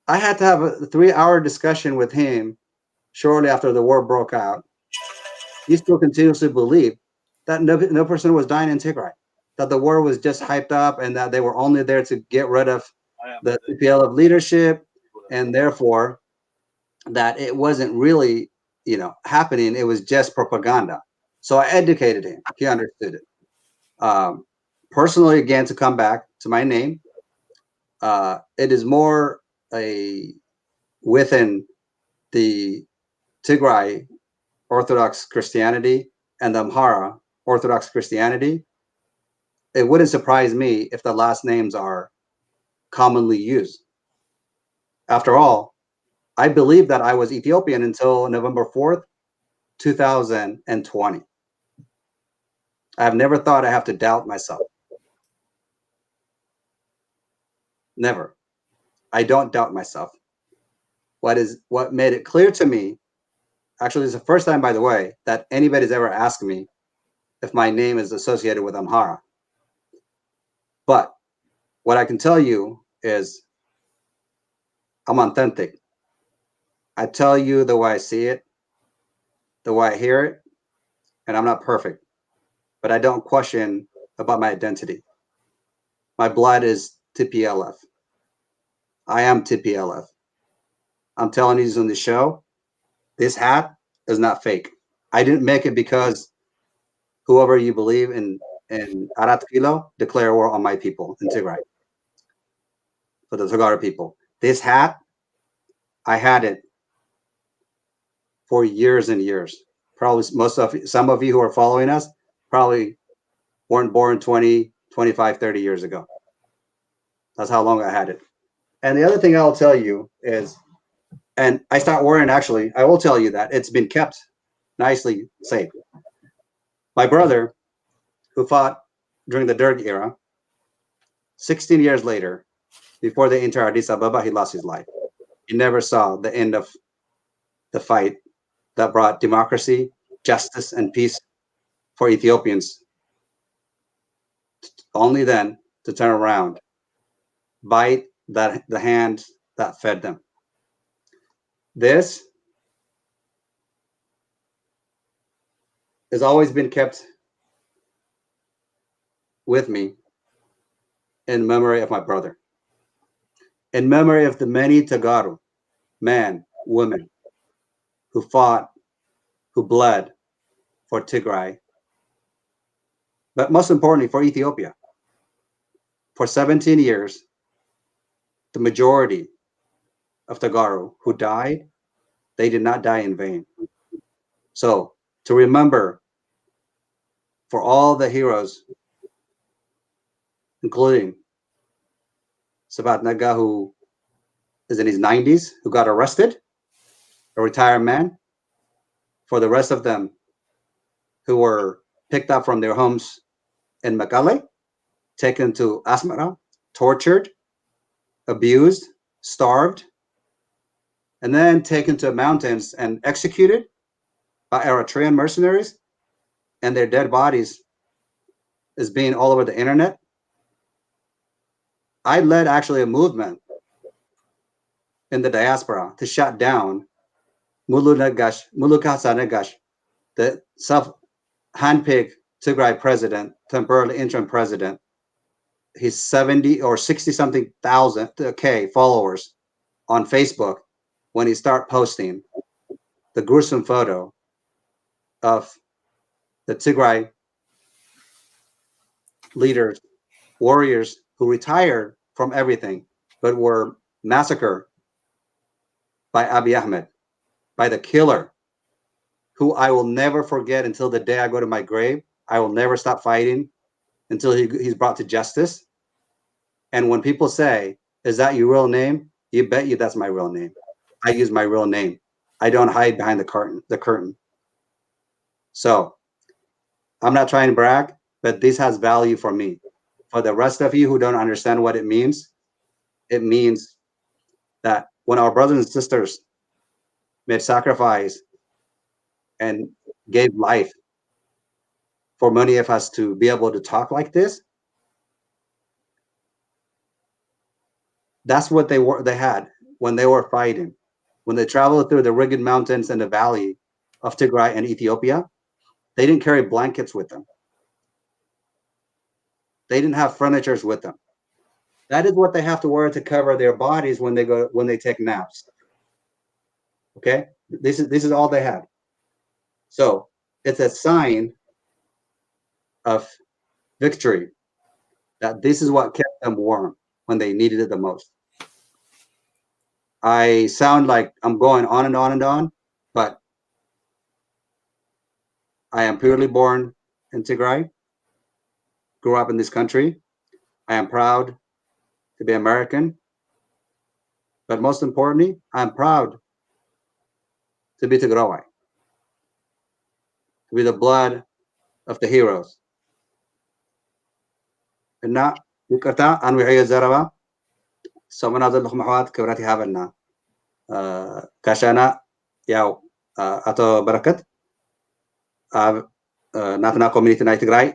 A: I had to have a 3-hour discussion with him shortly after the war broke out. He still continuously believed that no person was dying in Tigray, that the war was just hyped up and that they were only there to get rid of the TPLF leadership, and therefore that it wasn't really, happening. It was just propaganda. So I educated him. He understood it. Personally, again, to come back to my name, it is more within the Tigray Orthodox Christianity and the Amhara Orthodox Christianity. It wouldn't surprise me if the last names are commonly used. After all, I believe that I was Ethiopian until November 4th, 2020. I've never thought I have to doubt myself. Never. I don't doubt myself. What made it clear to me, actually, it's the first time, by the way, that anybody's ever asked me if my name is associated with Amhara. But what I can tell you is I'm authentic. I tell you the way I see it, the way I hear it, and I'm not perfect, but I don't question about my identity. My blood is TPLF. I am TPLF. I'm telling you this on the show, this hat is not fake. I didn't make it because whoever you believe in Arat Kilo declare war on my people in Tigray, for the Tagara people. This hat, I had it for years and years. Probably some of you who are following us probably weren't born 20, 25, 30 years ago. That's how long I had it. And the other thing I'll tell you is, and I start wearing, actually, I will tell you that it's been kept nicely safe. My brother, who fought during the Derg era, 16 years later, before they entered Addis Ababa, he lost his life. He never saw the end of the fight that brought democracy, justice, and peace for Ethiopians. Only then to turn around, bite the hand that fed them. This has always been kept with me in memory of my brother, in memory of the many Tagaru, men, women, who fought, who bled for Tigray, but most importantly for Ethiopia. For 17 years, the majority of Tagaru who died, they did not die in vain. So to remember for all the heroes, including Sabat Naga, who is in his 90s, who got arrested, a retired man, for the rest of them who were picked up from their homes in Mekelle, taken to Asmara, tortured, abused, starved, and then taken to mountains and executed by Eritrean mercenaries, and their dead bodies is being all over the internet. I led actually a movement in the diaspora to shut down Mulu Kasa Negash, the self-handpicked Tigray president, temporarily interim president. He's 70 or 60 something thousand followers on Facebook when he started posting the gruesome photo of the Tigray leaders, warriors who retired from everything, but were massacred by Abiy Ahmed, by the killer, who I will never forget until the day I go to my grave. I will never stop fighting until he's brought to justice. And when people say, is that your real name? You bet you that's my real name. I use my real name. I don't hide behind the curtain. So I'm not trying to brag, but this has value for me. For the rest of you who don't understand what it means that when our brothers and sisters made sacrifice, and gave life for many of us to be able to talk like this. That's what they had when they were fighting. When they traveled through the rugged mountains and the valley of Tigray and Ethiopia, they didn't carry blankets with them. They didn't have furnitures with them. That is what they have to wear to cover their bodies when they take naps. Okay, this is all they had. So it's a sign of victory that this is what kept them warm when they needed it the most. I sound like I'm going on and on and on, but I am purely born in Tigray, grew up in this country. I am proud to be American, but most importantly, I'm proud to be Tigray, to be the blood of the heroes. እና ይቅርታ አንውሕዮ ዘረባ ሰሙና ዘለኹም ኣሕዋት ክብረት ይሃበና ጋሻና ያው ኣቶ በረከት ኣብ ናትና ኮሚኒቲ ናይ ትግራይ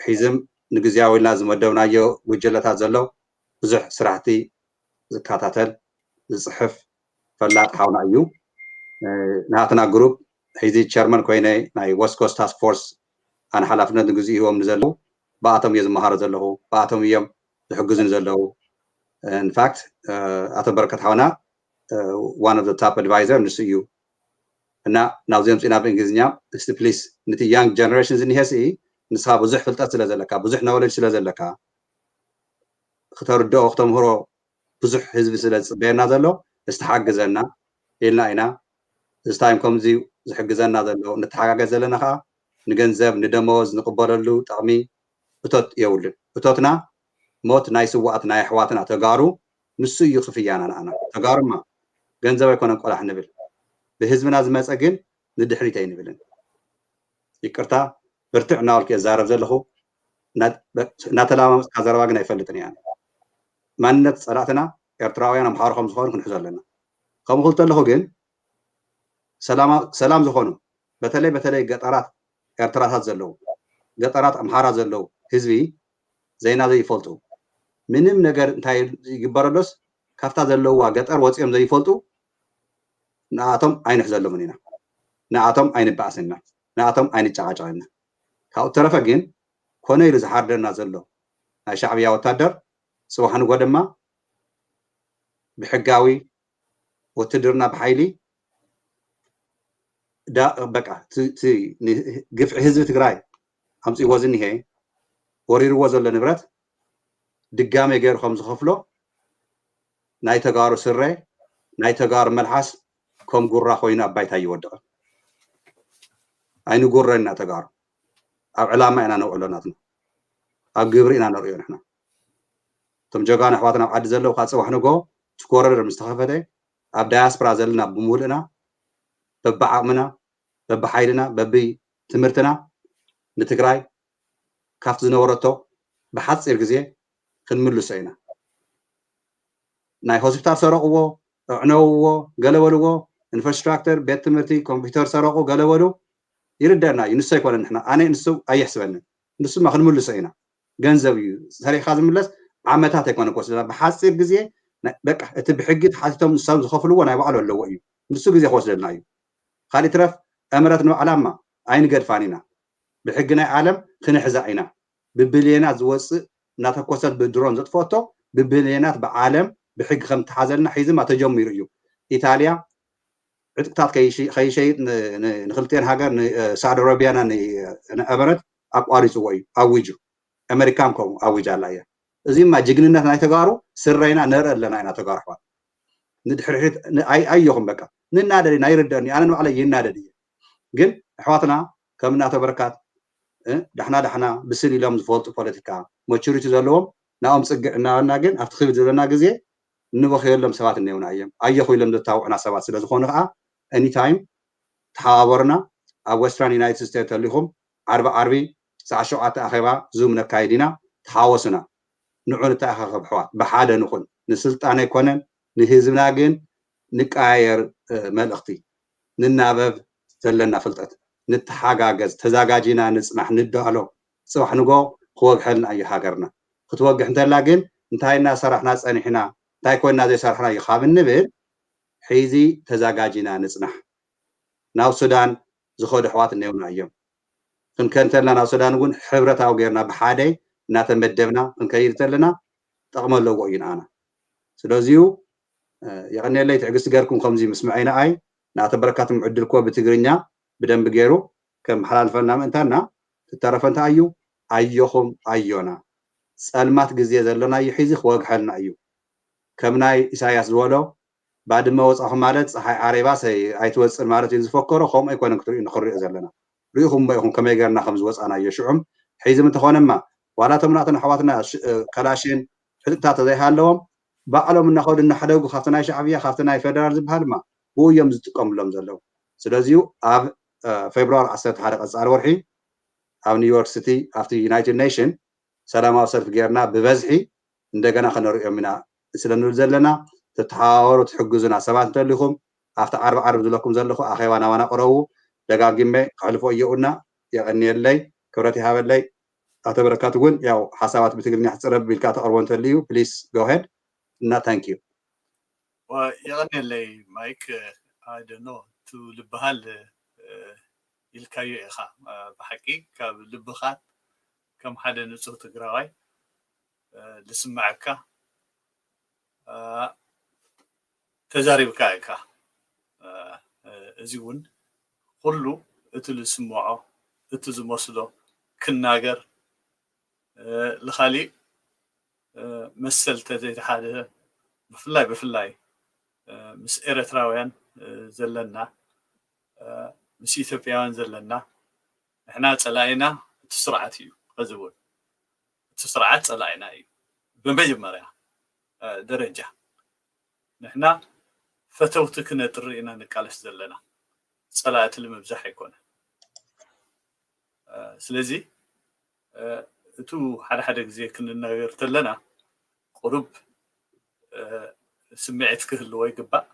A: ሒዝም ንግዝያዊ ኢልና ዝመደብናዮ ጉጅለታት ዘሎ ብዙሕ ስራሕቲ ዝከታተል ዝፅሕፍ ፈላጥ ሓውና እዩ ናትና ግሩፕ ሒዚ ቸርመን ኮይነ ናይ ዌስት ኮስት ታስክ ፎርስ ኣነ ሓላፍነት ንግዚ ሂቦም ንዘለዉ ብኣቶም እየ ዝመሃሮ ዘለኹ ብኣቶም እዮም ዝሕግዙን ዘለዉ ኢንፋክት ኣቶ በረከት ሓውና one of the top advisor ንሱ እዩ እና ናብዚኦም ፅና ብእንግሊዝኛ እስቲ ፕሊስ ነቲ young generations ዝኒሄ ስኢ ንስኻ ብዙሕ ፍልጠት ስለ ዘለካ ብዙሕ knowledge ስለ ዘለካ ክተርድኦ ክተምህሮ ብዙሕ ህዝቢ ስለ ዝፅበየና ዘሎ እስቲ ሓግዘና ኢልና ኢና this time ከምዚ ዝሕግዘና ዘሎ ንተሓጋገዝ ዘለና ከዓ ንገንዘብ ንደመወዝ ንቕበለሉ ጥቕሚ እቶት የውልን እቶትና ሞት ናይ ስዋኣት ናይ ኣሕዋትና ተጋሩ ንሱ እዩ ክፍያና ንኣና ተጋሩማ ገንዘብ ኣይኮነን ቆላሕ ንብል ብህዝብና ዝመፀ ግን ንድሕሪት ኣይንብልን ይቅርታ ብርትዕ እናበልኩ እየ ዛረብ ዘለኹ እናተላማምፅካ ዘረባ ግን ኣይፈልጥን እያ ማንነት ፀላእትና ኤርትራውያን ኣምሓሮ ከም ዝኾኑ ክንሕዞ ኣለና ከምኡ ክብል ተለኹ ግን ሰላም ዝኾኑ በተለይ ገጠራት ኤርትራታት ዘለዉ ገጠራት ኣምሓራ ዘለዉ ህዝቢ ዘይና ዘይፈልጡ ምንም ነገር እንታይ ይግበረሎስ ካብታ ዘለውዋ ገጠር ወፂኦም ዘይፈልጡ ንኣቶም ኣይንሕዘሎምን ኢና ንኣቶም ኣይንበኣስና ንኣቶም ኣይንጨቃጨቀና ካብኡ ተረፈ ግን ኮነ ኢሉ ዝሓርደና ዘሎ ናይ ሻዕብያ ወታደር ፅባሕ ንጎ ድማ ብሕጋዊ ውትድርና ብሓይሊ በቃ ግፍዒ ህዝቢ ትግራይ ኣምፅዎ ዝኒሄ ወሪርዎ ዘሎ ንብረት ድጋሜ ገይሩ ከም ዝኸፍሎ ናይ ተጋሩ ስረ ናይ ተጋሩ መልሓስ ከም ጉራ ኮይኑ ኣብ ባይታ ይወድቕ ኣይንጉረና ተጋሩ ኣብ ዕላማ ኢና ነውዕሎ ናትና ኣብ ግብሪ ኢና ነርእዮ ንሕና እቶም ጀጋኑ ኣሕዋትና ኣብ ዓዲ ዘለዉ ካብ ፅባሕ ንጎ ትኮረር ምስ ተኸፈተ ኣብ ዳያስፖራ ዘለና ብምውልእና በቢዓቕምና በቢሓይልና በቢትምህርትና ንትግራይ ካብቲ ዝነበረቶ ብሓፂር ግዜ ክንምልሶ ኢና ናይ ሆስፒታል ሰረቕዎ ኣዕነውዎ ገለበልዎ ኢንፍራስትራክቸር ቤት ትምህርቲ ኮምፒውተር ሰረቑ ገለበሉ ይርደአና እዩ ንሱ ኣይኮነን ንሕና ኣነ ንሱ ኣየሕስበንን ንሱማ ክንምልሶ ኢና ገንዘብ እዩ ሰሪሕካ ዝምለስ ዓመታት ኣይኮነ ክወስደና ብሓፂር ግዜ በቃ እቲ ብሕጊ ተሓቲቶም ንሶም ዝኸፍልዎ ናይ ባዕሉ ኣለዎ እዩ ንሱ ግዜ ክወስደልና እዩ ካሊእ ትረፍ እምረት ንባዕላማ ኣይንገድፋን ኢና ብሕጊ ናይ ዓለም ክንሕዛ ኢና ብቢልዮናት ዝወፅእ እናተኮሰት ብድሮን ዘጥፈቶ ብቢልዮናት ብዓለም ብሕጊ ከም ተሓዘልና ሒዝማ ተጀሚሩ እዩ ኢታልያ ዕጥቅታት ከይሸይጥ ንክልቴን ሃገር ንሳዑዲ አረቢያና ንእምረት ኣቋሪፅዎ እዩ ኣዊጁ ኣሜሪካን ከምኡ ኣዊጃ ኣላ እያ እዚማ ጅግንነት ናይ ተጋሩ ስረይና ንርኢ ኣለና ኢና ተጋሩ ኣሕዋት ንድሕሪት ኣየኹም በቃ ንናደድ ኢና ይርደአኒ ኣነ ንባዕለይ ይናደድ እየ ግን ኣሕዋትና ከም እናተበረካት ዳሕና ብስል ኢሎም ዝፈልጡ ፖለቲካ መቹሪቲ ዘለዎም ናኦም ፅግዕ እናበልና ግን ኣብቲ ክብል ዘለና ግዜ ንበኽየሎም ሰባት እነውና እዮም ኣየኹ ኢሎም ዘታውዑና ሰባት ስለ ዝኾኑ ከዓ ኤኒታይም ተሓባበሩና ኣብ ዌስተርን ዩናይትድ ስቴትስ ተሊኹም ዓርቢ ሰዓት 7 ኣኼባ ዙም ነካይድ ኢና ተሓወሱና ንዑ ንተኣኻኸብ ኣሕዋት ብሓደ ንኹን ንስልጣን ኣይኮነን ንህዝብና ግን ንቀያየር መልእኽቲ ንናበብ ዘለና ፍልጠት ንተሓጋገዝ ተዛጋጂና ንጽናሕ ንዳሎ ጽባሕ ንጎ ክወግሐልና እዩ ሃገርና ክትወግሕ እንተላ ግን እንታይና ሰራሕና ጸኒሕና እንታይ ኮይና ዘይሰርሕና እዩ ካብ እንብል ሒዚ ተዛጋጂና ንጽናሕ ናብ ሱዳን ዝኸዱ ኣሕዋት እነውና እዮም ክንከድ እንተለና ናብ ሱዳን እውን ሕብረታዊ ጌርና ብሓደ እናተመደብና ክንከይድ እንተለና ጠቕሚ ኣለዎ እዩ ንኣና ስለዚሁ የቀኒለይ ትዕግስቲ ገርኩም ከምዚ ምስምዐይና ኣይ ናተበረካት ምዕድል ኮ ብትግርኛ ብደንብ ገይሩ ከም ሓላልፈና ምእንታና ትተረፈ እንታይ እዩ ኣየኹም ኣዮና ጸልማት ግዜ ዘለና እዩ ሒዚ ክወግሐልና እዩ ከም ናይ ኢሳያስ ዝበሎ ባድመ ወፃኹም ማለት ፀሓይ ዓሬባ ኣይትወፅን ማለት እዩ ዝፈከሮ ከምኡ ኣይኮነን ክትሪኡ ንኽሪኦ ዘለና ርኢኹም ኢኹም ከመይ ገርና ከም ዝወፃናዮ ሽዑም ሒዚ እንተኾነማ ዋላቶም ናተን ኣሕዋትና ከላሽን ፍልጥታት ዘይሃለዎም ባዕሎም እናኸዱ እናሕደጉ ካብቲ ናይ ሻዕብያ ካብቲ ናይ ፌደራል ዝበሃል ድማ ብኡ እዮም ዝጥቀምሎም ዘለዉ ስለዚሁ ኣብ ፌብሩዋሪ 11 ቀጻሊ ወርሒ ኣብ ኒውዮርክ ሲቲ ኣብቲ ዩናይትድ ኔሽን ሰላማዊ ሰልፊ ጌርና ብበዝሒ እንደገና ክንሪኦም ኢና ስለንብል ዘለና ተተሓዋወሩ ትሕግዙና ሰባት እንተሊኹም ኣብቲ ዓርቢ ዝብለኩም ዘለኹ ኣኼባ ናባና ቅረቡ ደጋጊመ ክሕልፎ እየኡና የቀኒየለይ ክብረት ይሃበለይ ኣቶ በረካት እውን ያው ሓሳባት ብትግርኛ ሕፅረብ ቢልካ ተቕርቦ እንተልዩ ፕሊስ ጎ ሄድ እና ታንክ ዩ
B: የቀኒየለይ ማይክ I don't know to ልበሃል ኢልካዮ ኢኻ ብሓቂ ካብ ልብኻ ከም ሓደ ንጹህ ትግራዋይ ልስማዓካ ተዛሪብካ ኢካ እዚ እውን ኩሉ እቲ ልስምዖ እቲ ዝመስሎ ክናገር ልኻሊእ መሰልተ ዘይተሓደሰ ብፍላይ ምስ ኤርትራውያን ዘለና ምስ ኢትዮጵያውያን ዘለና ንሕና ጸላኢና እቲ ስርዓት እዩ ከዝውን እቲ ስርዓት ጸላኢና እዩ በመጀመርያ ደረጃ ንሕና ፈተውቲ ክነጥሪ ኢና ንቃለስ ዘለና ጸላእቲ ንምብዛሕ ኣይኮነን ስለዚ እቱ ሓደ ግዜ ክንነገር ተለና ቁሩብ ስምዒት ክህልዎ ይግባእ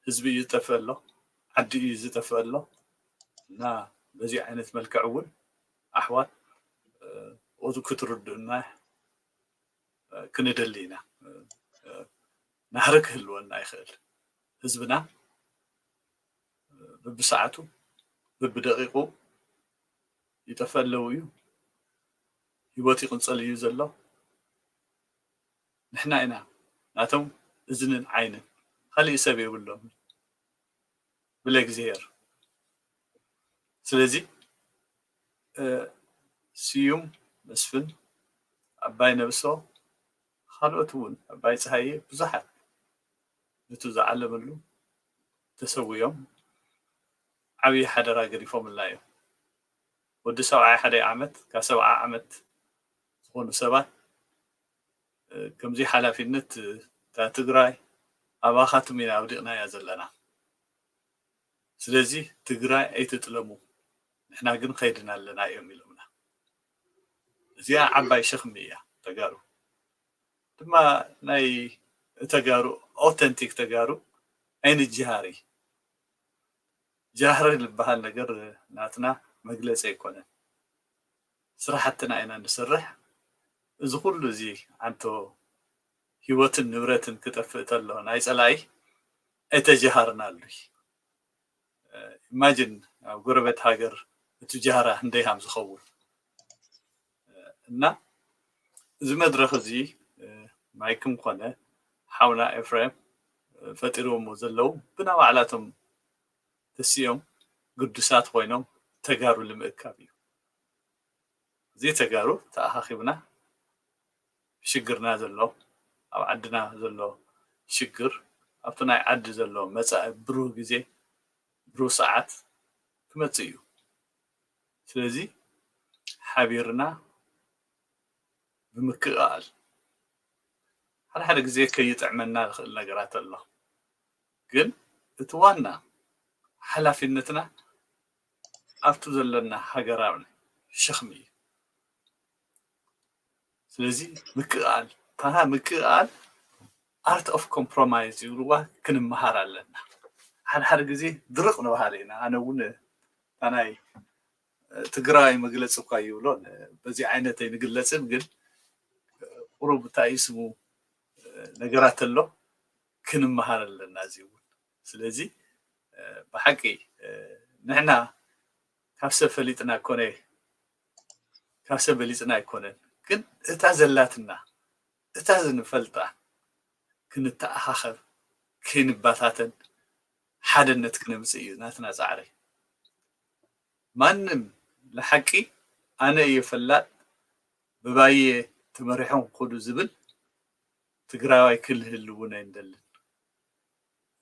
B: ህዝቢ እዩ ዝጠፍእ ኣሎ ዓዲ እዩ ዝጠፍእ ኣሎ እና በዚ ዓይነት መልክዕ እውን ኣሕዋት ኦቱ ክትርድኡና ክንደሊ ኢና ናህሪ ክህልወና ይኽእል ህዝብና በብሰዓቱ በብደቂቁ ይጠፍእ ኣለዉ እዩ ህይወት ይቕንፀል እዩ ዘሎ ንሕና ኢና ናቶም እዝንን ዓይንን ካሊእ ሰብ የብሎም ብለግዚሄር ስለዚ ስዩም መስፍን ኣባይ ነብሶ ካልኦት እውን ኣባይ ፀሃየ ብዙሓት ነቱ ዝዓለመሉ ተሰዊዮም ዓብዪ ሓደራ ገዲፎምና እዮም ወዲ 71 ዓመት ካብ 70 ዓመት ዝኾኑ ሰባት ከምዚ ሓላፊነት ትግራይ ኣባኻትም ኢና ኣውዲቕናያ ዘለና ስለዚ ትግራይ ኣይትጥለሙ ንሕና ግን ከይድና ኣለና እዮም ኢሎምና እዚኣ ዓባይ ሸኽሚ እያ ተጋሩ ድማ ናይ ተጋሩ ኦተንቲክ ተጋሩ ዓይነት ጃህሪ ዝበሃል ነገር ናትና መግለፂ ኣይኮነን ስራሕትና ኢና ንሰርሕ እዚ ኩሉ እዚ ዓንቶ ህይወትን ንብረትን ክጠፍእ ተሎ ናይ ጸላይ ኣይተጃሃርና ኣሉ ኢማጂን ኣብ ጎረቤት ሃገር እቲ ጃህራ እንደይ ሃም ዝኸውን እና እዚ መድረኽ እዚ ማይክም ኮነ ሓውና ኤፍሬም ፈጢሮሞ ዘለው ብና ባዕላቶም ተሲኦም ቅዱሳት ኮይኖም ተጋሩ ንምእካብ እዩ እዚ ተጋሩ ተኣኻኺብና ሽግርና ዘሎ ኣብ ዓድና ዘሎ ሽግር ኣብቲ ናይ ዓዲ ዘሎ መጻኢ ብሩህ ግዜ ብሩህ ሰዓት ክመጽእ እዩ ስለዚ ሓቢርና ብምክኣል ሓደ ግዜ ከይጥዕመና ዝኽእል ነገራት ኣሎ ግን እቲ ዋና ሓላፊነትና ኣብቲ ዘለና ሃገራዊ ሸኽሚ እዩ ስለዚ ምክኣል ኣርት ኦፍ ኮምፕሮማይዝ ይብልዋ ክንመሃር ኣለና حد جزي درقنا بحالينا أنا ون أنا تقرأي مجلس قايولون بزي عينتين مجلس مجل قرب تايسمو نجرات له كن مهار النازيون سلزي بحكي نحنا كافسة فليتنا كونه كافسة فليتنا كونه كن اتازلاتنا اتازن فلتا كن التأخر كين باتاتن حد النتكن مسيو ناتنا زعري مانم لحقي أنا يفلات بباية تمرحون قدو زبل تقراوي كل هاللونا يندل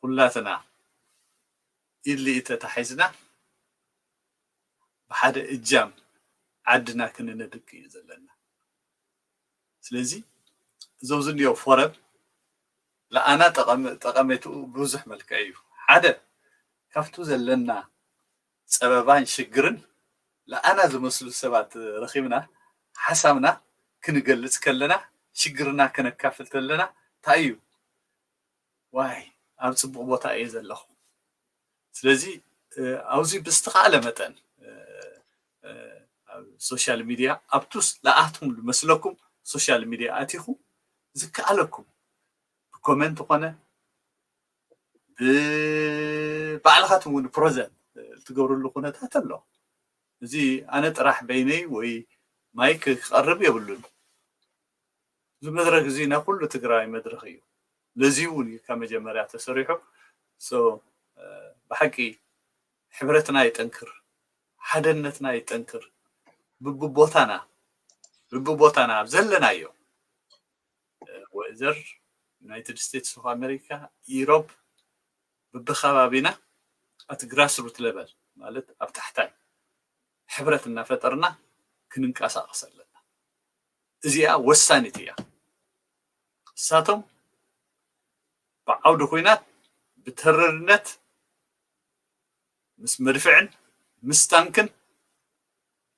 B: كلاتنا اللي تتحيزنا بحد إجام عدنا كنا ندك يزلنا سلزي زوزن يو فورم لا أنا تقميتو بوزح ملكايو حدا كفتو زلنا سببان شجرن لا أنا زمسلو سبات رخيمنا حسامنا كنقلت كلنا شجرنا كنكافلت لنا تايو واي أم صبغ بوتا يزلخ سلزي أوزي باستقالة متن السوشيال ميديا أبتوس لا أهتم مسلكم سوشيال ميديا أتيخو زكا لكم كومنت قنا بعلقاتهم من بروزنت تقولوا له قنا تهتلو زي أنا تراح بيني وي مايك قرب يقولون زي مدرك زينا كله تقراي مدرخيو لزيوني كما جمرات تسريحه سو بحكي حبرتنا يتنكر حدنتنا يتنكر ببوتانا زلنا يو وإذر يونايتد ستيتس اوف امريكا يوروب ببخابابينا اتجراس روت ليفل مالت اب تحتاي حبرتنا فطرنا كننقاسقس لنا ازيا وسانيتيا ساتم بعود خوينات بتررنت مس مدفعن مستانكن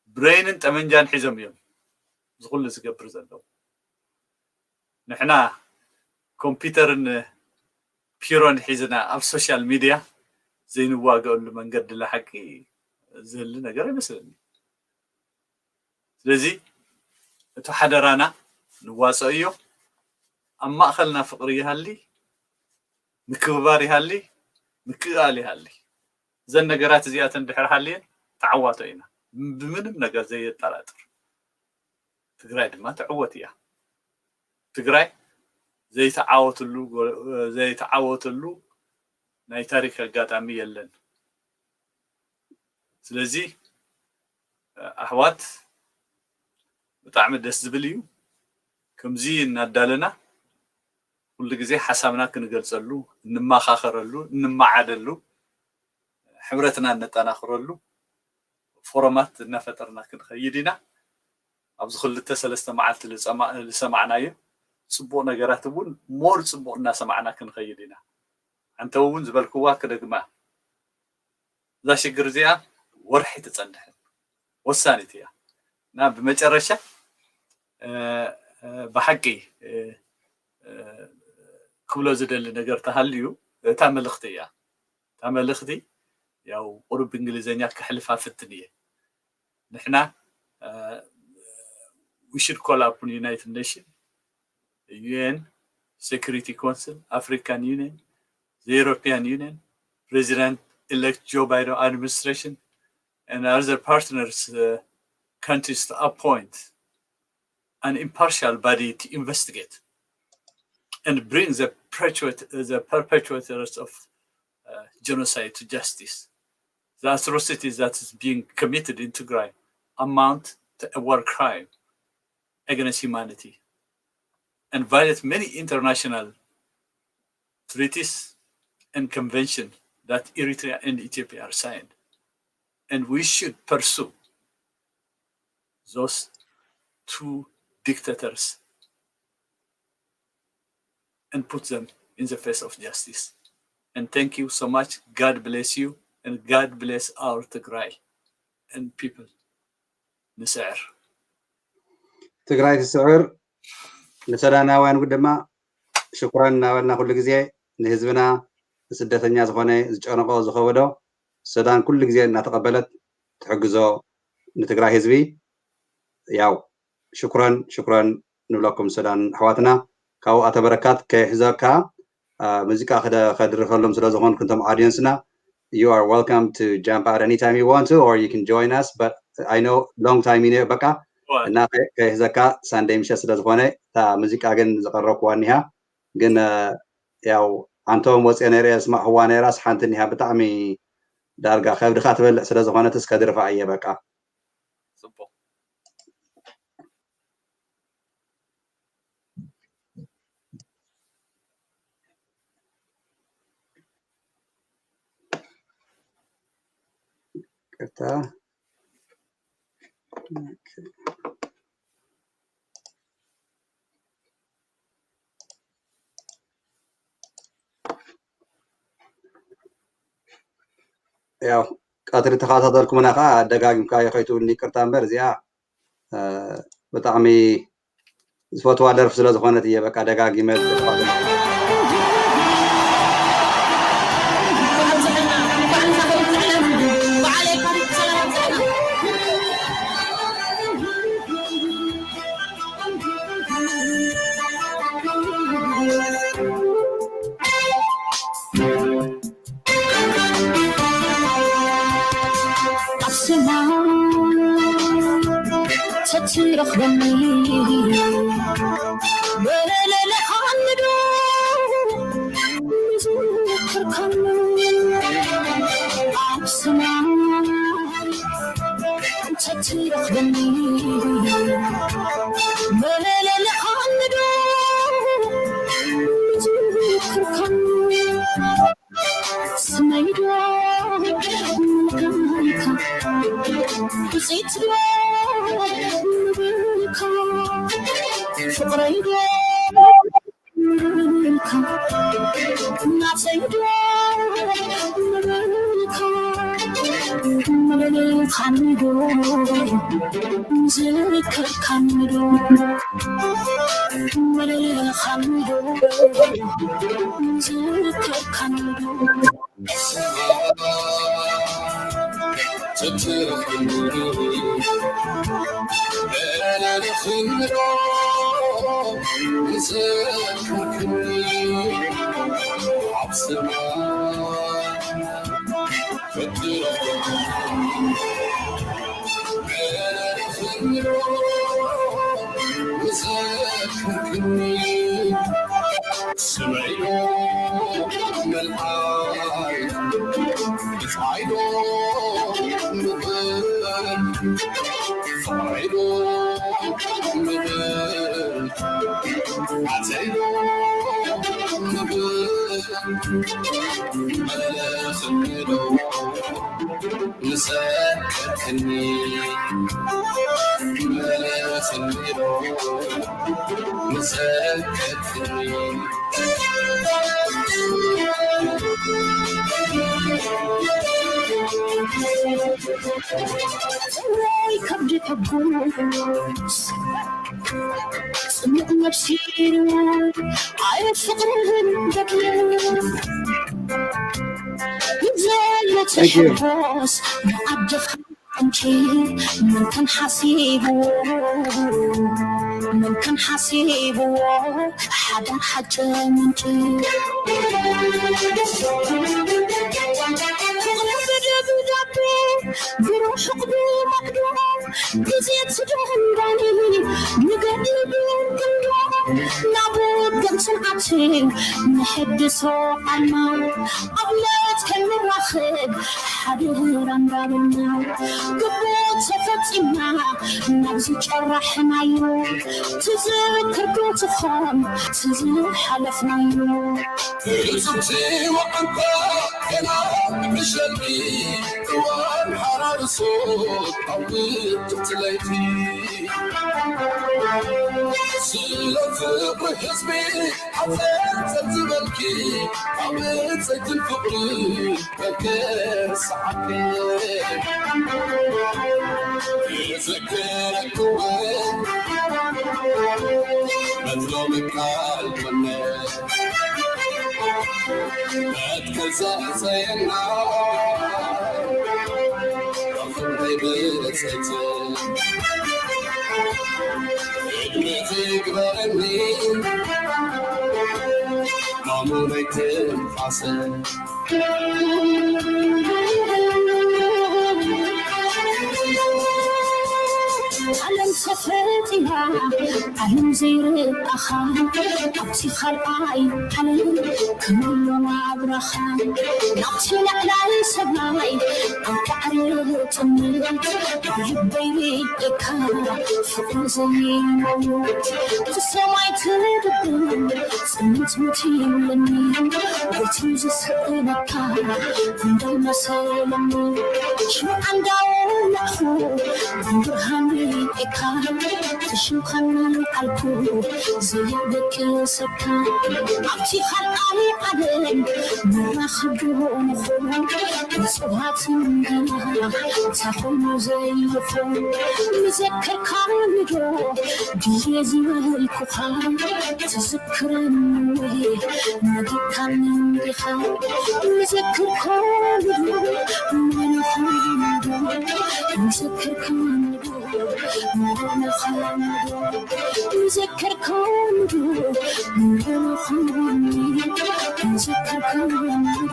B: برينن تمنجان حزم يوم زغل زقبر زلو نحنا كمبيوترن بيرون حيزنا على السوشيال ميديا زي نواقع من قد لحقي زل نقرأ مثلا لذي تحضرنا نواصيو أما أخلنا فقري هاللي نكباري هاللي نكالي هاللي زن نقرات زيادة بحر هاللي تعواتينا بمن نقر زي التلاتر تقرأي ما تعوتيها تقرأي زي تعوتلو ناي تاريخ قاتامي يلن سلازي أحوات بتعمل دس زبليو كمزي نادالنا كل جزء حسابنا كنقلصلو نما خاخرلو نما عدلو حبرتنا نتناخرلو فورمات نفترنا كنخيدنا أبز خلت سلسة معلت اللي سمعناه صبوا نجارات بون مور صبوا الناس معنا كنخيدنا أنت وون زبالكوا كدقما ذا شجر زيا ورحي تصنح والسانيتيا نعم بمجرشة بحقي كله زد اللي نجار تهليو تعمل اختيا تعمل اختي ياو قرب إنجليزية كحلفها في الدنيا نحنا we should call up on United Nations, the UN, Security Council, African Union, the European Union, President-elect Joe Biden administration, and other partners countries to appoint an impartial body to investigate and bring the perpetrators of genocide to justice. The atrocities that is being committed in Tigray amount to a war crime against humanity and violate many international treaties and conventions that Eritrea and Ethiopia are signed. And we should pursue those two dictators and put them in the face of justice. And thank you so much. God bless you and God bless our Tigray and people. نسعر
A: تقرأي السعر نسألنا وين قدما شكرا ولنا كل جزء نهزبنا ስደተኛ ዝኾነ ዝጨነቆ ዝኸበዶ ሱዳን ኩሉ ግዜ እናተቐበለት ትሕግዞ ንትግራይ ህዝቢ ያው ሽኩረን ንብለኩም ሱዳን ኣሕዋትና ካብኡ ኣተበረካት ከሕዘካ ሙዚቃ ከድርኸሎም ስለ ዝኾንኩ እንቶም audience-ና you are welcome to jump out anytime you want to or you can join us but I know long time in በቃ እና ከሕዘካ ሳንዴይ ምሸት ስለ ዝኾነ እታ ሙዚቃ ግን ዘቐረብክዋ እኒሃ ግን ያው አንቶም ወፅአ ነይረ ስማዕዋ ነይራስ ሓንቲ እኒሃ ብጣዕሚ ዳርጋ ከብድኻ ትበልዕ ስለ ዝኾነትስ ከድርፋ እየ በቃ
B: ጽቡቕ
A: ቅርታ ያው ቀትሪ ተኸታተልኩምና ከዓ ደጋጊምካ የኸይትውኒ ቅርታ እምበር እዚኣ ብጣዕሚ ዝፈትዋ ደርፊ ስለ ዝኾነት እየ በቃ ደጋጊመ
E: ترخبني ولا لا لا خالدو ذكركم عبسنا ترخبني ولا لا لا خالدو ذكركم سميدو زيتو فقريدو ناسيدو خامدو ذكر خامدو خامدو ذكر خامدو
A: Thank you.
E: من كان حسيبه حدا حتى منجي بروح قدو مقدو بزيت سجون باني نقدي بيركندو نابود قمسن عطي نحدثو عنا أبلات كل راخد حديران بابنا قبوت فتينا نبزي جرحنا يو تذكر قوت خام تذكر حلفنا يو
F: يزمتي وانت كنا بشلبي وان حرار صوت طويت تليتي سلف بحزبي حفلت زبلكي عملت زيت الفقري بكر صحكي يذكرك وين مظلومك الفنان أتكلم سينا رفضي بلسيتي إدمتي قبرني ماموريت الحسن
E: علم سفرتها علم زير أخا أبتي خلقاي علم كمل ما برخا نقتي لعلى سماي أنت عريتني يبيني إكا فوق زي موت تسمعي تردد سمت متيمني وتوز سئلك عندما سلمي شو عندهم نحو برهاني إكرام تشوخنا الكل زيادك سكان أبتي خلقاني علم ما خدوه نخون نصوات منها تخون زي فون مذكر كامل ديزي والكخان تذكرني نجي كان بخان مذكر كامل من خون مذكر كامل من خون مذكر كامل من خون مذكر كامل من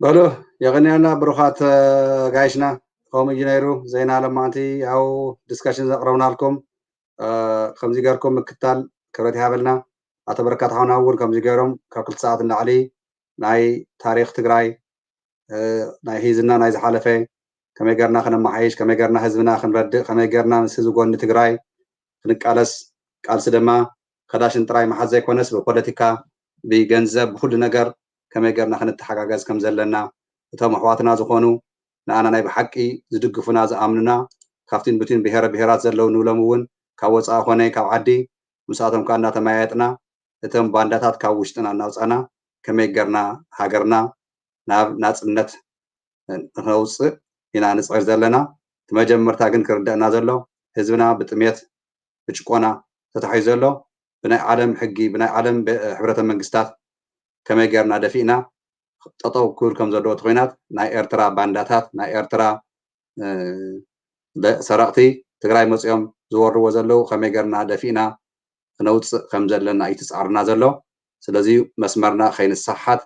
A: بلو يغنينا بروخات قايشنا قوم جنيرو زينا لما انتي او ديسكشن زقربنا لكم خمزي غيركم مكتال كبرت هابلنا اتبركات حونا ور خمزي غيرهم كل ساعه علي ناي تاريخ تግራይ ناي هيزنا ناي زحالفه كمي غيرنا خنمحيش كمي غيرنا حزبنا خنردق كمي غيرنا مس حزب ጎኒ ትግራይ ክንቃለስ ቃልስ ድማ ከዳሽን ጥራይ መሓዘ ይኮነስ በፖለቲካ ብገንዘብ ብኩሉ ነገር ከመይ ገርና ክንተሓጋገዝ ከም ዘለና እቶም ኣሕዋትና ዝኾኑ ንኣና ናይ ብሓቂ ዝድግፉና ዝኣምኑና ካብቲን ብቲን ብሄረ ብሄራት ዘለው ንብሎም እውን ካብ ወፃኢ ኮነ ካብ ዓዲ ምስኣቶም ከዓ እናተመያየጥና እቶም ባንዳታት ካብ ውሽጥና እናውፃና ከመይ ገርና ሃገርና ናብ ናፅነት ንኸውፅእ ኢና ንፅዕር ዘለና ትመጀመርታ ግን ክርደአና ዘሎ ህዝብና ብጥሜት ብጭቆና ተታሒዙ ዘሎ ብናይ ዓለም ሕጊ ብናይ ዓለም ሕብረተ መንግስታት ከመይ ገርና ደፊእና ጠጠው ክብል ከም ዘለዎ ትኮይናት ናይ ኤርትራ ባንዳታት ናይ ኤርትራ ሰራቅቲ ትግራይ መፅኦም ዝወርዎ ዘለው ከመይ ገርና ደፊእና ክነውፅእ ከም ዘለና ይትፃርና ዘሎ ስለዚ መስመርና ከይንሳሓት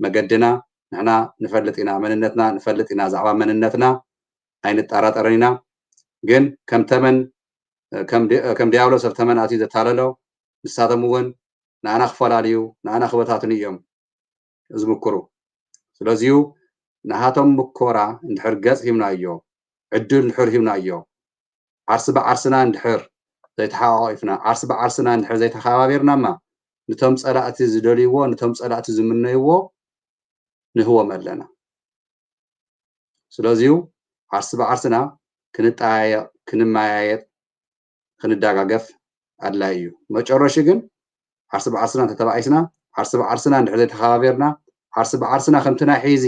A: መገድና ንሕና ንፈልጥ ኢና መንነትና ንፈልጥ ኢና ዛዕባ መንነትና ኣይንጠራጠርን ኢና ግን ከም ተመን ከም ዲያብሎስ ኣብ ተመን ኣትዩ ዘታለሎ ንሳቶም እውን ንኣና ክፈላለዩ ንኣና ክበታትኑ እዮም ዝምክሩ ስለዚዩ ንሃቶም ምኮራ እንድሕር ገፅ ሂብናዮ ዕድል እንድሕር ሂብናዮ ዓርሲ ብዓርስና እንድሕር ዘይተሓቋቂፍና ዓርሲ ብዓርስና እንድሕር ዘይተኸባቢርናማ ነቶም ፀላእቲ ዝደልይዎ ነቶም ፀላእቲ ዝምነይዎ ንህቦም ኣለና ስለዚዩ ዓርሲ ብዓርስና ክንጠያየቕ ክንመያየጥ ክንደጋገፍ ኣድላይ እዩ መጨረሻ ግን ዓርሲ ብዓርስና ተተባኢስና ዓርሲ ብዓርስና እንድሕር ዘይተኸባቢርና ዓርሲ ብዓርስና ከምትና ሒዚ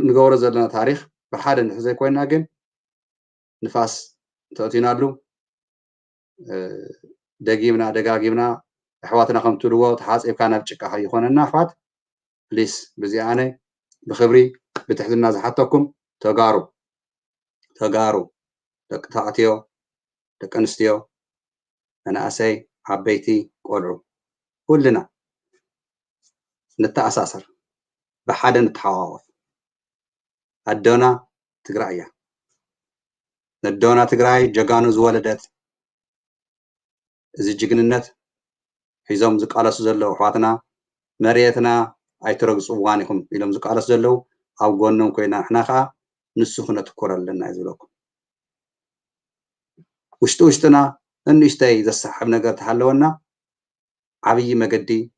A: ንገብሮ ዘለና ታሪክ ብሓደ እንድሕር ዘይኮይና ግን ንፋስ ተእቲናሉ ደጊምና ደጋጊምና ኣሕዋትና ከም ትብልዎ ተሓፂብካ ናብ ጭቃ ይኮነና ኣሕዋት ፕሊስ ብዚኣነ ብክብሪ ብትሕትና ዝሓተኩም ተጋሩ ተጋሩ ደቂ ተባዕትዮ ደቂ ኣንስትዮ መናእሰይ ዓበይቲ ቆልዑ ኩልና نتأساسر بحدا نتحواوف الدونا تقرأيا الدونا تقرأي جاقانو زولدت زي جيجننت حيزوم زقالسو زلو حواتنا مريتنا اي ترقص وانكم إلهم زقالسو زلو او قوننو كوينا حناخا نسوخنا تكورا لنا يزولوكم وشتنا انشتاي زا السحب نقر تحلونا عبي مقدي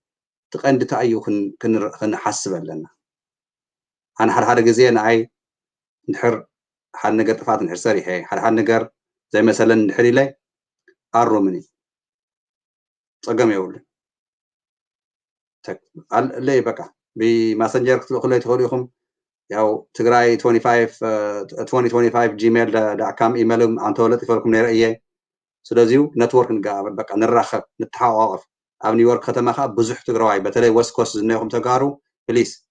A: تقند تأيو كن حسب لنا أنا حر جزية نعي نحر حال نجار طفات نحر سريحة حال نجار زي مثلا نحري لي الرومني صقم يقول ليه بقى بماسنجر كله تقوليهم ياو تجراي 2025 gmail.com إيميلهم عن تولد يفرقكم نرأيه سلازيو نتورك نقابل بقى نرخب نتحاوف أو نيويورك ختمها خا بزح تجراي بتلاقي وست كوست زنيهم تجارو بليس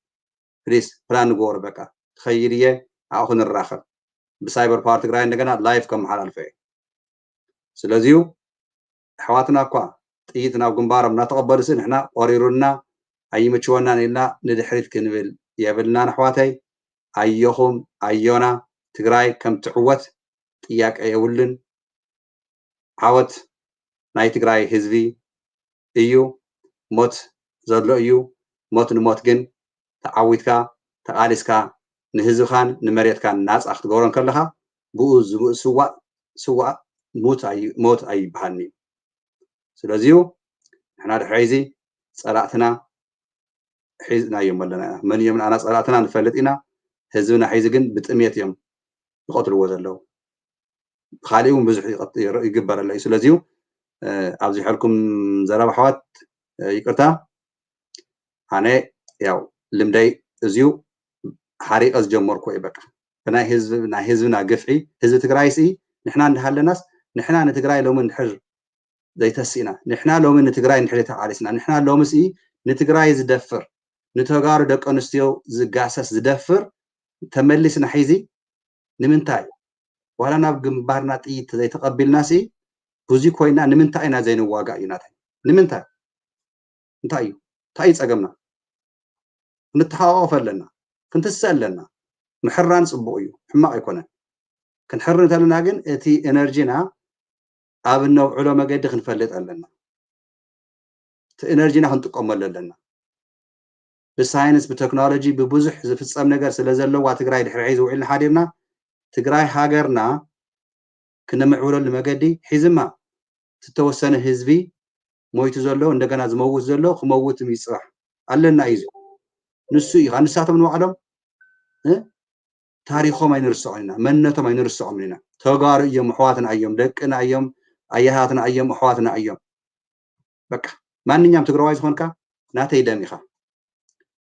A: بلان نقول بقى تخيليه أو نرخب بسايبر بارت تجراي نجنا لايف كم حال الفي سلازيو حواتنا كوا تيجينا وجنبارم نتقبل سن إحنا وريرونا أي متشونا إلا ندحريت كنبل يابلنا نحواتي أيهم أيونا تجراي كم تعوت إياك أيولن عوت ناي تجراي هزبي إيو موت زادلو إيو موت نموت جن تعويتكا تقاليسكا نهزخان نمريتكا الناس أخذ جورن كلها بوز سوا موت أي بحني سلازيو إحنا دحريزي صلاتنا حيزنا يوم ولا من يوم أنا صلاتنا نفلتنا هزونا حيز جن بتأميت يوم يقتل وزلوا خاليهم بزح يقبر الله سلازيو أبزي حالكم زراب حوات يكرتا أنا ياو لمداي زيو حريق أزجمر كوي بقى فنا هزبنا قفعي هزب تقرايسي نحنا نحل ناس نحنا نتقراي لو من حر زي تسينا نحنا لو من نتقراي نحلتها عالسنا نحنا لو مسي نتقراي زدفر نتقارو دق أنستيو زقاسس زدفر تملسنا حيزي نمنتاي ولا ناب جنبارنا تيت زي تقبل ناسي بوزي كوينا نمنتاينا زي نواقع يناتي نمنتاي انتايو تاي صقمنا نتحاوف لنا كنت تسأل لنا محران صبويو حما يكون كنحرن تلنا جن اتي انرجينا اب النوع علو مقد خنفلط لنا انرجينا خنطقم لنا بالساينس بالتكنولوجي ببزح زفصم ነገር ስለዘለዋ ትግራይ ድሕሪ ሒዙ ውዕል ሓዲርና ትግራይ ሃገርና ክነምዕብለሉ መገዲ ሒዝማ ዝተወሰነ ህዝቢ ሞይቱ ዘሎ እንደገና ዝመውት ዘሎ ክመውት ይፅራሕ ኣለና እዩ ንሱ ይኻንሳቶም ንባዕሎም ታሪኾም ኣይንርስዖምና መንነቶም ኣይንርስዖምና ተጋሩ እዮም ኣሕዋትና እዮም ደቅና እዮም ኣያሃትና እዮም ኣሕዋትና እዮም በቃ ማንኛውም ትግራዋይ ዝኾንካ ናተይ ደም ኢኻ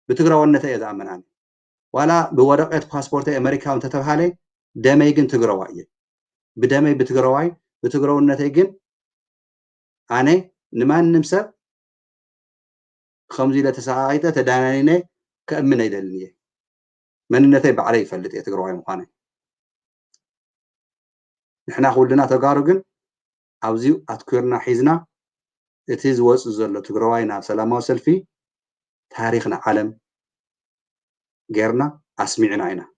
A: بتقراونته إذا أمناني ولا بورقة باسبورت أمريكا وأنت تبهالي دمي جن تقراواي بدمي بتقراونته جن أنا نمان نمسا خمسة لتسعة تدانينه كأمن يدلني من النتي بعلي فلت تقراواي مخاني نحنا خلنا تقارجن عاوزيو أذكرنا حزنا تيز وصل تقراواينا سلامة وسلفي تاريخنا عالم غيرنا أسمعنا عنا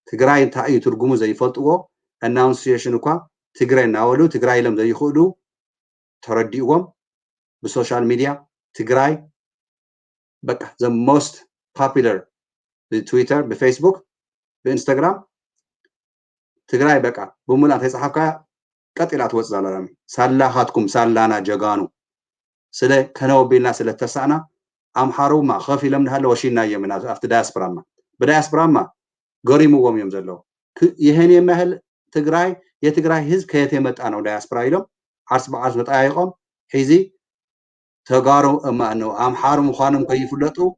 A: تقرأي تأي ترجمة زي فلتوه annunciation كوا تقرأي ناولو تقرأي لهم زي يخودو ترديهم بالسوشيال ميديا تقرأي بقى the most popular بتويتر بفيسبوك بإنستغرام تقرأي بقى بمولا تيصحابك قتلات وصل لهم سلاحاتكم سلانا جغانو سلا كانوا بينا سلا تسعنا أم حروما خافي لمن هلا وشينا يمنا أفت دايسبراما بدايسبراما قريمو يوم زلوا يهني مهل تقراي يتقراي هز كيت يمت أنا ودايسبرا يلهم عرس بعرس متأيقهم حيزي تقارو أما أنه أم حروم خانم كيف لطو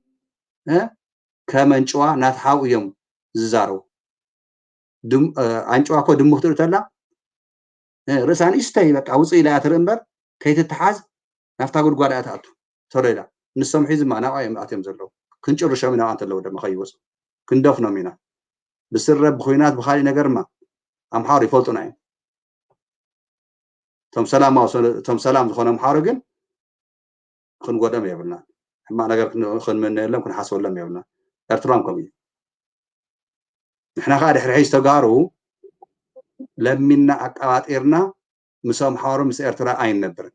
A: كمان شوا نتحاو يوم زارو دم عن شوا كو دم مختلف تلا رسان إستي بك أوصي لا ترمبر كي تتحاز نفتقد قادات أتو تريلا نسمع حزب معنا أيام أتيم زلوا كنشر شامنا أنت لو دم خيوس كندفنا منا بسر بخوينات بخالي نجرما أم حاري فلتنا عين تم سلام خون أم حارجن خن قدام يبلنا ما نجر خن من لم كن حاسول لم يبلنا ارترام كمية إحنا خارج حيث تجارو لمنا أكوات إرنا مسام حارو مس ارترا عين نبر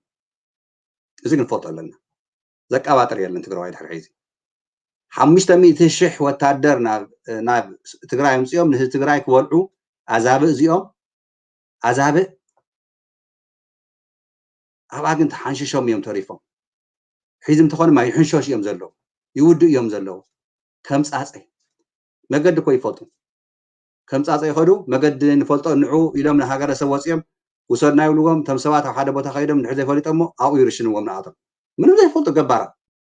A: إذا كن فلت لنا زك أواتر يلا تقرأي الحريزي حمشت ميت الشح وتعدر ناب تقرأي مسيوم نه تقرأي كولعو عذاب زيوم عذاب أبغى أنت حنش شو ميوم تعرفهم حزم تخون ما يحنشوش يوم زلوا يودوا يوم زلوا كم صاصي مقد كوي فوتو كم صاصي خدو مقد نفلطو نعو إلهم نهاجر سواسيم وصلنا يقولون تم سوات أو حدا بتخيلهم نحذف فريق أمه أو يرشنوا من عطم منو زي فلطو جبارة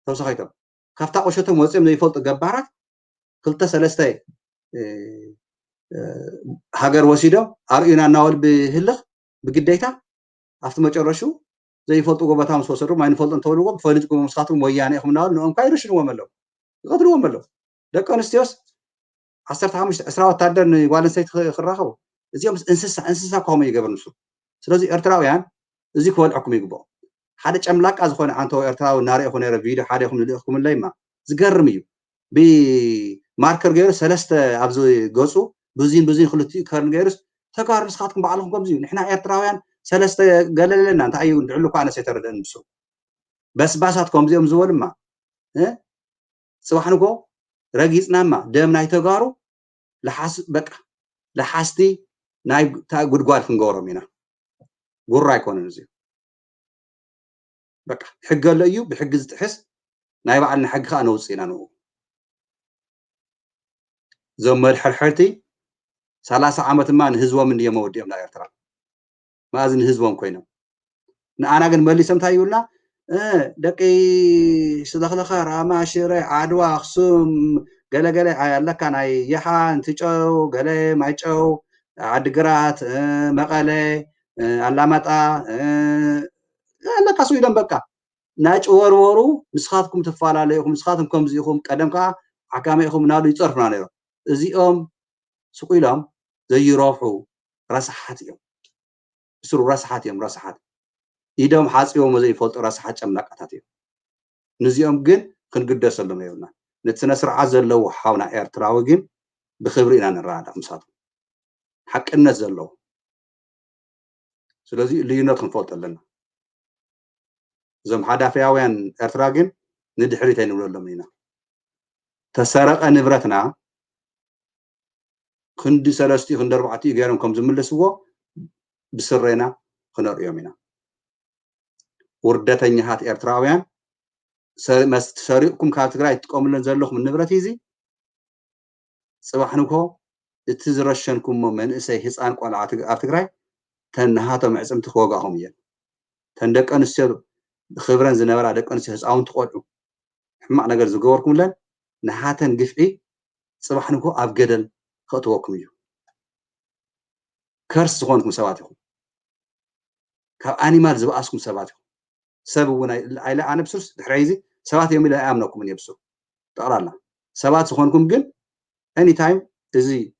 A: توصخيتهم كفتا قشتهم واسيم زي فلطو جبارة كلتا سلستي هاجر وسيدة أرينا ناول بهلخ بقديتا أفتح ما جرشوا زي فلطو قبتهم سوسرو ما ينفلطن تولوا بفريقكم مسخاتهم وياني إخم ناول نوم كايرشنوا وملو غدروا وملو لك أنستيوس عصرت عامش أسرع تعدن والن سيد خراخو زيهم إنسسا كهم يجبرنسو سلازي إرتراويان زي كوال حكم يجبو حدا جملاك أزخون عنتو إرتراو ناري أخون فيديو حدا يخون لكم الليما زقرميو بماركر جيرس سلسة أبزو جوسو بزين خلتي كارن جيرس تكارن سخاتكم بعلهم قبزيو نحنا إرتراويان سلسة قال لنا أنت أيون دعلوك أنا سيتردن بسو بس باساتكم زيهم زول ما سواحنكو رجيس نما دم ناي تجارو لحاس بقى لحاستي ناي تا غدغاد فنغورو مينا غراي كون نزي بقى حق ليو بحجز تحس ناي بعلنا حق خا نوصينا نو زمل حرحرتي 30 عامت ما نهزوا من يمود يم لا يرترا ما ازن هزوم كوينو انا ግን መልሰም ታዩላ ደቂ ስደخلخ راما شيري عدوا اخسم ገለገለ አለካ ናይ ይሓን ትጨው ገለ ማይጨው አድግራት መቀለ አላማጣ አለካ ስዊድን በቃ ናጭ ወርወሩ ንስኻትኩም ትፋላለዩኩም ንስኻትኩም ከምዚኹም ቀደምካ አካመይኹም ናሉ ይጽርፍና ነይሮ እዚኦም ስቁኢሎም ዘይሮሑ ረሳሓት እዮም ስሩ ረሳሓት እዮም ረሳሓት ኢዶም ሓፂቦም ዘይፈልጡ ረሳሓት ጨምላቃታት እዮም ንዚኦም ግን ክንግደሰሎም ይብልና نتسنى سرعة زلوا حاونا إيرتراوي جن بخبرنا نرادا مساطم حق الناس زلوا سلازي اللي ينطقن فوت لنا زم حدا فياوين إيرتراجن ندحري تاني ولا لمينا تسرق نبرتنا خندي سلستي خندر بعتي غيرهم كم زمل سوا بسرنا خنر يومنا وردتني هات إيرتراويان سريقكم كاتغراي تقوم لنا زلخم النبرت يزي صباحنكو اتزرشنكم من اسي حصان قال اتغراي تنهاتو معصم تخوغاهم يه تندق انسيو خبرن زنبر دق انسيو حصاون تقولو حما ነገር ዝገበርኩም ለን نهاتن ግፍዒ صباحنكو ኣብ ገደል خطوكم እዩ كرس ዝኾንኩም ሰባት ኢኹም ካብ ኣኒማል ዝበኣስኩም ሰባት ኢኹም سبب أنا أنا بسوس حريزي سبات يومي لا أمنكم من يبسو تقرأنا سبات سخونكم جن anytime زي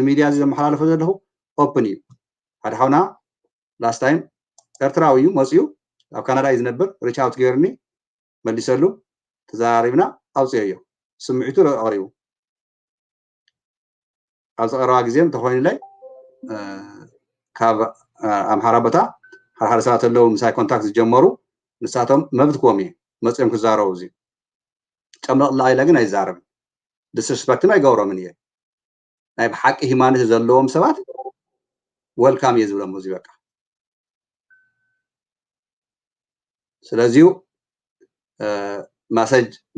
A: ميديا زي محلال فزر له open هذا هونا last time ترتراويو مصيو أو كندا يزنبر reach out غيرني ملي سلو تزاريبنا أو سيئو سمعتو لأغريو أو سأروا جزيم تخوين لي كاب أم حرابتا هر ساعت لو مساي كونتاكت جمرو نساتهم مبت كومي مصيم كزارو زي تملا الله يلاغن ايزارم ديسريسبكت ما يغورو منيه اي بحق هيمانه زلوم سبات ويلكام يزبل موزي بقى سلازيو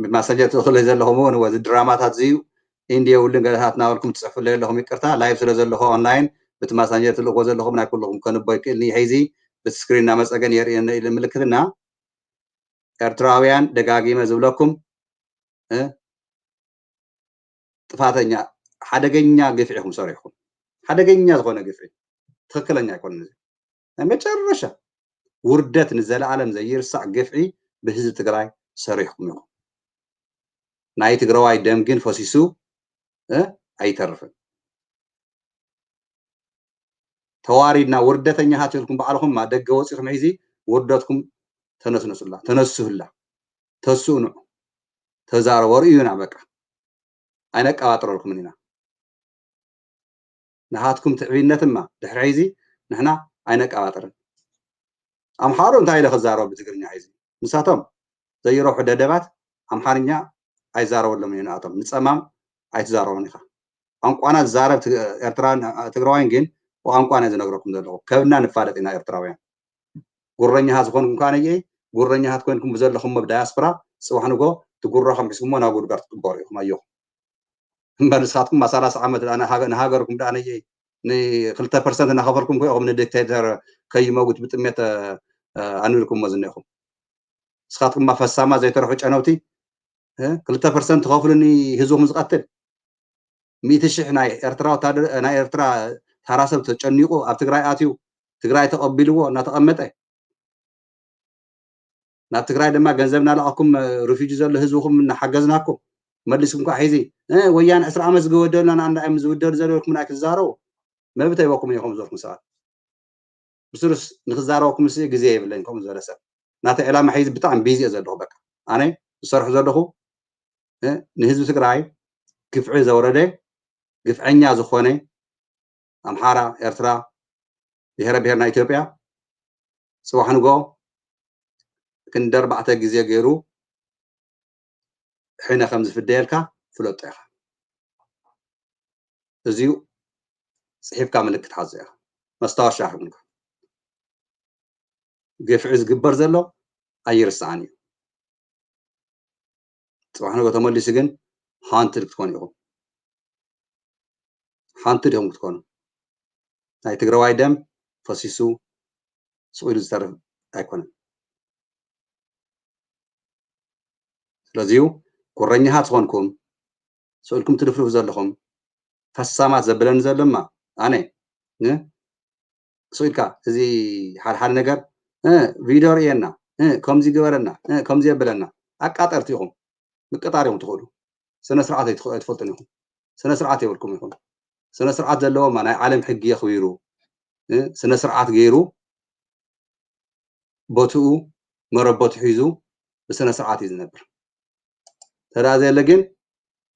A: مساج تدخل زلهم هو درامات زيو انديا ولن غلات ناولكم تصحف لهم يقرتا لايف سلازلهم اونلاين بتماسانجه تلقو زلهم نا كلهم كنباي كلني هيزي بسكرين نامس أجن يرينا إلى ملكتنا إرتراويان دقاقي ما زبلكم تفاتنيا حدا جنيا قفعهم صريحهم حدا جنيا زغنا قفعي تخكلنيا يكون نزل ما تشرشة وردت نزل عالم زي يرسع قفعي بهز تقراي صريحهم يكون ناي تقراي دم جن فسيسو أي ترفع تواريدنا وردتني هاتلكم بعضهم ما دق وصيكم عيزي وردتكم تنسنس الله تنسه الله تسونو تزار وريونا بقى انا قاطر لكم هنا نهاتكم تعبينتما دحر عيزي نحنا انا قاطر ام حارو انت ايله خزارو بتغرني عيزي مساتهم زي يروحوا ددبات ام حارنيا ايزارو لهم هنا اتم نصمام ايتزاروني خا انقوانا زارب ارتران تግራዋይን ግን وأنقوا أنا زنقركم ذلك كبنا نفادت إن إرتراويان قرني هذا كون كان يجي ጉረኛሃት ኮይንኩም ብዘለኹም ብዳያስፖራ ጽባሕ ንጎ ትጉራኹም ሒስኩሞ ናብ ጉድጓድ ትቅበሩ ኢኹም ኣየኹም እምበር ንስኻትኩም 30 ዓመት ንሃገርኩም ዳ ነየ ን2% እናኸፈልኩም ኮይኹም ንዲክቴተር ከይመውት ብጥሜት ኣንብልኩሞ ዝኒኹም ንስኻትኩም ፈሳማ ዘይተረፉ ጨነውቲ 2% ትኸፍሉኒ ህዝብኩም ዝቐትል 100,000 ናይ ኤርትራ ታራሰብ ተጨኒቁ ኣብ ትግራይ ኣትዩ ትግራይ ተቐቢልዎ እናተቐመጠ ናብ ትግራይ ድማ ገንዘብ ናለኣኩም ሪፊጂ ዘሎ ህዝብኩም እናሓገዝናኩም መሊስኩም ከዓ ሒዚ ወያነ 10 ዓመት ዝገወደልና ንኣንዳይም ዝውደል ዘለኩም ናይ ክዛረቡ መብት ኣይበኩም ኢኹም ዘለኩም ሰባት ብስሩስ ንክዛረበኩም ስ ግዜ የብለኝ ከምኡ ዝበለ ሰብ ናተይ ዕላማ ሒዚ ብጣዕሚ ቢዚ እየ ዘለኹ በቃ ኣነ ዝሰርሑ ዘለኹ ንህዝቢ ትግራይ ግፍዒ ዘውረደ ግፍዐኛ ዝኾነ ኣምሓራ ኤርትራ ብሄረ ብሄርና ኢትዮጵያ ጽባሕ ንጎ ክንዲ 4 ግዜ ገይሩ ሕነ ከም ዝፍደየልካ ፍለጦ ኢኻ እዚኡ ጽሒፍካ ምልክት ሓዘ ኢኻ መስታወሻ ሕኩምካ ግፍዒ ዝግበር ዘሎ ኣይርስዓን እዩ ጽባሕ ንጎ ተመሊሱ ግን ሃንትድ ክትኮኑ ኢኹም ሃንትድ ኢኹም ክትኮኑ ናይ ትግራዋይ ደም ፈሲሱ ስኢሉ ዝተርፍ ኣይኮነን ስለዚሁ ጉረኛሃት ዝኾንኩም ስኢልኩም ትድፍርፉ ዘለኹም ፈሳማት ዘብለኒ ዘሎማ ኣነ ስኢልካ እዚ ሓደ ነገር ቪድዮ ርኤና ከምዚ ግበረና ከምዚ የብለና ኣቃጠርቲ ኢኹም ምቅጣር ኢኹም ትኽእሉ ስነ ስርዓት ኣይትፈልጡን ኢኹም ስነ ስርዓት የብልኩም ኢኹም ስነ ስርዓት ዘለዎማ ናይ ዓለም ሕጊ የኽቢሩ ስነ ስርዓት ገይሩ ቦትኡ መረበቱ ሒዙ ብስነ ስርዓት እዩ ዝነብር ተዳ ዘለ ግን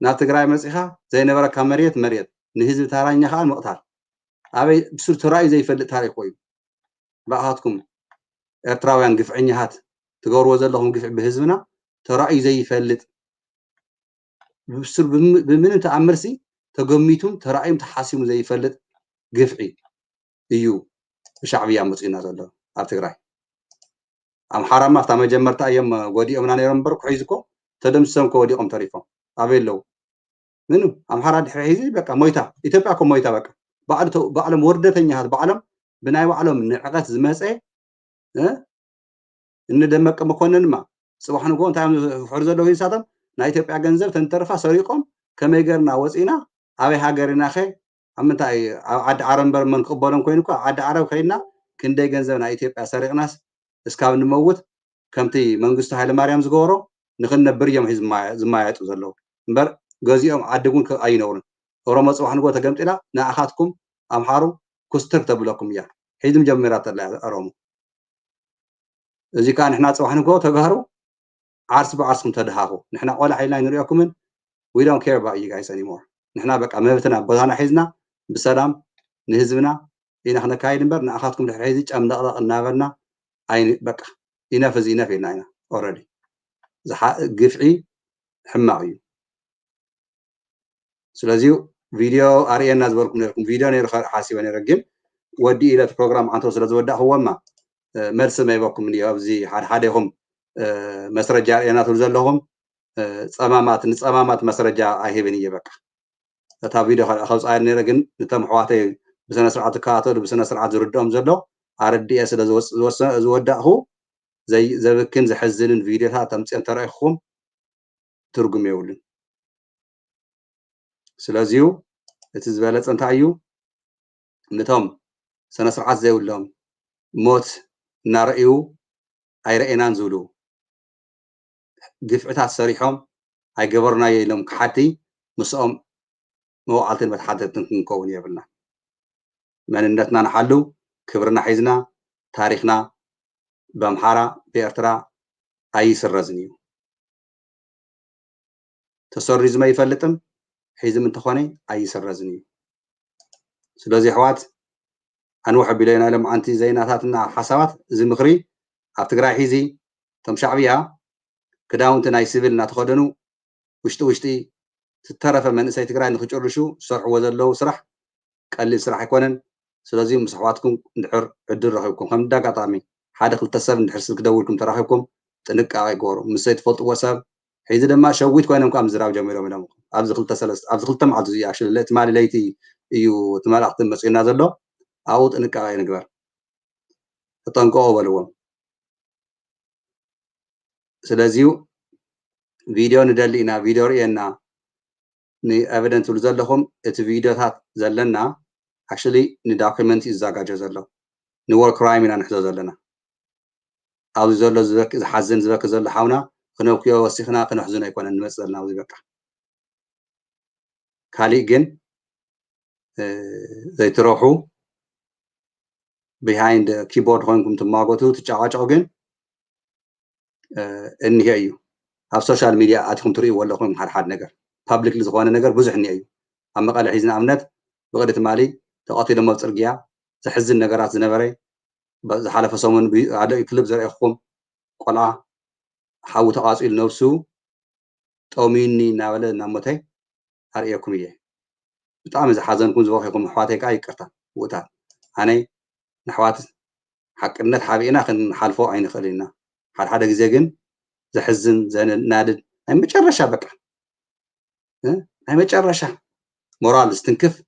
A: ናብ ትግራይ መፂኻ ዘይነበረካ መሬት ንህዝቢ ታራኛ ከዓ ምቕታል ኣበይ ብሱር ተራእዩ ዘይፈልጥ ታሪክ ኮይኑ ባእኻትኩም ኤርትራውያን ግፍዐኛሃት ትገብርዎ ዘለኹም ግፍዒ ብህዝብና ተራእዩ ዘይፈልጥ ብሱር ብምንም ተኣምርሲ ተገሚቱም ተራእዩም ተሓሲሙ ዘይፈልጥ ግፍዒ እዩ ብሻዕብያ መፂና ዘሎ ኣብ ትግራይ ኣምሓራማ ኣብታ መጀመርታ እዮም ጎዲኦምና ነይሮም እምበር ኩሒዝኮ ተደምሰም ከወዲቖም ተሪፎም ኣበይ ኣለዉ ምኑ ኣምሓራ ድሕሪ ሒዚ በቃ ሞይታ ኢትዮጵያ ኮ ሞይታ በቃ ባዕሎም ወርደተኛሃት ባዕሎም ብናይ ባዕሎም ንዕቐት ዝመፀ እንደመቀ መኮነንማ ጽባሕ ንጎ እንታይ ዝፍሕሩ ዘለዉ ሂሳቶም ናይ ኢትዮጵያ ገንዘብ ተንተርፋ ሰሪቆም ከመይ ገርና ወፂና ኣበይ ሃገርና ኸ ኣብ ምንታይ ኣብ ዓዲ ዓረብ እምበር መን ክቕበሎም ኮይኑ እኳ ዓዲ ዓረብ ከይድና ክንደይ ገንዘብ ናይ ኢትዮጵያ ሰሪቕናስ እስካብ ንመውት ከምቲ መንግስቱ ሃይለማርያም ዝገበሮ ንኽነብር እዮም ዝማያጡ ዘለዉ እምበር ገዚኦም ዓዲ እውን ኣይነብሩን ኦሮሞ ጽባሕ ንጎ ተገምጢላ ንኣኻትኩም ኣምሓሩ ኩስትር ተብለኩም እያ ሒዝም ጀሚራ ተላ ኦሮሞ እዚ ከዓ ንሕና ጽባሕ ንጎ ተጋሩ ዓርሲ ብዓርስኩም ተድሃኹ ንሕና ቆልዓ ኢልና ንሪኦኩምን we don't care about you guys anymore ንሕና በቃ መብትና ቦታና ሒዝና ብሰላም ንህዝብና ኢና ክነካይድ እምበር ንኣኻትኩም ድሕሪ ሒዚ ጨምደቕደቕ እናበልና በቃ ኢነፍ እዚ ኢነፍ ኢልና ኢና ኦልሬዲ ግፍዒ ሕማቕ እዩ ስለዚ ቪድዮ ኣርኤና ዝበልኩም ነርኩም ቪድዮ ነይሩ ሓሲበ ነይረ ግን ወዲ ኢለት ፕሮግራም ዓንቶ ስለ ዝወዳእኽዎማ መልሲ መይበኩም እኒኦ ኣብዚ ሓደ ኢኹም መስረጃ ኣርኤና ትብሉ ዘለኹም ንፀማማት መስረጃ ኣይሂብን እየ በቃ እታ ቪድዮ ከውፃእ ነይረ ግን ነቶም ኣሕዋተይ ብስነ ስርዓት ዝከታተሉ ብስነ ስርዓት ዝርድኦም ዘሎ ኣረዲአ ስለ ዝወዳእኹ ዘብክን ዘሕዝንን ቪድዮታት ተምፅኦም ተረኢኹም ትርጉም የብሉን ስለዚሁ እቲ ዝበለፀ እንታይ እዩ ነቶም ስነ ስርዓት ዘይብሎም ሞት እናረእዩ ኣይረአናን ዝብሉ ግፍዕታት ሰሪሖም ኣይገበርናዮ ኢሎም ክሓቲ ምስኦም መዋዕልትን መተሓተትን ክንከውን የብልና መንነትና ንሓሉ ክብርና ሒዝና ታሪክና በአምሓራ በኤርትራ ኣይስረዝን እዩ ተሰሪዙ ኣይፈልጥም ሒዝም እንተኾነ ኣይስረዝን እዩ ስለዚ ኣሕዋት ኣንውሕ ኣቢለና ኢሎም ኣንቲ ዘይናታትና ሓሳባት እዚ ምክሪ ኣብ ትግራይ ሒዚ እቶም ሻዕብያ ክዳውንቲ ናይ ሲቪል እናተኸደኑ ውሽጢ ዝተረፈ መንእሰይ ትግራይ ንክጭርሹ ዝሰርሕዎ ዘለዉ ስራሕ ቀሊል ስራሕ ኣይኮነን ስለዚ ምስ ኣሕዋትኩም እንድሕር ዕድል ረኺብኩም ከም እንዳጋጣሚ حدا خلت سب نحرس كدوركم تراخبكم تنقع يقولوا مسيت فلت وسب حيز لما شويت كوينهم كام زراو جميلة منهم أبز خلت سلست أبز خلت معد زي عشان اللي تمالي ليتي يو تمال أختم مسكين هذا له أو تنقع ينقبر تنقعوا بالوام سلازيو فيديو ندلينا فيديو رينا ني evidence لزلهم فيديوهات زلنا actually ندوكيمنت يزاجاج زلهم نور كرايم إن نحزو زلنا أو زلوا زبك إذا حزن زبك زل حونا خنوكيو وسخنا خنحزنا يكون المسألة وزبك كالي جن زي تروحوا behind the keyboard هونكم تماغوتو تشاعاچو جن إني أيو على السوشيال ميديا أتكم تري ولا هم حد نجار public لزخوان نجار بزحني أيو أما قال حيزنا أمنت بقدر مالي تقاطي لما ترجع تحزن نجارات زنبري بس حلف صومن على كلب زي أخوهم قلعة حاول تقاطي لنفسه توميني ناوله نمتي أريكم إياه بتعمل إذا حزنكم زوجكم محواتك أي كرتا وتا أنا نحوات حق النت حبينا خن حلفوا عين خلينا حدا جزاجن زحزن زين نادد هاي متشرشة بقى هاي متشرشة مورال استنكف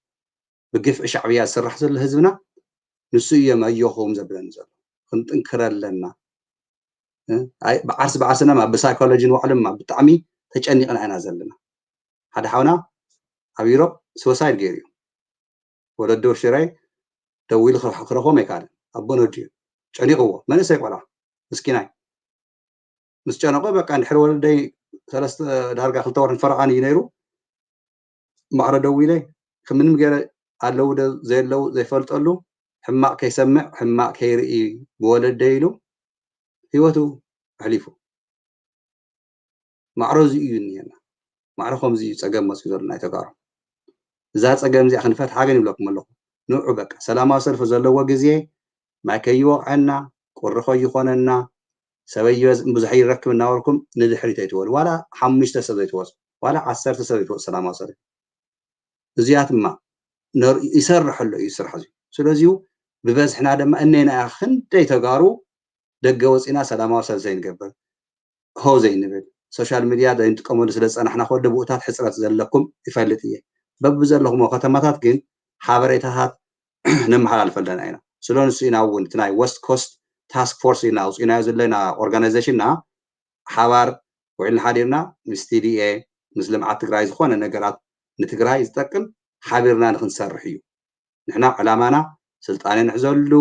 A: بقف شعبية سرح زل هزبنا نسوية ما يوهم زبلن زل كنت انكر لنا هاي بعرسنا ما بسايكولوجي وعلم ما بتعمي تجني أنا زلنا هذا حونا حبيرو سوسايد جيريو ولا الدور شراي تويل خرخو ميكان أبونو جي جني قوة ما نسيق ولا مسكيناي مسجانا قوة كان حلو داي ثلاث دارجة خلطور الفرعاني ينيرو معرض دويلي خمن مجال علو ده زي لو زي فلت قالو حماق كيسمع حماق كيرئي بولد دايلو هيوتو حليفو معرض زيوني أنا معرضهم زي سجام مسجد لنا يتقارب زات سجام زي خنفات حاجة نبلكم الله نوع بك سلام أصرف زلوا جزية ما كيو عنا قرخو يخوننا سوي مزحي ركب النوركم ندحري تيتول ولا حمش تسويتوس ولا عسر تسويتوس سلام أصرف زيات ما نر يسرح له يسرح زي سلازيو ببزحنا دما اننا اخن تيتغارو دغوصينا سلاماو سلسين قبل هو زي نبل سوشيال ميديا دا ينتقموا سلصنا خود بوقتات حصرات زلكم يفلطيه ببزلهم ከተማታት ግን ሓበሬታታት ነመሓላልፍ ኣለና ኢና ስለንሱ ኢና እውን እቲ ናይ ዌስት ኮስት ታስክ ፎርስ ኢና ውፅኢናዮ ዘለና ኦርጋናይዜሽንና ሓባር ውዕልና ሓዲርና ምስ ቲዲኤ ምስ ልምዓት ትግራይ ዝኾነ ነገራት ንትግራይ ዝጠቅም ሓቢርና ንክንሰርሕ እዩ ንሕና ዕላማና ስልጣን ንሕዘሉ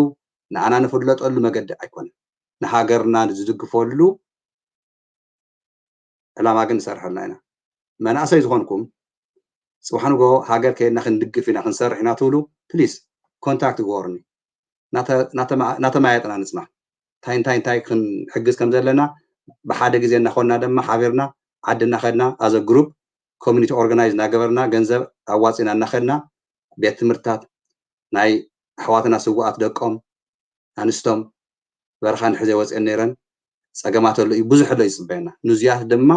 A: ንኣና ንፍለጠሉ መገዲ ኣይኮነን ንሃገርና ዝድግፈሉ ዕላማ ግን ንሰርሐልና ኢና መናእሰይ ዝኾንኩም ጽባሕንጎ ሃገር ከይድና ክንድግፍ ኢና ክንሰርሕ ኢና ትብሉ ፕሊዝ ኮንታክት ግበሩኒ ናተማያጥና ንፅና እንታይ ክንሕግዝ ከም ዘለና ብሓደ ግዜ እናኾንና ድማ ሓቢርና ዓድና ኸድና ኣዘ ግሩፕ ኮሚኒቲ ኦርጋናይዝ እናገበርና ገንዘብ ኣዋፂና እናኸድና ቤት ትምህርትታት ናይ ኣሕዋትና ስዋኣት ደቆም ኣንስቶም በረኻ ንሕዘ ወፅአን ነይረን ፀገማት ኣሎ እዩ ብዙሕ ኣሎ ይፅበየና ንዝያት ድማ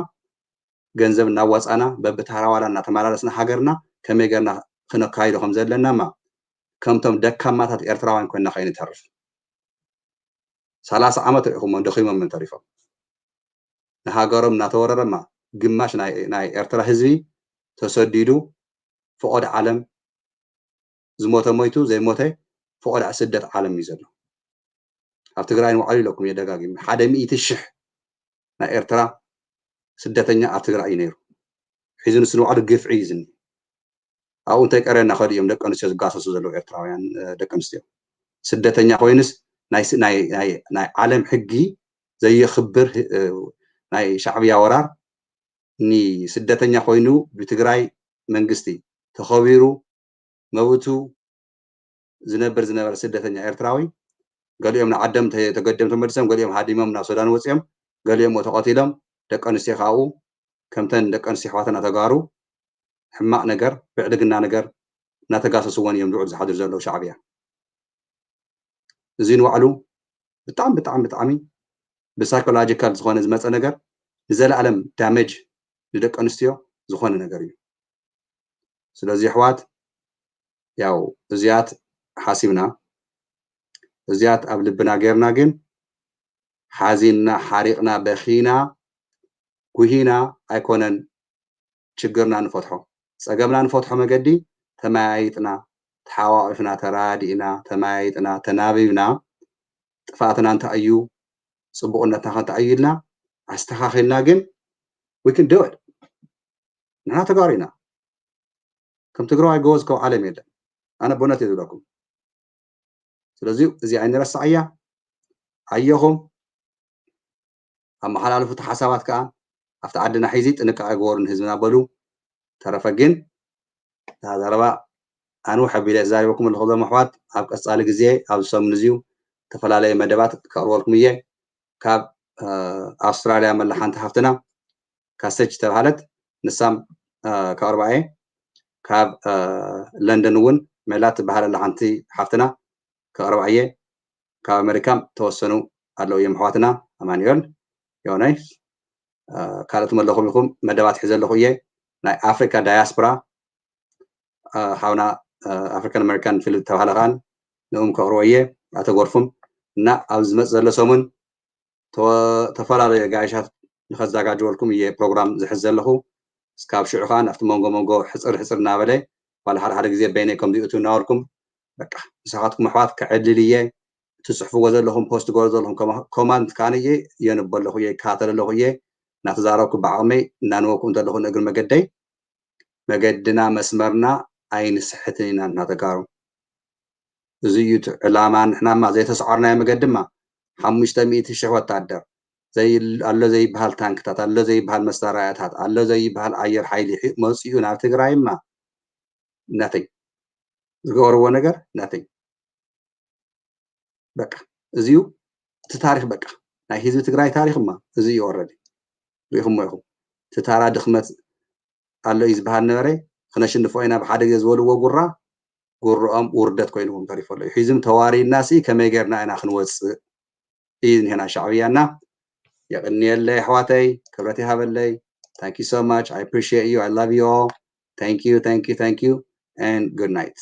A: ገንዘብ እናዋፃና በብታሃራዋላ እናተመላለስና ሃገርና ከመይ ጌርና ክነካይዶ ከም ዘለና ማ ከምቶም ደካማታት ኤርትራውያን ኮይንና ከይንተርፍ 30 ዓመት ርኢኹሞ ደኺሞም ተሪፎም ንሃገሮም እናተወረረ ማ ግማሽ ናይ ኤርትራ ህዝቢ ተሰዲዱ ፍቆድ ዓለም ዝሞተ ሞይቱ ዘይሞተ ፍቆድ ስደት ዓለም እዩ ዘሎ ኣብ ትግራይ ንባዕሉ ኢለኩም እየ ደጋጊሙ 100,000 ናይ ኤርትራ ስደተኛ ኣብ ትግራይ እዩ ነይሩ ሒዙ ንሱ ንባዕሉ ግፍዒ እዩ ዝኒ ኣብኡ እንታይ ቀረና ኸዲ እዮም ደቂ ኣንስትዮ ዝጋሰሱ ዘለዉ ኤርትራውያን ደቂ ኣንስትዮ ስደተኛ ኮይኑስ ናይ ዓለም ሕጊ ዘየኽብር ናይ ሻዕብያ ወራር ንስደተኛ ኮይኑ ብትግራይ መንግስቲ ተኸቢሩ መብቱ ዝነበር ስደተኛ ኤርትራዊ ገሊኦም ንዓዶም ተገደም ተመልሶም ገሊኦም ሃዲሞም ናብ ሱዳን ወፂኦም ገሊኦም ተቐቲሎም ደቂ ኣንስትዮ ካብኡ ከምተን ደቂ ኣንስትዮ ኣሕዋትና ተጋሩ ሕማቕ ነገር ብዕድግና ነገር እናተጋሰስዎን እዮም ልዑል ዝሓድር ዘለዉ ሻዕብያ እዚ ንባዕሉ ብጣዕሚ ብሳይኮሎጂካል ዝኾነ ዝመፀ ነገር ንዘለኣለም ዳሜጅ ንደቂ ኣንስትዮ ዝኾነ ነገር እዩ ስለዚ ኣሕዋት ያው እዚያት ሓሲብና እዚያት ኣብ ልብና ጌርና ግን حزيننا حريقنا بخينا كوهينا أيكونن شجرنا نفتحه سأجمنا نفتحه مجدي تمايتنا تحاوفنا ترادينا تمايتنا تنابينا فاتنا أنت أيو صبقنا تخت أيدنا استخاخنا جن we can do it نحن تقارينا كم تقرأ جوز كو عالم يدا أنا بناتي لكم ስለዚህ እዚ ዓይኒ ረሳዕያ ኣየኹም ኣብ መሓላለፉ ሓሳባት ከዓ ኣብቲ ዓድና ሒዚ ጥንቃቐ ገበሩን ህዝብና በሉ ተረፈ ግን ዛረባ ኣንውሕ ኣቢለ ዛሪበኩም ኣለኹ ዞም ኣሕዋት ኣብ ቀፃሊ ግዜ ኣብ ዝሰሙን እዚዩ ዝተፈላለየ መደባት ከቕርበልኩም እየ ካብ ኣውስትራልያ መላ ሓንቲ ሃፍትና ካሰች ተባሃለት ንሳም ከቕርባ እየ ካብ ለንደን እውን ሜላት ትበሃል ኣላ ሓንቲ ሓፍትና كقرب عيه كأمريكا توصلوا على يوم حواتنا أمانيول يوناي كانت ملهم يكون مدبات حزل لخويه ناي أفريقيا دياسبرا حاونا أفريكان أمريكان في التوهلغان نقوم كقرويه أتغرفهم نا أوزمت زل سومن تفرار جايشات نخزاق جولكم يه برنامج زحزل لخو سكاب شعخان أفت مونغو حصر نابله ولا حد جزء بينكم ديوتو ناركم بقى مساحاتكم أحوات كعدلية تصحفوا وزر لهم بوست جوزر لهم كوماند كانية ينبل له هي كاتر له هي نتزاركم بعمي نانوكم تلهم نقول مجدنا مسمرنا عين صحتنا نتقارن زيوت علامان إحنا ما زي تسعرنا مقدمة حمش تميت الشهوة تعدر زي الله زي بهال تانكتات الله زي بهال مسارات الله زي بهال عير حيلي مصيون على تقرأي ما nothing زغورو ነገር nothing በቃ እዚዩ ታሪክ በቃ ናይ ህዝቢ ትግራይ ታሪክማ እዚዩ ኦሬዲ ይኹም ትታራ ድኽመት ኣሎ ይዝባሃል ነበረ ክነሽንፎ ኢና ብሓደ ግዜ ዝበልዎ ጉርኦም ውርደት ኮይኑዎም ተሪፈሎ ሒዝም ተዋሪና ሲ ከመይ ጌርና ኢና ክንወፅእ ኢን ሄና ሻዕብያና የቅኒየለይ ኣሕዋተይ ክብረት ይሃበለይ thank you so much I appreciate you I love you all thank you and good night